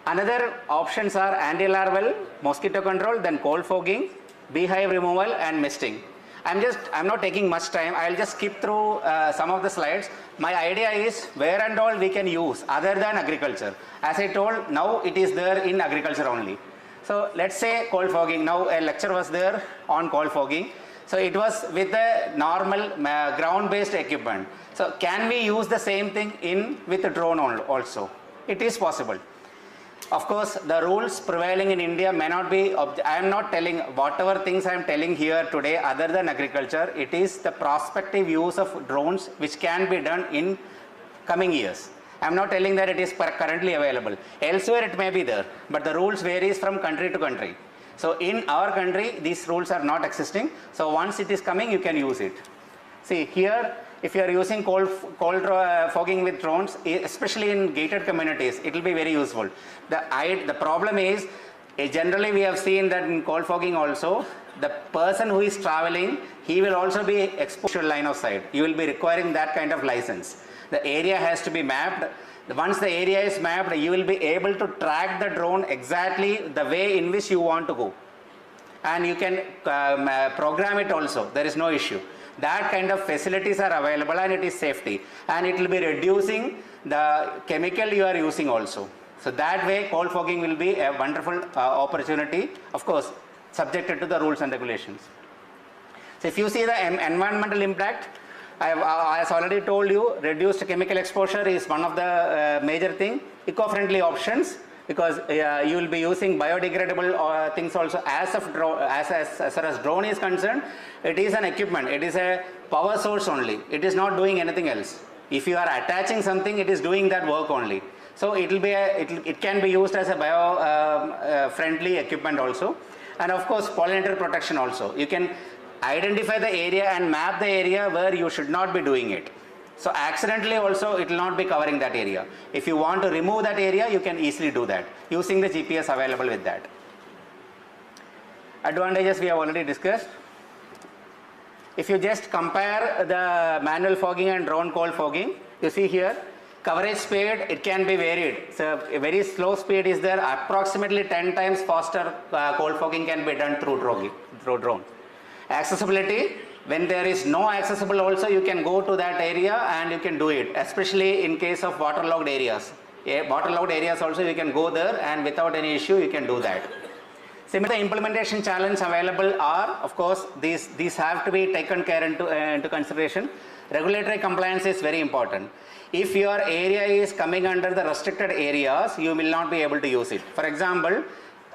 Another options are anti-larval, mosquito control, then cold fogging, beehive removal, and misting. I'm not taking much time. I'll just skip through some of the slides. My idea is where and all we can use other than agriculture. As I told, now it is there in agriculture only. So let's say cold fogging. Now a lecture was there on cold fogging. So it was with the normal ground-based equipment. So can we use the same thing with the drone also? It is possible. Of course, the rules prevailing in India may not be, I am not telling whatever things I am telling here today other than agriculture, it is the prospective use of drones which can be done in coming years. I am not telling that it is currently available. Elsewhere it may be there, but the rules varies from country to country. So in our country, these rules are not existing. So once it is coming, you can use it. See here, if you are using cold fogging with drones, especially in gated communities, it will be very useful. The problem is, generally we have seen that in cold fogging also, the person who is traveling, he will also be exposed to line of sight. You will be requiring that kind of license. The area has to be mapped. Once the area is mapped, you will be able to track the drone exactly the way in which you want to go. And you can program it also. There is no issue. That kind of facilities are available and it is safety. And it will be reducing the chemical you are using also. So that way cold fogging will be a wonderful opportunity, of course, subjected to the rules and regulations. So if you see the environmental impact, as already told you, reduced chemical exposure is one of the major thing. Eco-friendly options, because you will be using biodegradable things also. As far as drone is concerned, it is an equipment. It is a power source only. It is not doing anything else. If you are attaching something, it is doing that work only. So it will be it can be used as a bio-friendly equipment also. And of course, pollinator protection also. You can identify the area and map the area where you should not be doing it. So accidentally also it will not be covering that area. If you want to remove that area, you can easily do that using the GPS available with that. Advantages we have already discussed. If you just compare the manual fogging and drone cold fogging, you see here, Coverage speed, it can be varied. So a very slow speed is there, approximately 10 times faster cold fogging can be done through drone. Accessibility, when there is no accessible also, you can go to that area and you can do it, especially in case of waterlogged areas. Waterlogged areas also you can go there and without any issue you can do that. Similar implementation challenge available are, of course, these have to be taken care into consideration. Regulatory compliance is very important. If your area is coming under the restricted areas, you will not be able to use it. For example,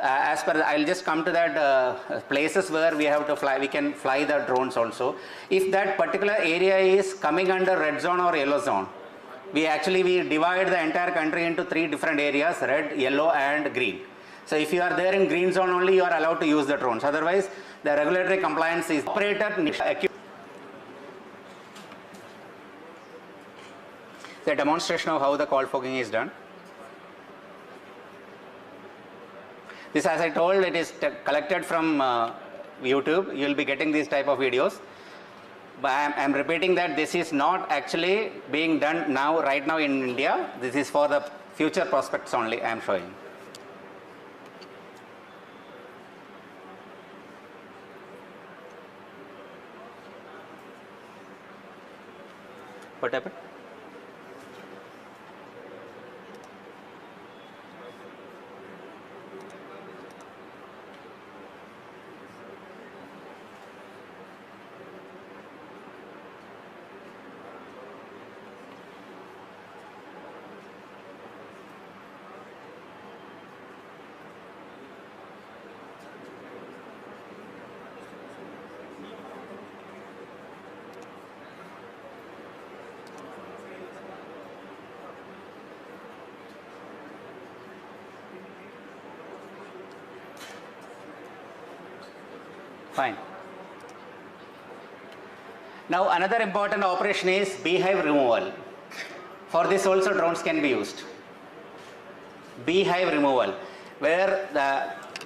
as per, I'll just come to that places where we have to fly, we can fly the drones also. If that particular area is coming under red zone or yellow zone, we divide the entire country into 3 different areas, red, yellow and green. So if you are there in green zone only, you are allowed to use the drones. Otherwise, the regulatory compliance is operator. The demonstration of how the cold fogging is done. This, as I told, it is collected from YouTube. You will be getting these type of videos. But I am repeating that this is not actually being done now, right now in India. This is for the future prospects only I am showing. What happened? Fine. Now another important operation is beehive removal. For this also drones can be used. Beehive removal, where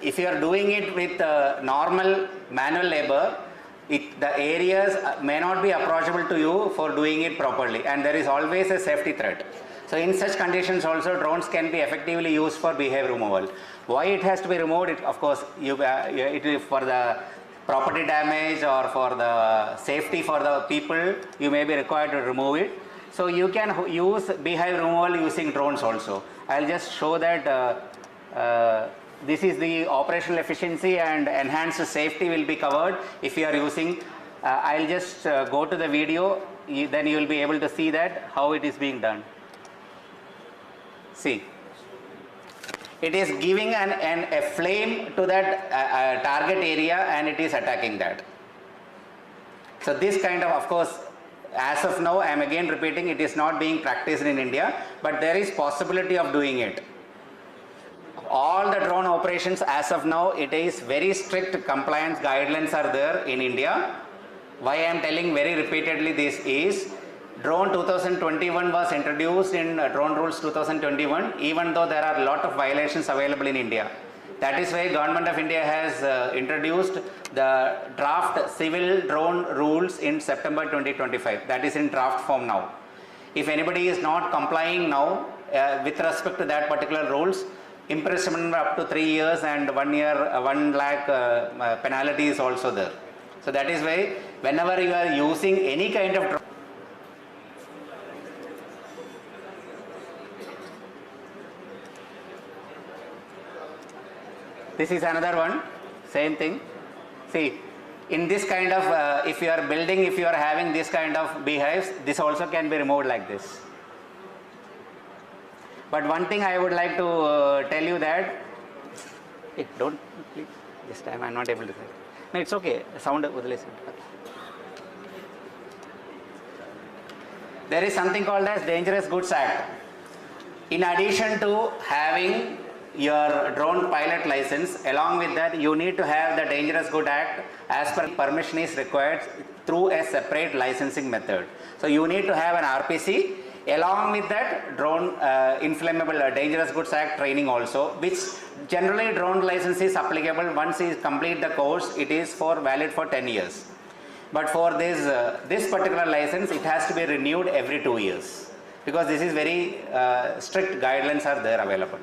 if you are doing it with normal manual labor, the areas may not be approachable to you for doing it properly, and there is always a safety threat. So in such conditions also drones can be effectively used for beehive removal. Why it has to be removed? Of course, it is for the property damage or for the safety for the people, you may be required to remove it. So you can use beehive removal using drones also. I'll just show that this is the operational efficiency and enhanced safety will be covered if you are using. I'll just go to the video, then you will be able to see that how it is being done. See. It is giving a flame to that target area and it is attacking that. So this kind of course, as of now, I am again repeating, it is not being practiced in India, but there is possibility of doing it. All the drone operations as of now, it is very strict compliance guidelines are there in India. Why I am telling very repeatedly this is, Drone 2021 was introduced in Drone Rules 2021, even though there are a lot of violations available in India. That is why Government of India has introduced the draft civil drone rules in September 2025. That is in draft form now. If anybody is not complying now with respect to that particular rules, imprisonment up to 3 years and 1 year, 1 lakh penalty is also there. So that is why whenever you are using any kind of drone, this is another one, same thing. See, in this kind of, if you are building, if you are having this kind of beehives, this also can be removed like this. But one thing I would like to tell you that, don't, please, this time I am not able to say. No, it's okay, sound will listen. There is something called as Dangerous Goods Act. In addition to having your drone pilot license, along with that you need to have the Dangerous Good Act as per permission is required through a separate licensing method. So you need to have an RPC, along with that drone inflammable Dangerous Goods Act training also, which generally drone license is applicable once you complete the course, it is valid for 10 years. But for this particular license, it has to be renewed every 2 years. because this is very strict guidelines are there available.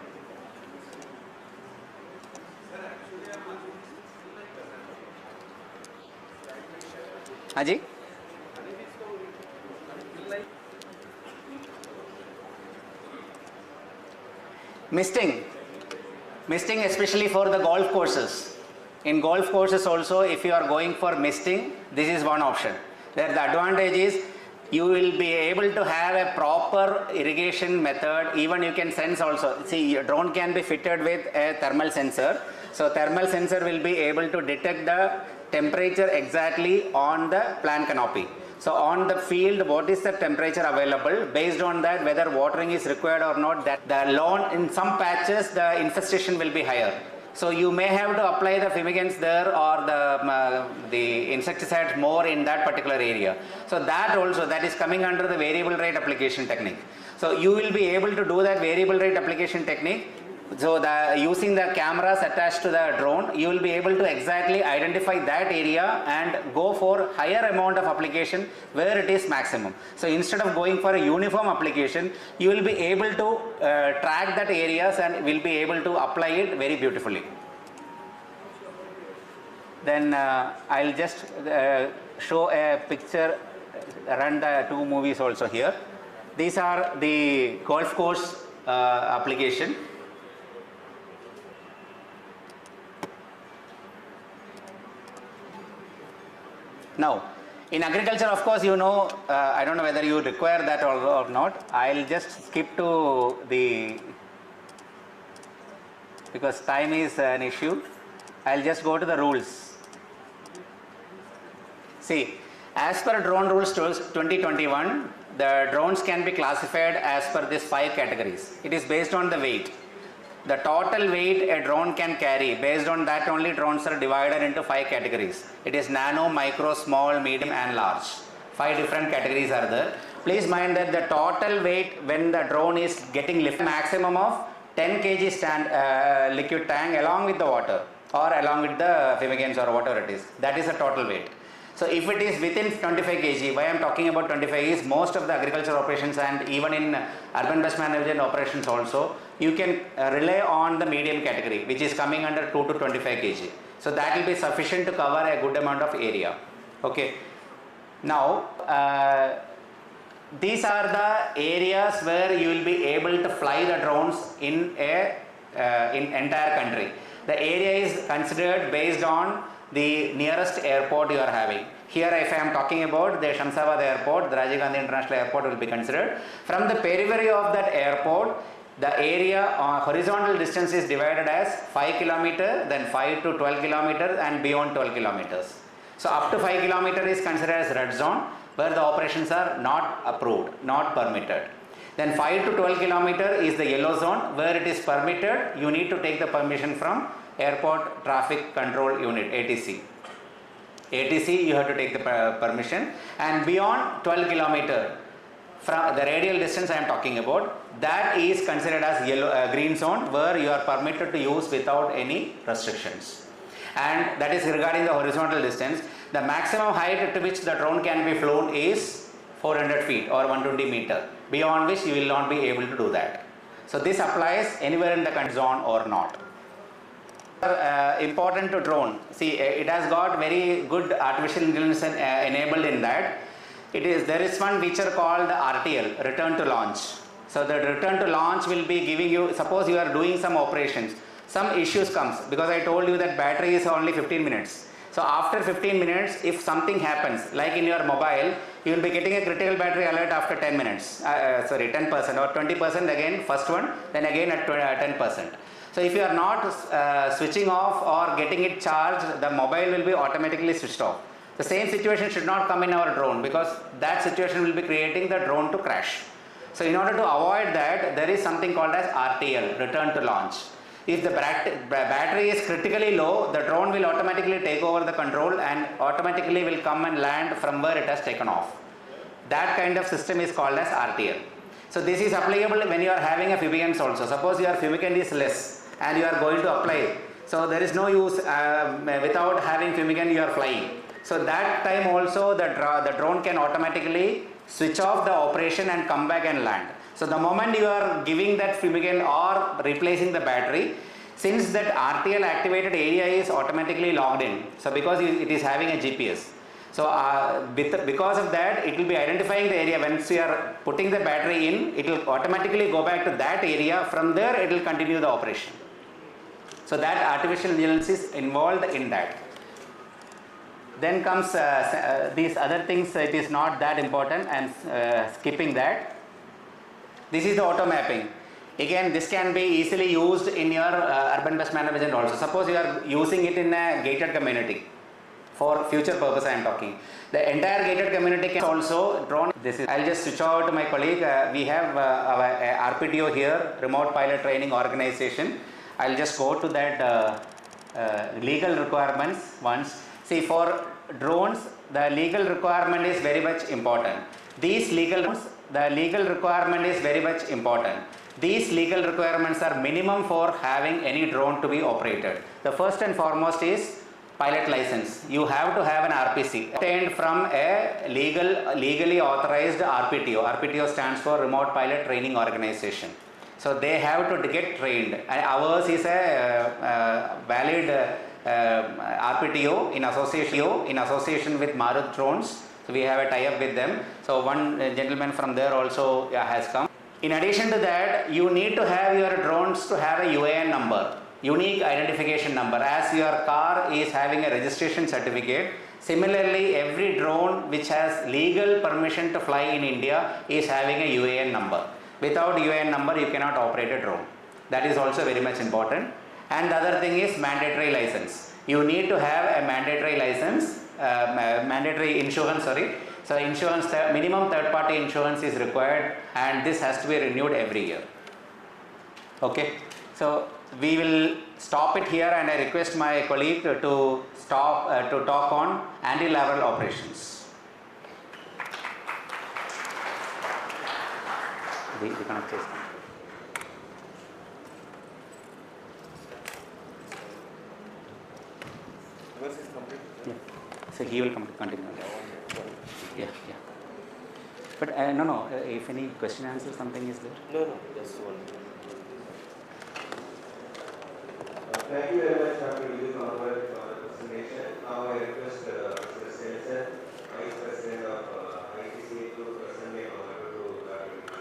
Aji? Misting especially for the golf courses. In golf courses also, if you are going for misting, this is one option. There the advantage is you will be able to have a proper irrigation method. Even you can sense also. See, your drone can be fitted with a thermal sensor. So thermal sensor will be able to detect the temperature exactly on the plant canopy. So on the field, what is the temperature available? Based on that, whether watering is required or not, that the lawn in some patches the infestation will be higher. So you may have to apply the fumigants there or the insecticides more in that particular area. So that also, that is coming under the variable rate application technique. So you will be able to do that variable rate application technique. So using the cameras attached to the drone, you will be able to exactly identify that area and go for higher amount of application where it is maximum. So instead of going for a uniform application, you will be able to track that areas and will be able to apply it very beautifully. Then I'll just show a picture, run the two movies also here. These are the golf course application. Now, in agriculture, of course, you know, I don't know whether you require that or not. I'll just skip to the, because time is an issue. I'll just go to the rules. See, as per drone rules 2021, the drones can be classified as per these 5 categories. It is based on the weight. The total weight a drone can carry, based on that only drones are divided into 5 categories. It is nano, micro, small, medium and large. 5 different categories are there. Please mind that the total weight when the drone is getting lifted, maximum of 10 kg liquid tank along with the water or along with the fumigants or whatever it is. That is the total weight. So if it is within 25 kg, why I am talking about 25 is most of the agriculture operations and even in urban pest management operations also, you can rely on the medium category, which is coming under 2 to 25 kg. So that will be sufficient to cover a good amount of area. Okay. Now, these are the areas where you will be able to fly the drones in entire country. The area is considered based on the nearest airport you are having. Here, if I am talking about the Shamsabad airport, the Rajiv Gandhi International Airport will be considered. From the periphery of that airport, the area horizontal distance is divided as 5 km, then 5 to 12 km and beyond 12 kilometers. So up to 5 km is considered as red zone, where the operations are not approved, not permitted. Then 5 to 12 km is the yellow zone, where it is permitted. You need to take the permission from Airport Traffic Control Unit, ATC. ATC, you have to take the permission. And beyond 12 km, from the radial distance I am talking about, that is considered as yellow, green zone, where you are permitted to use without any restrictions. And that is regarding the horizontal distance. The maximum height to which the drone can be flown is 400 feet or 120 meter, beyond which you will not be able to do that. So this applies anywhere in the country zone or not. Important to drone. See, it has got very good artificial intelligence enabled in that. There is one feature called the RTL, return to launch. So the return to launch will be giving you, suppose you are doing some operations, some issues comes, because I told you that battery is only 15 minutes. So after 15 minutes, if something happens, like in your mobile, you will be getting a critical battery alert after 10 minutes, 10% or 20% again, first one, then again at 10%. So if you are not switching off or getting it charged, the mobile will be automatically switched off. The same situation should not come in our drone, because that situation will be creating the drone to crash. So in order to avoid that, there is something called as RTL, return to launch. If the battery is critically low, the drone will automatically take over the control and automatically will come and land from where it has taken off. That kind of system is called as RTL. So this is applicable when you are having a fumigants also. Suppose your fumigant is less and you are going to apply. So there is no use without having fumigant you are flying. So that time also the drone can automatically switch off the operation and come back and land. So the moment you are giving that fumigant or replacing the battery, since that RTL activated area is automatically logged in, so because it is having a GPS, so because of that it will be identifying the area. Once you are putting the battery in, it will automatically go back to that area. From there it will continue the operation. So that artificial intelligence is involved in that. Then comes these other things, it is not that important, and skipping that. This is the auto mapping. Again, this can be easily used in your urban pest management also. Suppose you are using it in a gated community. For future purpose I am talking. The entire gated community can also drone. I'll just switch over to my colleague. We have our RPTO here, Remote Pilot Training Organization. I'll just go to that legal requirements once. See, for drones, the legal requirement is very much important. The legal requirement is very much important. These legal requirements are minimum for having any drone to be operated. The first and foremost is pilot license. You have to have an RPC obtained from a legally authorized RPTO. RPTO stands for Remote Pilot Training Organization. So they have to get trained. And ours is a valid RPTO in association with Marut Drones. So we have a tie-up with them. So one gentleman from there also has come. In addition to that, you need to have your drones to have a UAN number, unique identification number, as your car is having a registration certificate. Similarly, every drone which has legal permission to fly in India is having a UAN number. Without UAN number, you cannot operate a drone. That is also very much important. And the other thing is mandatory license. You need to have a mandatory license, mandatory insurance, sorry. So insurance, minimum third-party insurance is required, and this has to be renewed every year. Okay. So we will stop it here, and I request my colleague to stop to talk on anti-larval operations. We cannot say something. Yeah. So he will continue. Yeah. But no. If any question answer something is there. No. Just one. Thank you very much, Dr. Vijay Conway, for the presentation. Now I request Mr. Stelzer, Vice President of IPCA, to present me on to Dr. Vijay.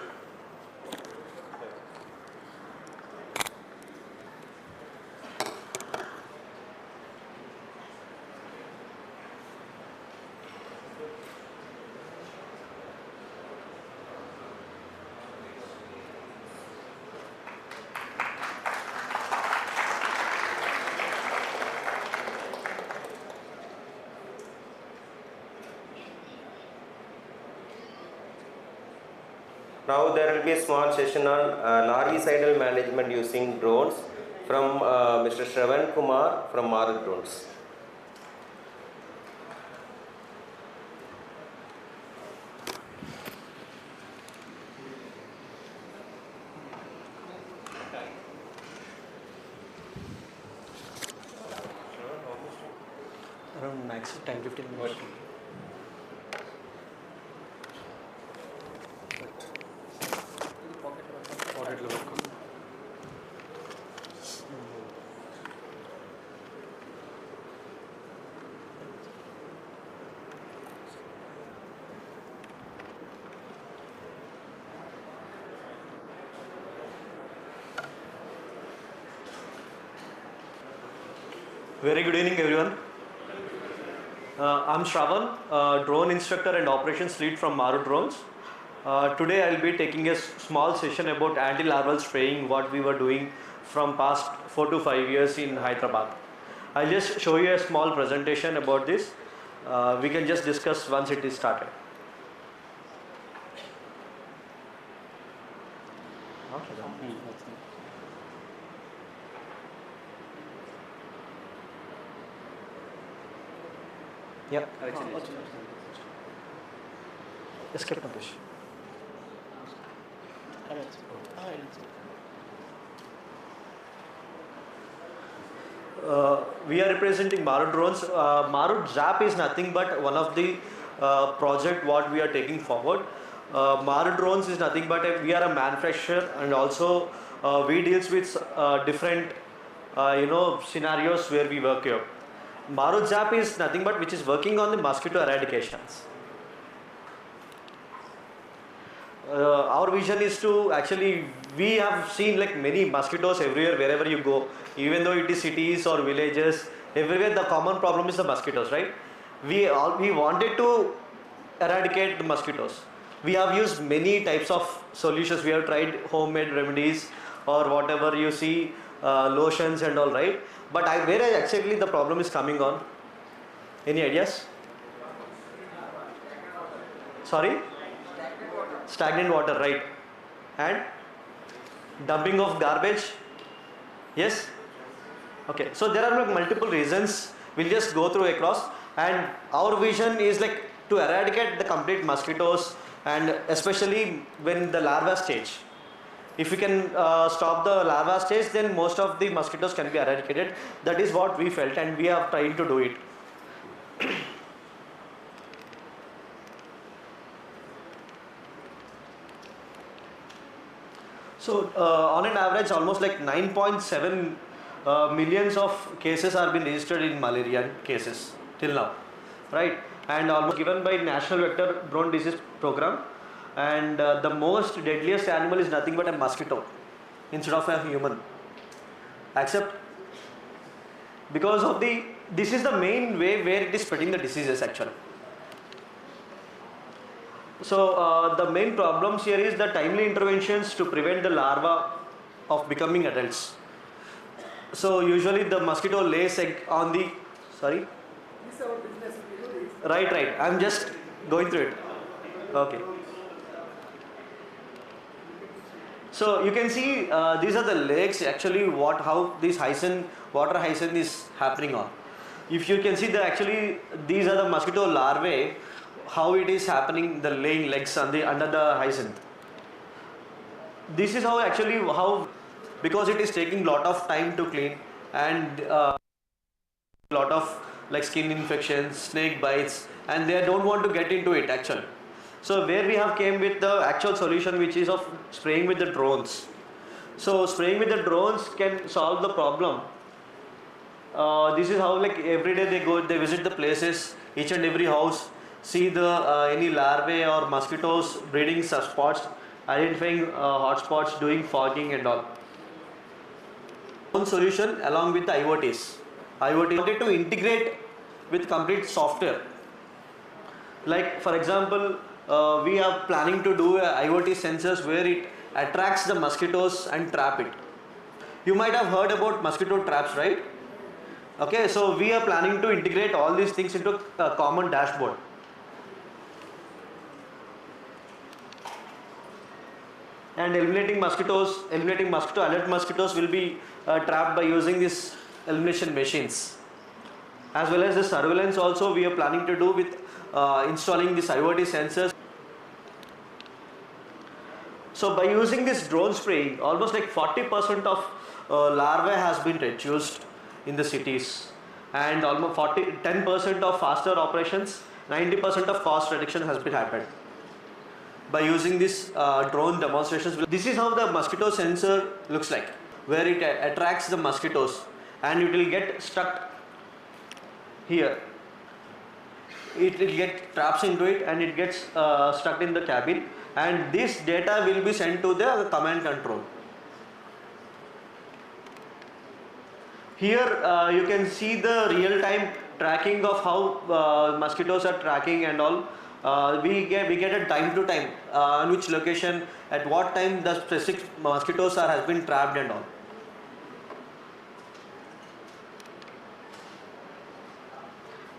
Now there will be a small session on larvicidal management using drones from Mr. Shravan Kumar from Marut Drones. Around max 10-15 minutes. Very good evening, everyone. I'm Shravan, drone instructor and operations lead from Marut Drones. Today I'll be taking a small session about anti-larval spraying, what we were doing from past 4 to 5 years in Hyderabad. I'll just show you a small presentation about this. We can just discuss once it is started. Yeah. Escape Nadesh. We are representing Marut Drones. Marut ZAP is nothing but one of the project what we are taking forward. Maru drones is nothing but we are a manufacturer, and also we deals with different scenarios where we work here. Maru Zap is nothing but which is working on the mosquito eradications. Our vision is to actually, we have seen like many mosquitoes everywhere wherever you go, even though it is cities or villages, everywhere the common problem is the mosquitoes, right? We wanted to eradicate the mosquitoes. We have used many types of solutions. We have tried homemade remedies or whatever you see, lotions and all, right? But where actually the problem is coming on? Any ideas? Sorry? Stagnant water, right? And dumping of garbage? Yes? Okay, so there are like multiple reasons. We'll just go through across, and our vision is like to eradicate the complete mosquitoes, and especially when the larva stage. If we can stop the larva stage, then most of the mosquitoes can be eradicated. That is what we felt, and we are trying to do it. So on an average, almost like 9.7 millions of cases are being registered in malaria cases till now, right? And almost given by National Vector Borne Disease Program, and the most deadliest animal is nothing but a mosquito instead of a human, except because of this is the main way where it is spreading the diseases actually. So the main problems here is the timely interventions to prevent the larva of becoming adults. So usually the mosquito lays egg on the, sorry? Right, I'm just going through it. Okay. So you can see these are the legs actually how this water hyacinth is happening on. If you can see that actually these are the mosquito larvae, how it is happening, the laying legs under the hyacinth. This is how because it is taking lot of time to clean, and lot of like skin infections, snake bites, and they don't want to get into it actually. So where we have came with the actual solution, which is of spraying with the drones. So spraying with the drones can solve the problem. This is how like every day they visit the places, each and every house, see the any larvae or mosquitoes breeding spots, identifying hotspots, doing fogging and all. One solution along with the IoTs. IoT wanted to integrate with complete software. Like for example, we are planning to do IoT sensors where it attracts the mosquitoes and trap it. You might have heard about mosquito traps, right? Okay, so we are planning to integrate all these things into a common dashboard. And eliminating mosquito alert mosquitoes will be trapped by using these elimination machines. As well as the surveillance also we are planning to do with installing these IoT sensors. So by using this drone spraying, almost like 40% of larvae has been reduced in the cities, and almost 10% of faster operations, 90% of cost reduction has been happened by using this drone demonstrations. This is how the mosquito sensor looks like, where it attracts the mosquitoes and it will get stuck here. It will get traps into it and it gets stuck in the cabin, and this data will be sent to the command control. Here you can see the real-time tracking of how mosquitoes are tracking and all. We get a time to time on which location, at what time the specific mosquitoes has been trapped and all.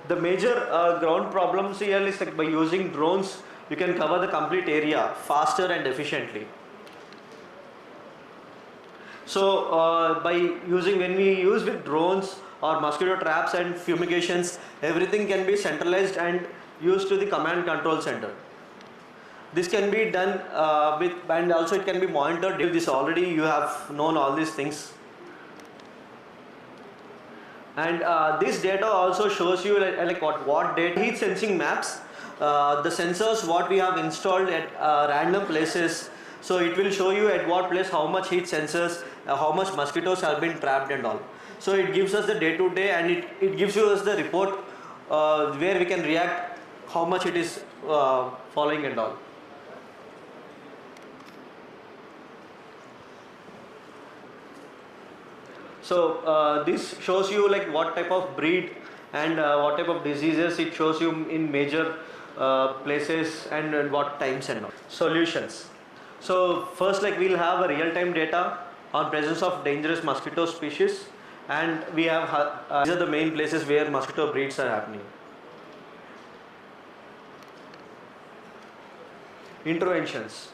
The major ground problems here is like by using drones, you can cover the complete area faster and efficiently. So when we use with drones or mosquito traps and fumigations, everything can be centralized and used to the command control center. This can be done and also it can be monitored. This already you have known all these things. And this data also shows you like what data. Heat sensing maps the sensors what we have installed at random places. So it will show you at what place how much heat sensors, how much mosquitoes have been trapped and all. So it gives us the day to day, and it gives you us the report where we can react how much it is following and all. So this shows you like what type of breed and what type of diseases. It shows you in major places and what times and all. Solutions. So first, like, we'll have a real-time data on presence of dangerous mosquito species, and we have these are the main places where mosquito breeds are happening. Interventions.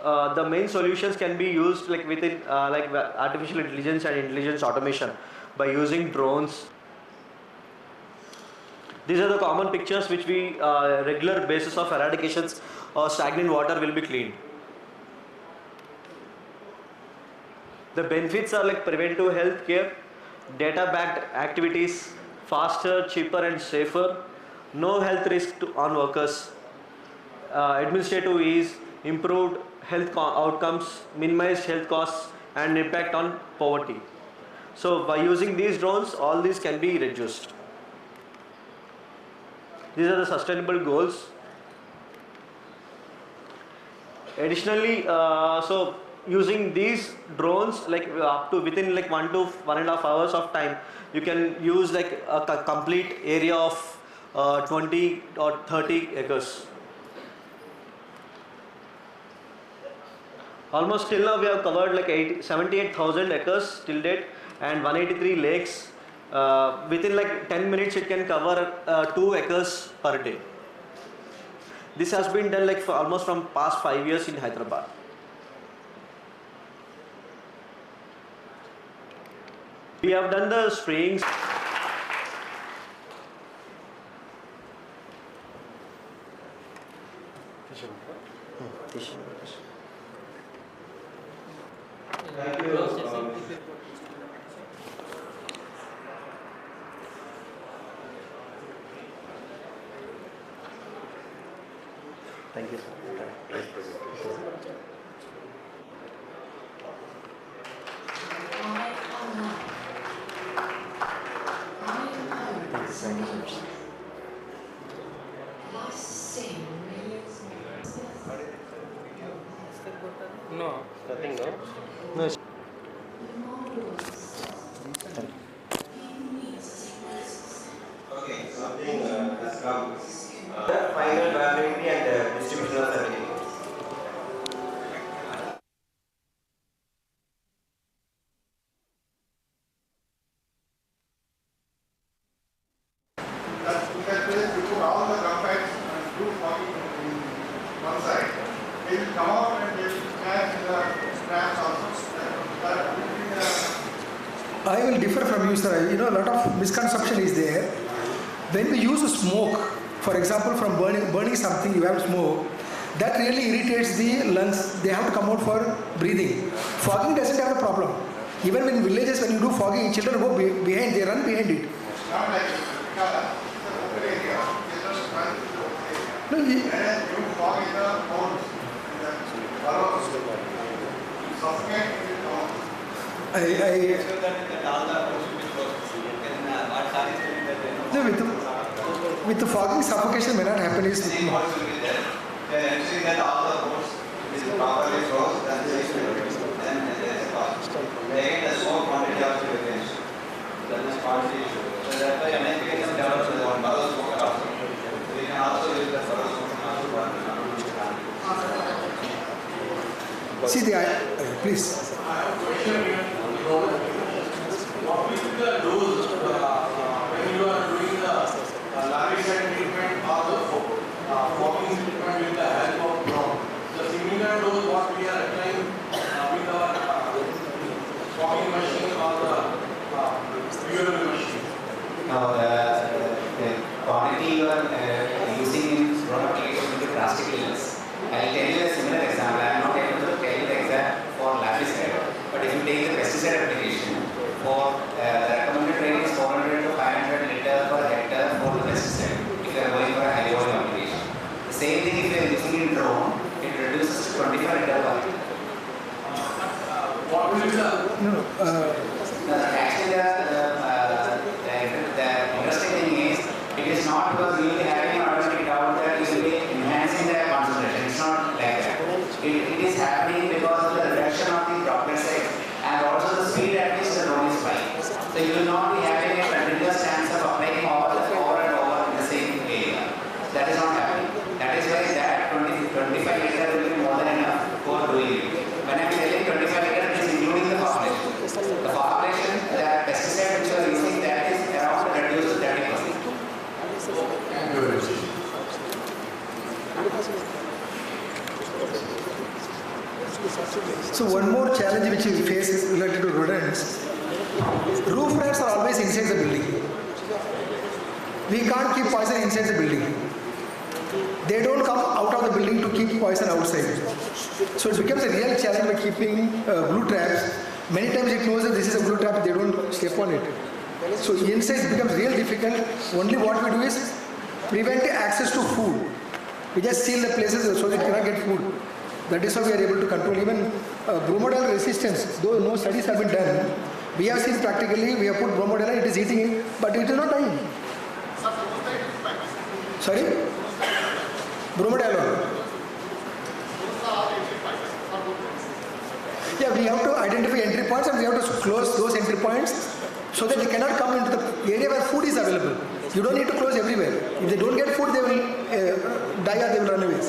The main solutions can be used like within like artificial intelligence and intelligence automation by using drones. These are the common pictures which we regular basis of eradications or stagnant water will be cleaned. The benefits are like preventive health care, data-backed activities, faster, cheaper and safer, no health risk on workers, administrative ease, improved health outcomes, minimized health costs and impact on poverty. So by using these drones, all these can be reduced. These are the sustainable goals. Additionally, so using these drones, like up to within like 1 to 1.5 hours of time, you can use like a complete area of 20 or 30 acres. Almost till now we have covered like 78,000 acres till date and 183 lakes. Within like 10 minutes it can cover 2 acres per day. This has been done like for almost from past 5 years in Hyderabad. We have done the sprayings. Thank you. Thank you, sir. No. Nothing, no? No. Okay, something has come. The final validity and distribution of certificates. That place, you put all the compacts and do fogging in one side. They will come out and they will catch the scraps also. That will be the... I will differ from you, sir. You know, a lot of misconception is there. When we use smoke, for example, from burning something, you have smoke, that really irritates the lungs. They have to come out for breathing. Fogging doesn't have a problem. Even in villages, when you do fogging, children go behind, they run behind it. Not like open area. They just run to the open area. No, And you fog in the holes. Suffocate in the holes. No, with the fogging, suffocation may not happen. Is Then ensuring that all the boats is properly frozen, then there is a cost. Again, the smoke quantity also depends. That is part of the issue. So that's why NIPSM develops the one bottle smoker also. We can also use the bottle smoker also for see the please. I have a question regarding the problem. What will be the dose when you are doing the larvicide treatment or the fogging treatment with the help of drone? The similar dose what we are applying with our fogging machine or the pure machine? Now the quantity you are using in drone application will be drastically less. I will tell you a similar example. I am not able to tell you the exact for larvicide, but if you take the pesticide application, for the recommended range is 400 to 500 liters per hectare for the pesticide if you are going for a high volume application. Actually, the interesting thing is, it is not because you will be having an automatic out that you will be enhancing the concentration. It's not like that. It is happening because of the reduction of the droplet size and also the speed at which the drone is flying. So you will not be having a continuous chance of applying over and over in the same area. That is not happening. That is why that 25 liter will be more than enough for doing it. When I am telling 25 liter, it is including the formulation. The formulation, the pesticide which you are using, that is around reduced to 30%. So one more challenge which we face is related to rodents. Roof rats are always inside the building. We can't keep poison inside the building. They don't come out of the building to keep poison outside. So it becomes a real challenge by keeping glue traps. Many times it knows that this is a glue trap, they don't step on it. So inside it becomes real difficult. Only what we do is prevent access to food. We just seal the places so that it cannot get food. That is how we are able to control even bromidal resistance. Though no studies have been done, we have seen practically, we have put bromidal, it is eating it, but it is not dying. Sorry? Bromidal. Yeah, we have to identify entry points and we have to close those entry points so that they cannot come into the area where food is available. You don't need to close everywhere. If they don't get food, they will die or they will run away.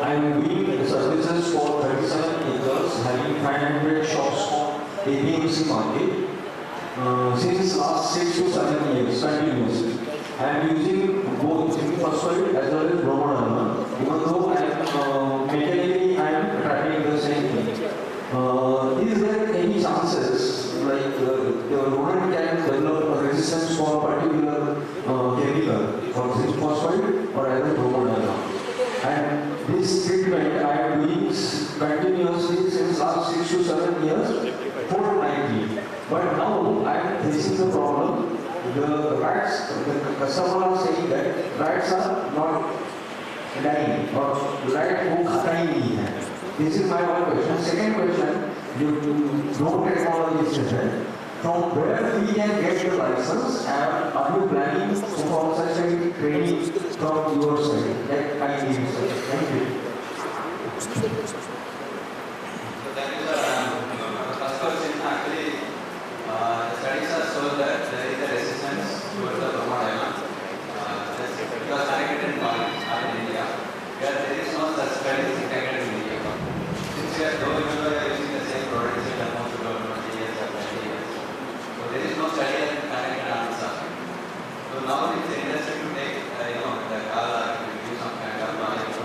I am doing services for 37 acres, having 500 shops on APMC market. Since last 6 to 7 years, continuously. I am using both phosphate as well as bromidal. Even though I am mechanically I am tracking the same thing. Is there any chances like the rodent can develop a resistance for a particular chemical, for zinc phosphate or either bromidal? And this treatment I am doing continuously since last 6 to 7 years, fortnightly. But now I am facing the problem. The rats, the customer are saying that rats are not dying or rat को खाता ही नहीं है. This is my one question. Second question, you drone technology is from where we can get the license and are you planning for such a training from your side? That I need. Thank you. So that is the first question. Actually, the studies have shown that there is a resistance towards the bromidal because connected in India, where there is no such studies connected in India. Since we are using the same products in almost 20 years or 20 years, so there is no study that can connect an answer. So now it's interesting to take the call to do some kind of knowledge to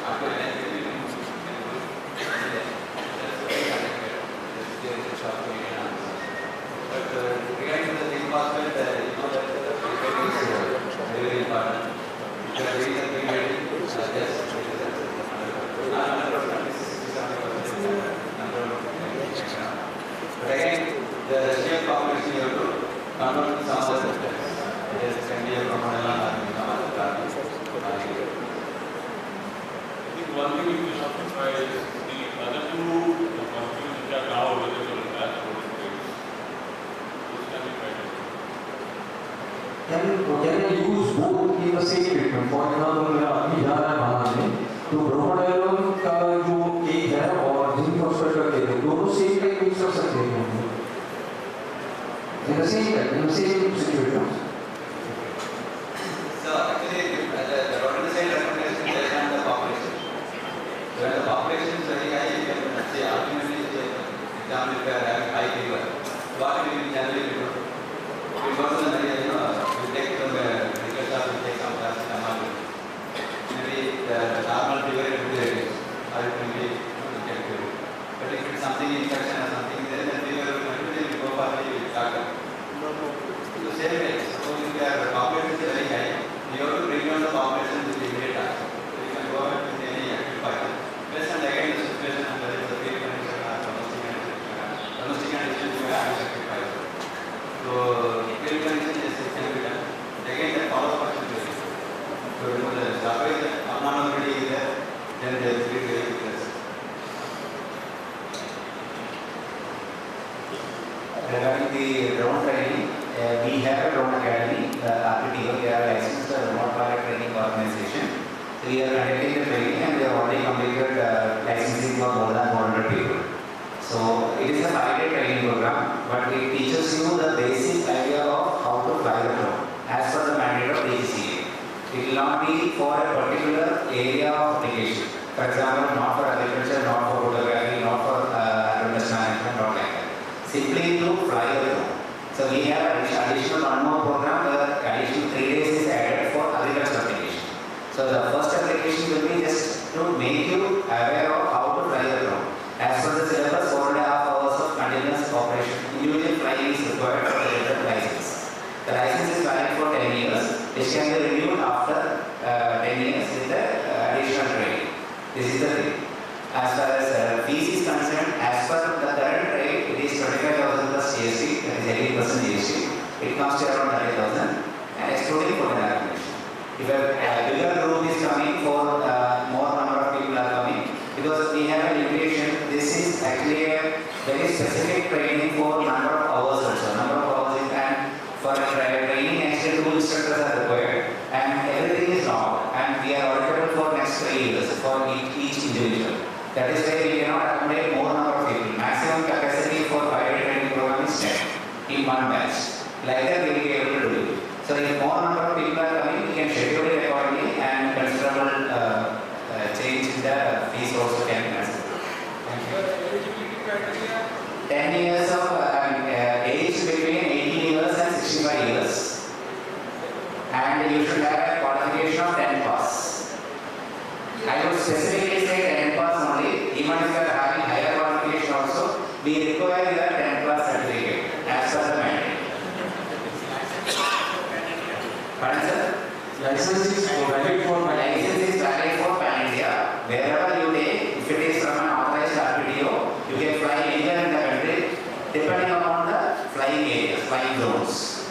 after anything but regarding the zinc phosphate, you know that the preparing is very important. If you are doing the preparing, just but again, the Russian population you have to control some of the systems. There can be a bromidal or some other carbon. I think one thing which is justified is the other two companies which are now available in that Can I use both in the same treatment? For example, मैं अभी जा रहा है बाहर में, तो ब्रोमोडाइलम का जो केक है और जिंक फॉस्फेट का केक है, दोनों सेम टाइम यूज कर सकते हैं हम. In the same time, in the same situation. So actually, the rodenticide recommendation is based on the population. So when the population is very high, you can say ultimately, example, if you are having high fever, what we will generally do? We go to the we take some medical shop, we take some paracetamol. Maybe the normal fever it will be reduced, or it will be detected. But if it's something infection or something, then the fever will go for the doctor. So same way, suppose if your population is very high, you have to bring down the population with immediate action. So you can go ahead with any active poison. Based on again the situation and whether it's a field condition or domestic condition, you have active poison. So field condition is can be done. Again the follow-up action is very good. So the surprise abnormality is there, then there will be very good. regarding the drone training, we have a drone academy, RPTO, we are a licensed remote pilot training organization. We are conducting the training and we have already completed licensing for more than 400 people. So it is a 5-day training program, but it teaches you the basic idea of how to fly the drone as per the mandate of IPCA. It will not be for a particular area of application. For example, not for agriculture, not for photography, not for harvest management, not like that. Simply to fly the drone. So we have additional one more program where additional 3 days is added for agriculture application. So the first application will be just to make you aware of how to fly the drone. As per the syllabus, 4.5 hours of continuous operation. Individual flying is required for the different license. The license is valid for 10 years, which can be renewed after 10 years with the additional training. This is the thing. As far as fees is concerned, as per the current rate, it is 25,000 plus GST, that is 18% GST. It comes to around 30,000 and excluding for the accommodation. If a bigger group is coming, for more number of people are coming, because we have a limitation. This is actually a very specific training for number of hours also. Number of hours is, and for training actually 2 instructors are required and everything is logged and we are auditable for next 3 years for each individual. That is why we cannot accommodate more number of people. Maximum capacity for 5-day training program is 10 in one batch. Like that we will be able to do it. So if more number of people are coming, we can schedule it accordingly and considerable change in the fees also can be considered. Thank you. 10 years of age between 18 years and 65 years. And you should have a qualification of 10 pass. I would specifically say 10 pass only. Even if you are having higher qualification also, we require your 10 pass certificate as per the mandate. Pardon, sir? License is valid for Pan India. Wherever you take, if it is from an authorized RPTO, you can fly anywhere in the country depending upon the flying areas, flying zones.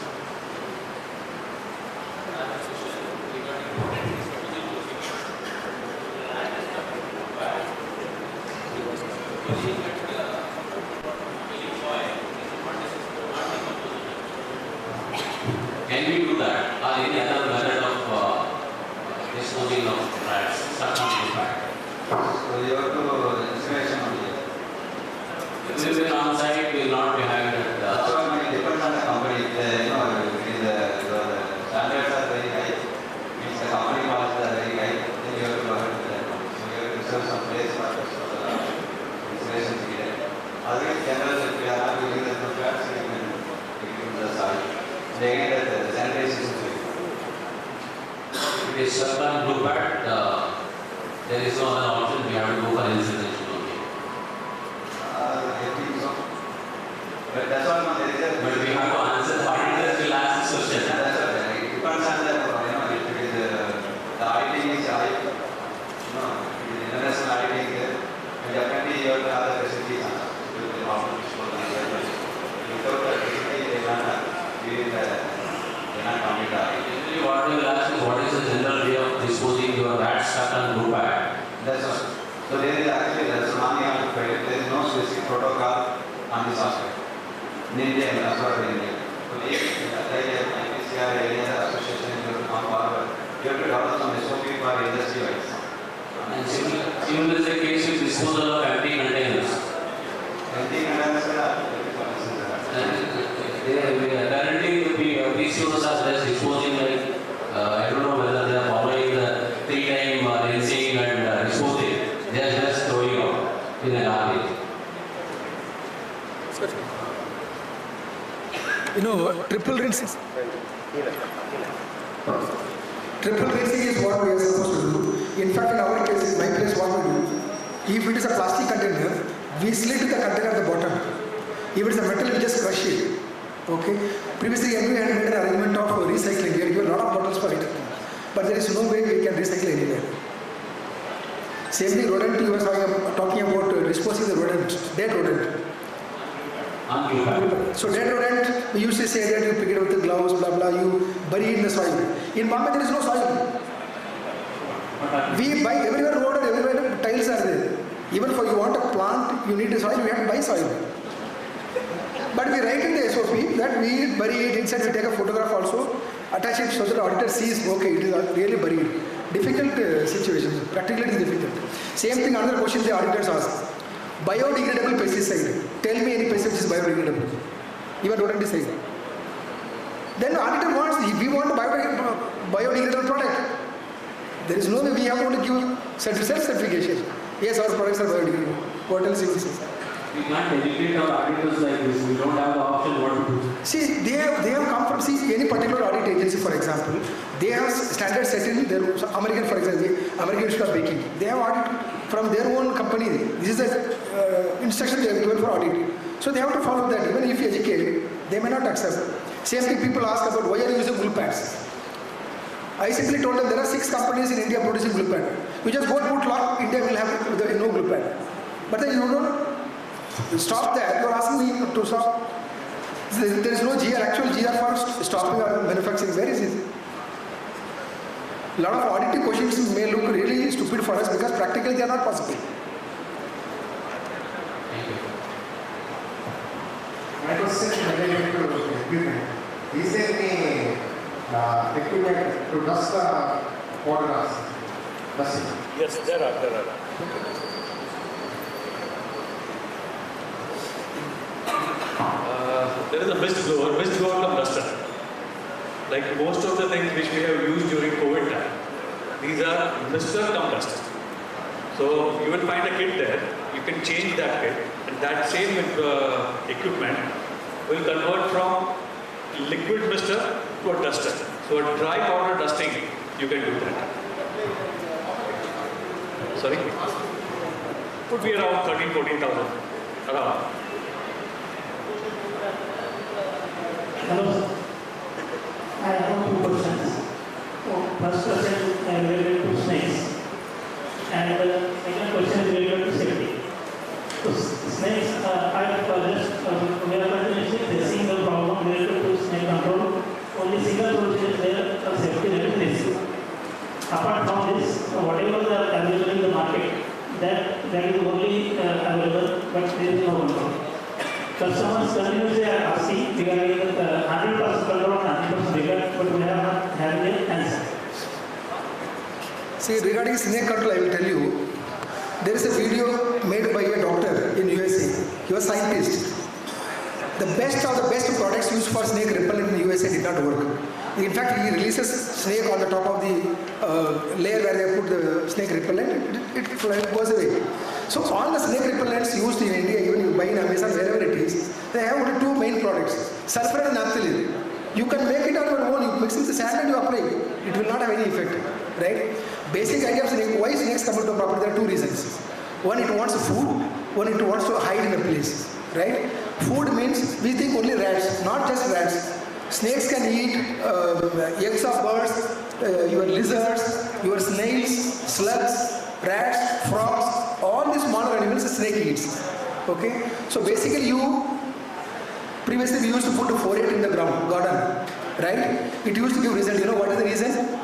Can we do that? Or any other method of disposing of rats? So you have to installation only. If it is on site, we will not be having it. That's why it depends on the company. The standards are very high. Means the company policies are very high. Then you have to go ahead with that. So you have to reserve some place for the installation period. Otherwise, generally, if we are not using the flats, we can use the soil. Again, the sanitation is very good. If it is stuck on blue pad, there is no other option. We have to go for installation only. I think so. But that's all. But we have to answer. Auditors will ask this question. That's okay. It depends on the, if it is the auditing is high, the international auditing is there, and definitely you have to have the facilities on us. Without the facility, they cannot complete the Usually what we will ask is what is the general way of disposing your rats stuck on blue pad? That's all. So there is actually, that's one thing I have to credit. There is no specific protocol on this aspect. In India, that's what in India. So if like IPCA or any other association you have to come forward, you have to develop some SOP for industry wise. And similar is the case with disposal of empty containers. Empty containers are currently the PCOs are just disposing like, I don't know whether they are following the 3-time rinsing and disposing. They are just throwing out in a garbage. Triple rinsing. Triple rinsing is what we are supposed to do. In fact, in our case, in my place, what we do, if it is a plastic container, we slit the container at the bottom. If it is a metal, we just crush it. Okay. Previously, we had made an arrangement of recycling. We had given a lot of bottles for it, but there is no way we can recycle anywhere. Same thing, rodent. You were talking about disposing the rodent, dead rodent. So dead rodent, we used to say that you pick it up with the gloves, blah blah. You bury it in the soil. In Bombay, there is no soil. We buy everywhere road and everywhere tiles are there. Even for you want a plant, you need a soil. You have to buy soil. But we write in the SOP that we bury it inside, we take a photograph also, attach it so that the auditor sees, okay, it is really buried. Difficult situation, practically it is difficult. Same thing, another question the auditors ask. Biodegradable pesticide. Tell me any pesticide which is biodegradable. Even Rodent is saying. Then the auditor wants, we want a biodegradable product. There is no way we have to give self-certification. Yes, our products are biodegradable. What else you will say? We can't educate our auditors like this. We don't have the option what to do. See, they have come from, see, any particular audit agency, for example, they have standards set in their, American, for example, American Institute of Baking. They have audit from their own company. This is the instruction they have given for audit. So they have to follow that. Even if you educate, they may not accept. Same thing people ask about why are you using glue pads. I simply told them there are 6 companies in India producing glue pad. You just go and put lock, India will have no glue pad. But then you don't stop that. You are asking me to stop. There is no actual GR for stopping our manufacturing. Where is it? A lot of auditing questions may look really stupid for us because practically they are not possible. My question is related to equipment. Is there any equipment to dust the water? Yes, there are. There is a mist blower cum duster. Like most of the things which we have used during COVID time, these are mister cum duster. So you will find a kit there. You can change that kit, and that same equipment will convert from liquid mister to a duster. So a dry powder dusting, you can do that. Sorry? Could be around 13,000-14,000 around. Hello. I have 2 questions. First question related to snakes, and second question is related to safety. So snakes, we are continuously facing the problem related to snake control. Only single solution is there for safety related risk. Apart from this, whatever is available in the market, that is only available, but there is no control. Customers continuously are asking regarding 100% control, 100% regard, but we have not had the answer. See, regarding snake control, I will tell you, there is a video made by a doctor in USA. He was a scientist. The best of the best products used for snake repellent in USA did not work. In fact, he releases snake on the top of the layer where they put the snake repellent, it goes away. So all the snake repellents used in India, even you buy in Amazon, wherever it is, they have only 2 main products, sulfur and naphthalene. You can make it on your own, you mix in the sand and you apply it. It will not have any effect, right? Basic idea of snake, why snakes come into property, there are 2 reasons. One, it wants food, one, it wants to hide in a place, right? Food means, we think only rats, not just rats. Snakes can eat eggs of birds, your lizards, your snails, slugs, rats, frogs, all these smaller animals a snake eats. Okay? So basically previously we used to put forate in the garden, right? It used to give result. You know what is the reason?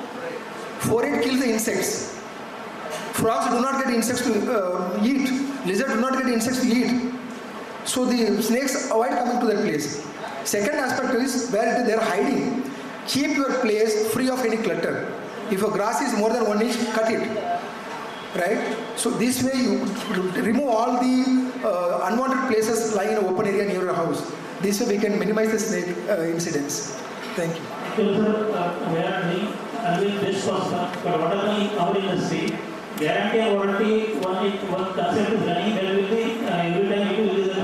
Forate kills the insects. Frogs do not get insects to eat. Lizards do not get insects to eat. So the snakes avoid coming to that place. Second aspect is where they are hiding. Keep your place free of any clutter. If your grass is more than 1 inch, cut it. Right? So this way you remove all the unwanted places lying in an open area near your house. This way we can minimize the snake incidents. Thank you. Thank you, sir. We are doing this concern, but what are our industry? Guarantee and warranty, one concept is running, there will be every time it will be the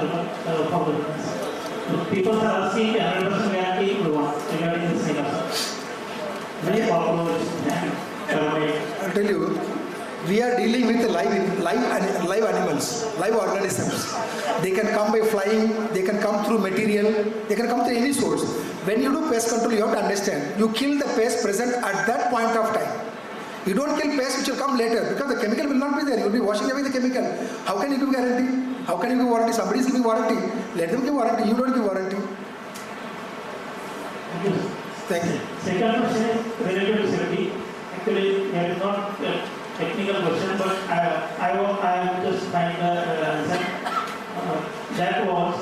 problem. People are asking 100% guarantee we want regarding this thing. I'll tell you, we are dealing with live animals, live organisms. They can come by flying, they can come through material, they can come through any source. When you do pest control, you have to understand, you kill the pest present at that point of time. You don't kill pests which will come later because the chemical will not be there. You will be washing away the chemical. How can you give guarantee? How can you give warranty? Somebody is giving warranty. Let them give warranty. You don't give warranty. Thank you. Second question is related to safety. Actually, that is not a technical question, but I just find the answer. That was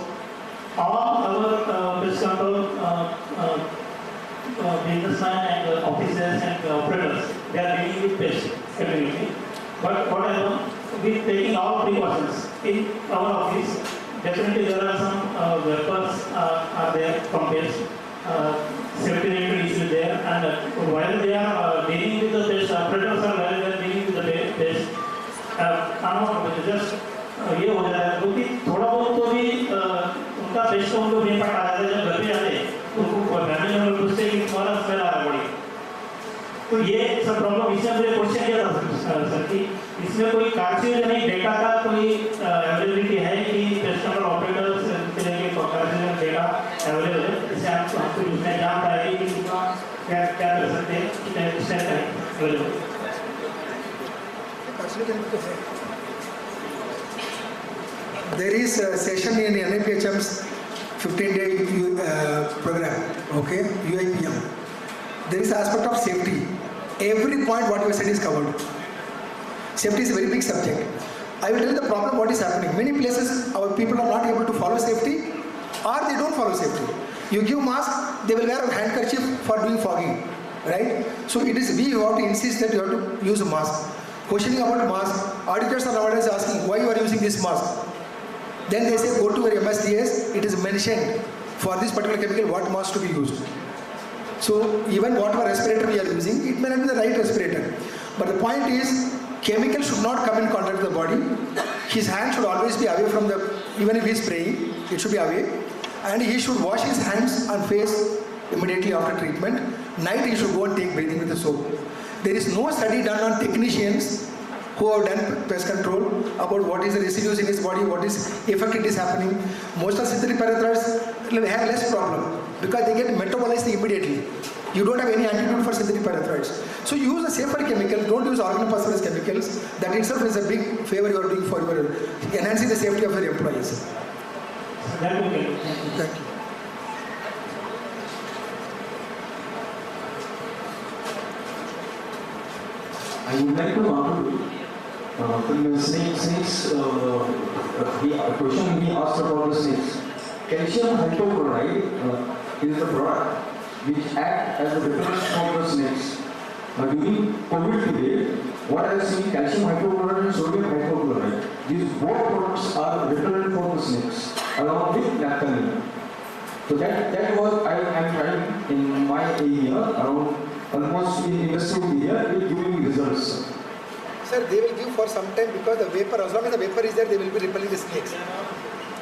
operators, they are dealing with pests continuously. But what I know, with taking all precautions in our office, definitely there are some weapons are there from pests. Safety related issues there, and while they are dealing with the pest, operators are while they are dealing with the pest, just ये हो जाता है क्योंकि थोड़ा बहुत तो भी उनका पेस्ट को उनको इम्पैक्ट आ जाता है जब घर पे जाते हैं तो उनको फैमिली मेंबर पूछते हैं कि तुम्हारा स्मेल आ रहा है बड़ी, तो ये सब प्रॉब्लम इसमें मुझे क्वेश्चन किया था सर कि इसमें कोई कार्सिनोजेनिक डेटा का कोई अवेलेबिलिटी है कि पेस्ट कंट्रोल ऑपरेटर्स के लिए कार्सिनोजेनिक डेटा अवेलेबल है, जिससे आपको उसमें जान पाएगी कि क्या क्या कर सकते हैं, किस टाइप का available There is a session in NIPHM's 15-day program, okay, UIPM. There is aspect of safety. Every point what you said is covered. Safety is a very big subject. I will tell you the problem what is happening. Many places our people are not able to follow safety or they don't follow safety. You give mask, they will wear a handkerchief for doing fogging, right? So it is we who have to insist that you have to use a mask. Questioning about mask, auditors are nowadays asking why you are using this mask. Then they say go to your MSDS, it is mentioned for this particular chemical what mask to be used. So even whatever respirator we are using, it may not be the right respirator. But the point is, chemical should not come in contact with the body. His hand should always be away from the, even if he is spraying, it should be away. And he should wash his hands and face immediately after treatment. Night he should go and take bathing with the soap. There is no study done on technicians who have done pest control about what is the residues in his body, what is effect it is happening. Most of synthetic pyrethroids have less problem because they get metabolized immediately. You don't have any antidote for synthetic pyrethroids. So use a safer chemical, don't use organophosphorus chemicals. That itself is a big favor you are doing for your enhancing the safety of your employees. Thank you. Thank you. I would like to conclude from the snakes, the question we asked about the snakes. Calcium hydrochloride is the product which act as a repellent for the snakes. During COVID period, what I have seen, calcium hydrochloride and sodium hypochlorite, these both products are repellent for the snakes along with naphthalene. So that was I am trying in my area around almost in industrial area, it giving results. Sir, they will give for some time because the vapor, as long as the vapor is there, they will be repelling the snakes.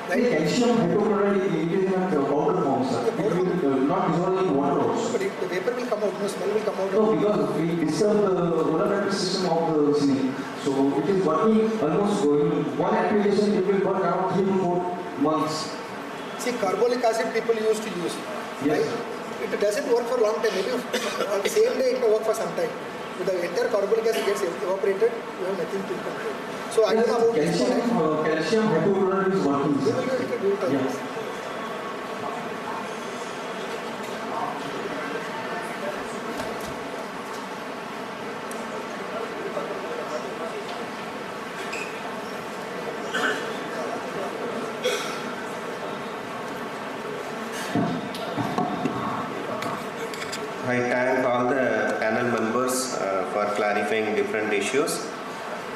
Right? The calcium hypochlorite it is in a powder form, sir. It will not dissolve in water also. But the vapor will come out, no smell will come out. No, because we disturb the olfactory system of the snake. So it is working almost going one application, it will work around 3 to 4 months. See, carbolic acid people used to use, yes. Right? It doesn't work for a long time. Maybe on the same day it may work for some time. If the entire carbolic acid gets evaporated, you have nothing to control. So I don't know about calcium hypochlorite is working. They will be able to do it like this. I thank all the panel members for clarifying different issues.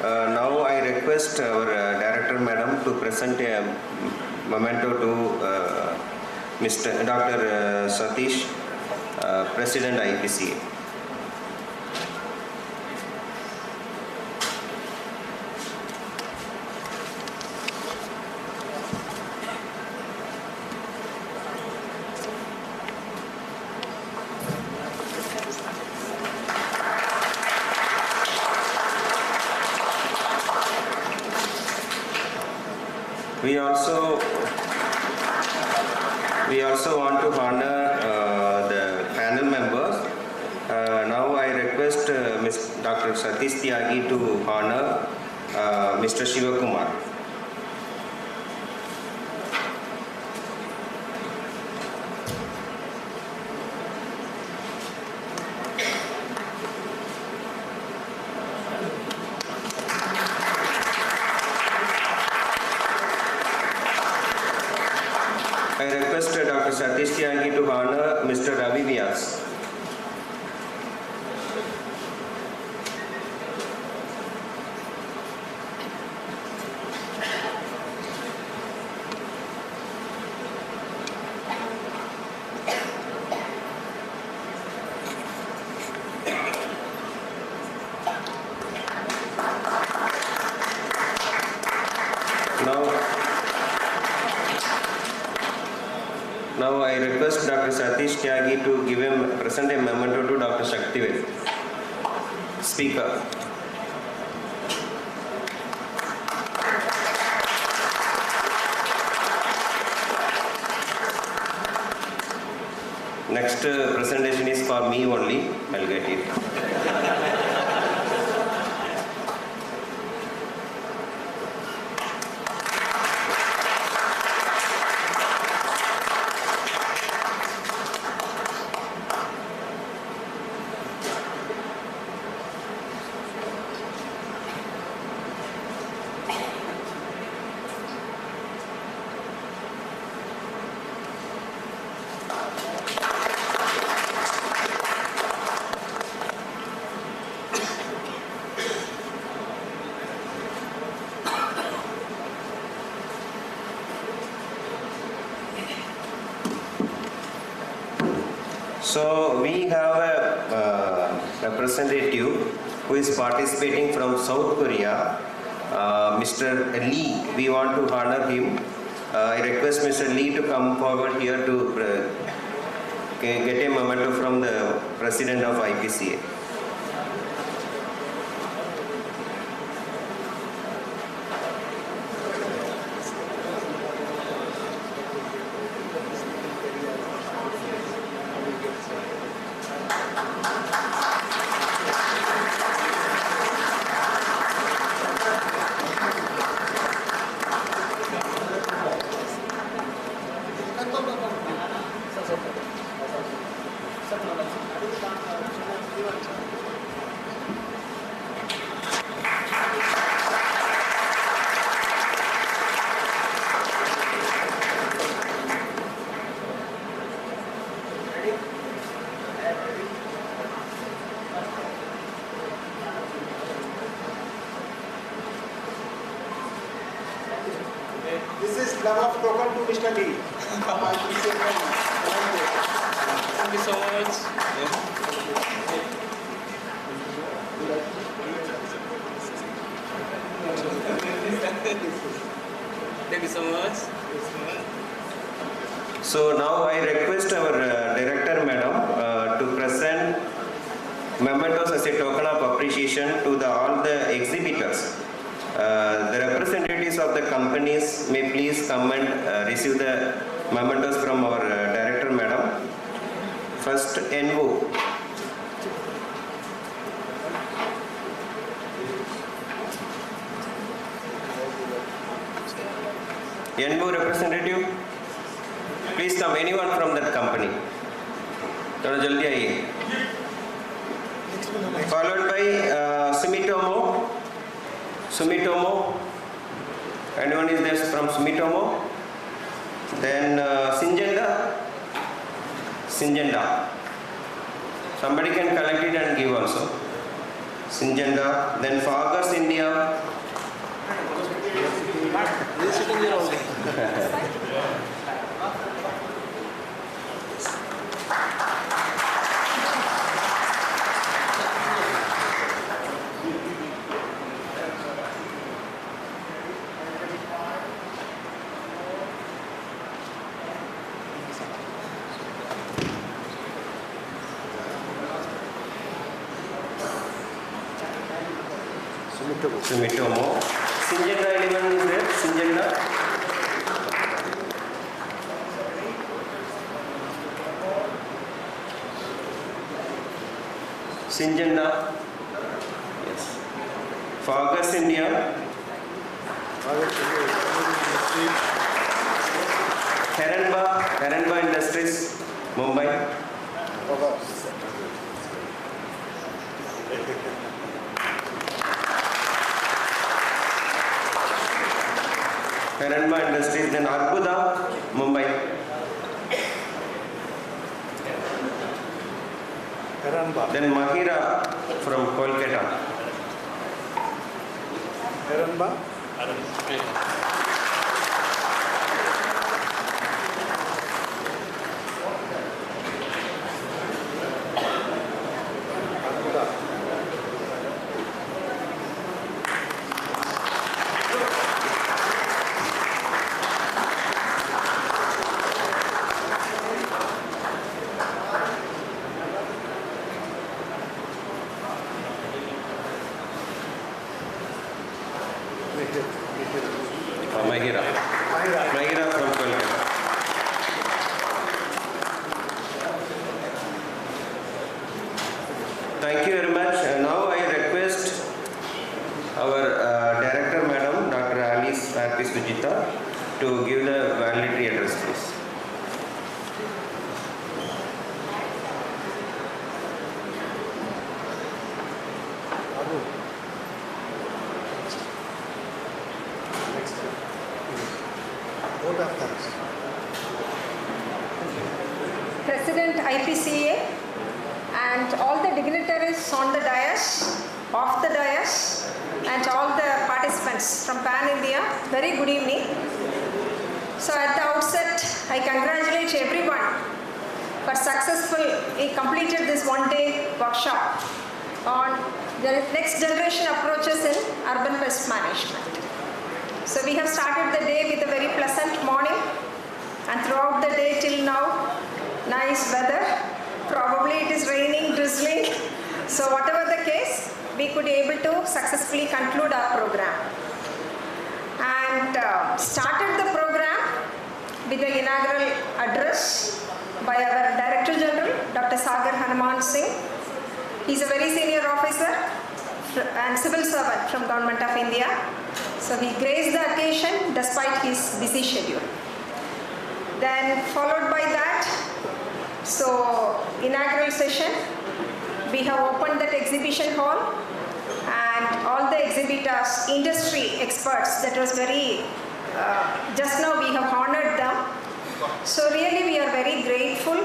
Now I request our Director Madam to present a memento to Mr. Dr. Satish, President IPCA. We also want to honor the panel members. Now I request Dr. Satish Tyagi to honor Mr. Shivakumar. I request Dr. Satish Tyagi to honor Mr. Ravi Vyas. Now I request Dr. Satish Tyagi to present a memento to Dr. Shaktivel. Speaker. Next presentation is for me only. I'll get it. So we have a representative who is participating from South Korea, Mr. Lee. We want to honor him. I request Mr. Lee to come forward here to get a memento from the President of IPCA. This is love of token to Mr. Lee. Thank you so much. Thank you so much. So now I request our Director Madam to present mementos as a token of appreciation to all the exhibitors. The representatives of the companies may please come and receive the mementos from our Director Madam. First, Envu. Envu representative, please come. Anyone from that company? Thoda jaldi aiye. Followed by Sumitomo. Sumitomo. Anyone is there from Sumitomo? Then Syngenta. Syngenta. Somebody can collect it and give also. Syngenta. Then Fargers India. Sumitomo. Syngenta, anyone is there? Syngenta? Syngenta? Yes. Fargers India? Herenba Industries, Mumbai? Herenba Industries, then Arbuda, Mumbai. Then Mahira from Kolkata. Herenba? Maira from Kolkata. Thank you very much. Now I request our Director Madam, Dr. Alice R.P. Sujita, to give the valedictory address, please. President IPCA and all the dignitaries on the dais, off the dais, and all the participants from Pan India, very good evening. So at the outset, I congratulate everyone for successfully completed this one-day workshop on the next generation approaches in urban pest management. So we have started the day with a very pleasant morning, and throughout the day till now, nice weather. Probably it is raining, drizzling. So whatever the case, we could be able to successfully conclude our program. And started the program with the inaugural address by our Director General, Dr. Sagar Hanuman Singh. He is a very senior officer and civil servant from Government of India. So he graced the occasion despite his busy schedule. Then followed by that, so inaugural session, we have opened that exhibition hall, and all the exhibitors, industry experts, that was very, just now we have honored them. So really we are very grateful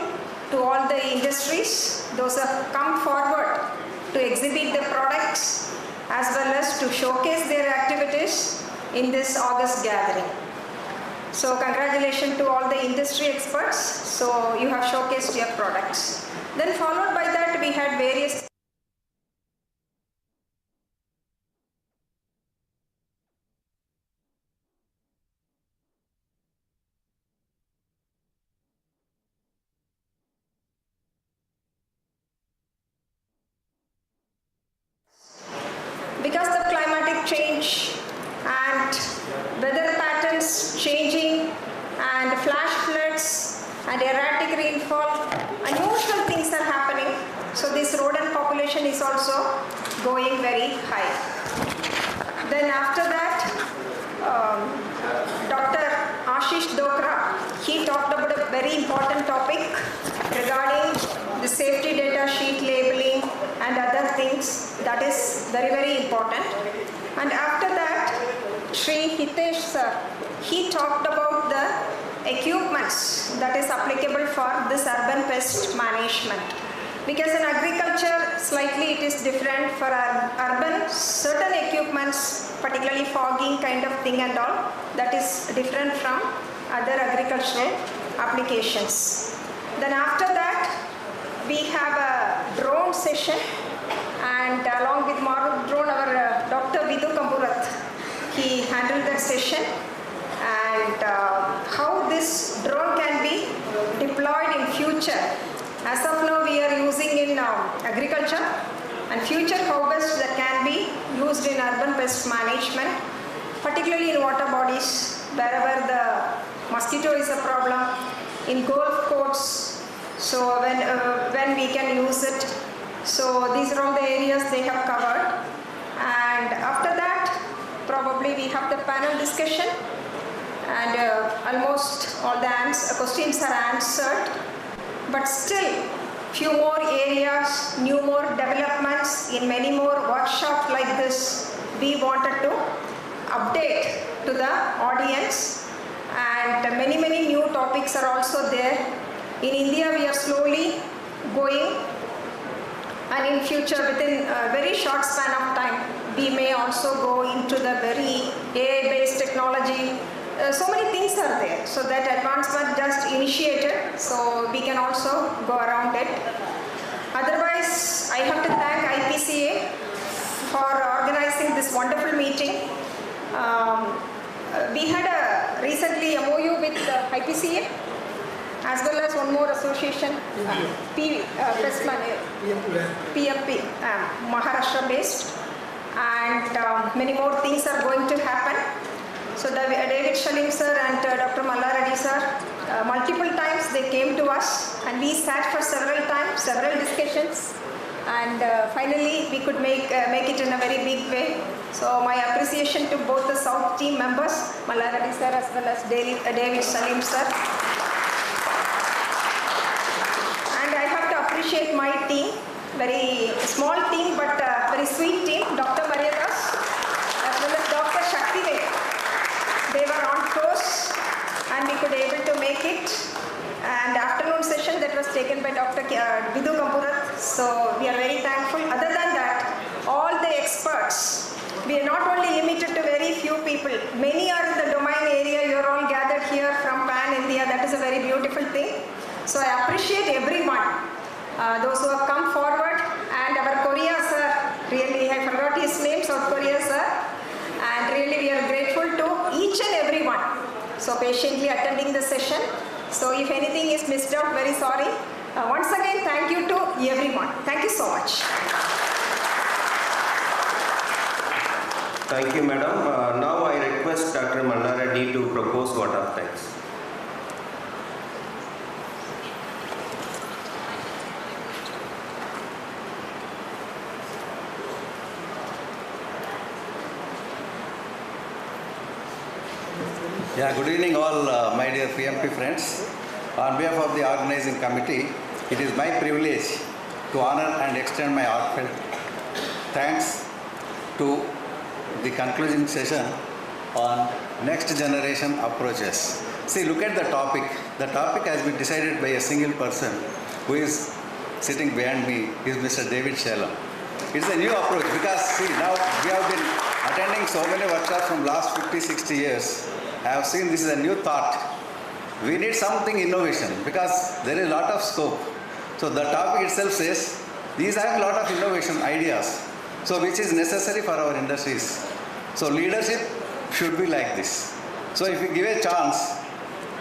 to all the industries, those who have come forward to exhibit their products as well as to showcase their activities in this August gathering. So congratulations to all the industry experts. So you have showcased your products. Then followed by that, we had various because of climatic change and weather patterns changing and flash floods and erratic rainfall, unusual things are happening. So this rodent population is also going very high. Then after that, Dr. Ashish Dokra, he talked about a very important topic regarding the safety data sheet labeling and other things. That is very, very important. And after that, Shri Hitesh sir, he talked about the equipments that is applicable for this urban pest management. Because in agriculture, slightly it is different. For urban, certain equipments, particularly fogging kind of thing and all, that is different from other agricultural applications. Then after that, we have a drone session, and along with Marut drone, our Dr. Vidhu Kamburat, he handled that session, and how this drone can be deployed in future. As of now, we are using in agriculture, and future harvest that can be used in urban pest management, particularly in water bodies, wherever the mosquito is a problem, in golf courses. So when we can use it. So these are all the areas they have covered. And after that, probably we have the panel discussion, and almost all the questions are answered. But still, few more areas, more developments in many more workshops like this, we wanted to update to the audience. And many new topics are also there. In India, we are slowly going, and in future, within a very short span of time, we may also go into the very AI-based technology. So many things are there. So that advancement just initiated, so we can also go around it. Otherwise, I have to thank IPCA for organizing this wonderful meeting. We had a recently MOU with IPCA, as well as one more association, PMP, Maharashtra based, and many more things are going to happen. So David Shalim sir and Dr. Mallareddy sir. Multiple times they came to us and we sat for several times, several discussions, and finally we could make it in a very big way. So my appreciation to both the South team members, Mallareddy sir as well as David Salim sir. And I have to appreciate my team, very small team but very sweet team, Dr. Maryadas as well as Dr. Shakti. They were on course and we could able to make it. And afternoon session that was taken by Dr. Vidhu Kampurat. So we are very thankful. Other than that, all the experts, we are not only limited to very few people. Many are in the domain area. You are all gathered here from Pan India. That is a very beautiful thing. So I appreciate everyone, those who have come forward, and our Korea sir, really I forgot his name, South Korea sir, and really we are grateful to each and everyone. So patiently attending the session. So if anything is missed out, very sorry. Once again, thank you to everyone. Thank you so much. Thank you, madam. Now I request Dr. Mallareddy to propose vote of thanks. Yeah, good evening all my dear PMP friends. On behalf of the organizing committee, it is my privilege to honor and extend my heartfelt thanks to the concluding session on next generation approaches. See, look at the topic. The topic has been decided by a single person who is sitting behind me, is Mr. David Shalom. It's a new approach because see, now we have been attending so many workshops from last 50-60 years. I have seen this is a new thought. We need something innovation because there is a lot of scope. So the topic itself says these have a lot of innovation ideas, so which is necessary for our industries. So leadership should be like this. So if we give a chance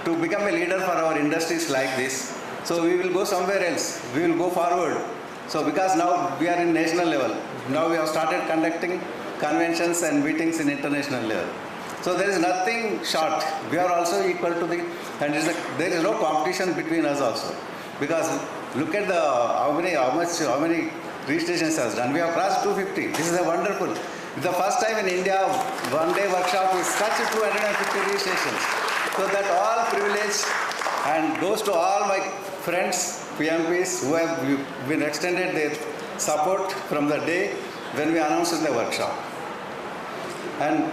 to become a leader for our industries like this, so we will go somewhere else. We will go forward. So because now we are in national level, now we have started conducting conventions and meetings in international level. So there is nothing short. We are also equal to the, and there is no competition between us also. Because look at the how many registrations has done. We have crossed 250. This is a wonderful. The first time in India, one-day workshop is such 250 registrations. So that all privilege and goes to all my friends, PMPs, who have been extended their support from the day when we announced the workshop. And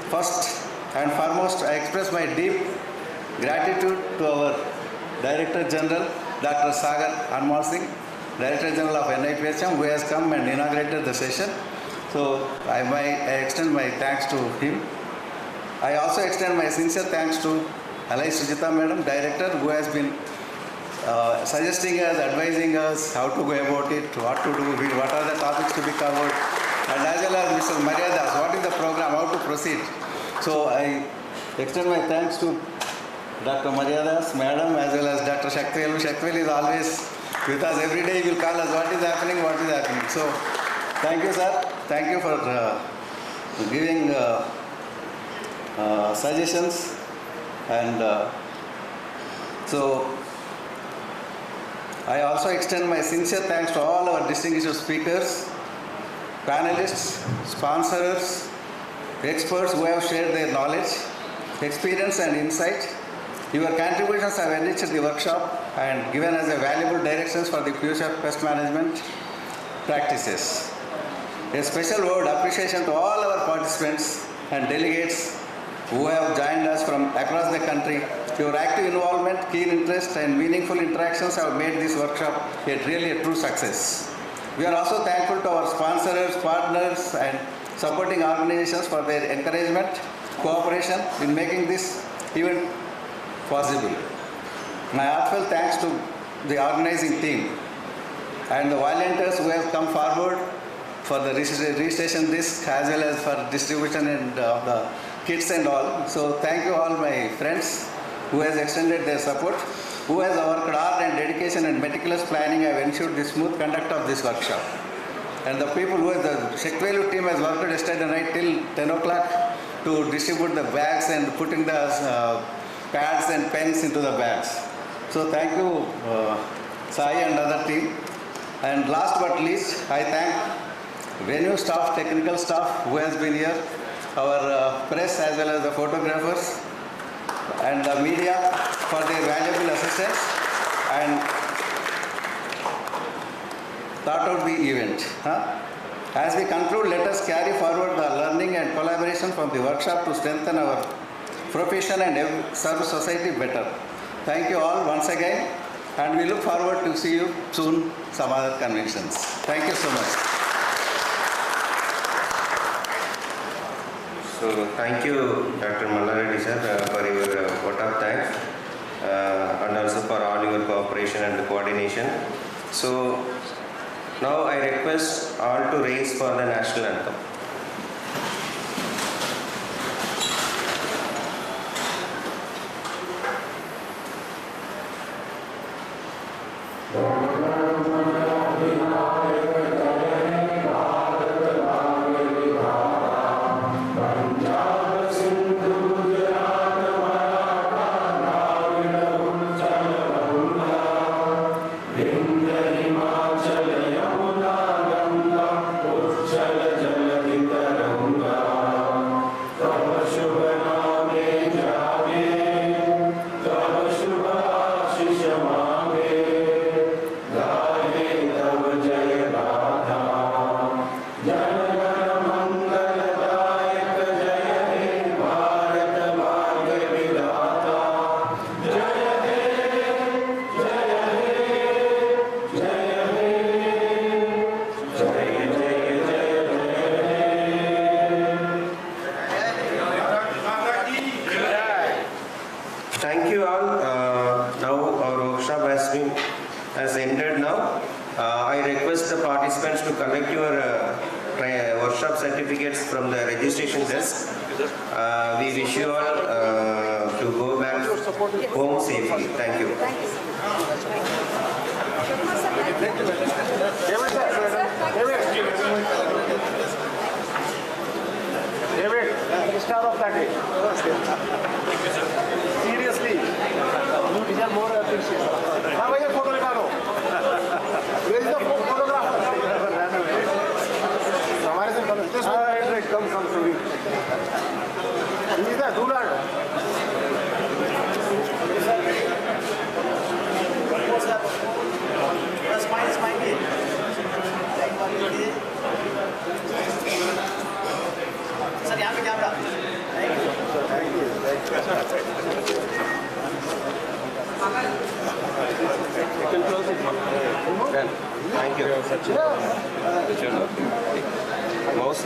first and foremost, I express my deep gratitude to our Director General, Dr. Sagar Anmol Singh, Director General of NIPHM, who has come and inaugurated the session. So I extend my thanks to him. I also extend my sincere thanks to Alai Sujita Madam, Director, who has been suggesting us, advising us how to go about it, what to do, what are the topics to be covered, and as well as Mr. Maryadas, what is the program, how to proceed. So I extend my thanks to Dr. Maryadas, Madam, as well as Dr. Shaktivel. Shaktivel is always with us every day. He will call us what is happening, what is happening. So thank you, sir. Thank you for giving suggestions. And so I also extend my sincere thanks to all our distinguished speakers, panelists, sponsors, experts who have shared their knowledge, experience and insight. Your contributions have enriched the workshop and given us a valuable directions for the future pest management practices. A special word appreciation to all our participants and delegates who have joined us from across the country. Your active involvement, keen interest and meaningful interactions have made this workshop really a true success. We are also thankful to our sponsors, partners and supporting organizations for their encouragement, cooperation in making this event possible. My heartfelt thanks to the organizing team and the volunteers who have come forward for the registration disc as well as for distribution and the kits and all. So thank you all my friends who has extended their support, who has worked hard and dedication and meticulous planning have ensured the smooth conduct of this workshop. And the people who have, the Shaktivel team has worked yesterday night till 10 o'clock to distribute the bags and putting the pads and pens into the bags. So thank you, Sai and other team. And last but least, I thank venue staff, technical staff who has been here, our press as well as the photographers and the media for their valuable assistance and thought out the event. As we conclude, let us carry forward the learning and collaboration from the workshop to strengthen our profession and serve society better. Thank you all once again, and we look forward to see you soon some other conventions. Thank you so much. So thank you, Dr. Mallareddy sir, for your vote of thanks and also for all your cooperation and coordination. So now I request all to raise for the national anthem. Thank you all. Now our workshop has ended now. I request the participants to collect your workshop certificates from the registration desk. We wish you all to go back home safely. Thank you. David, star of that day. Seriously, you deserve more appreciation. Now, where is the photo? Where is the photograph? Come to me. He is the ruler. Sir यहाँ पे camera Thank you. Most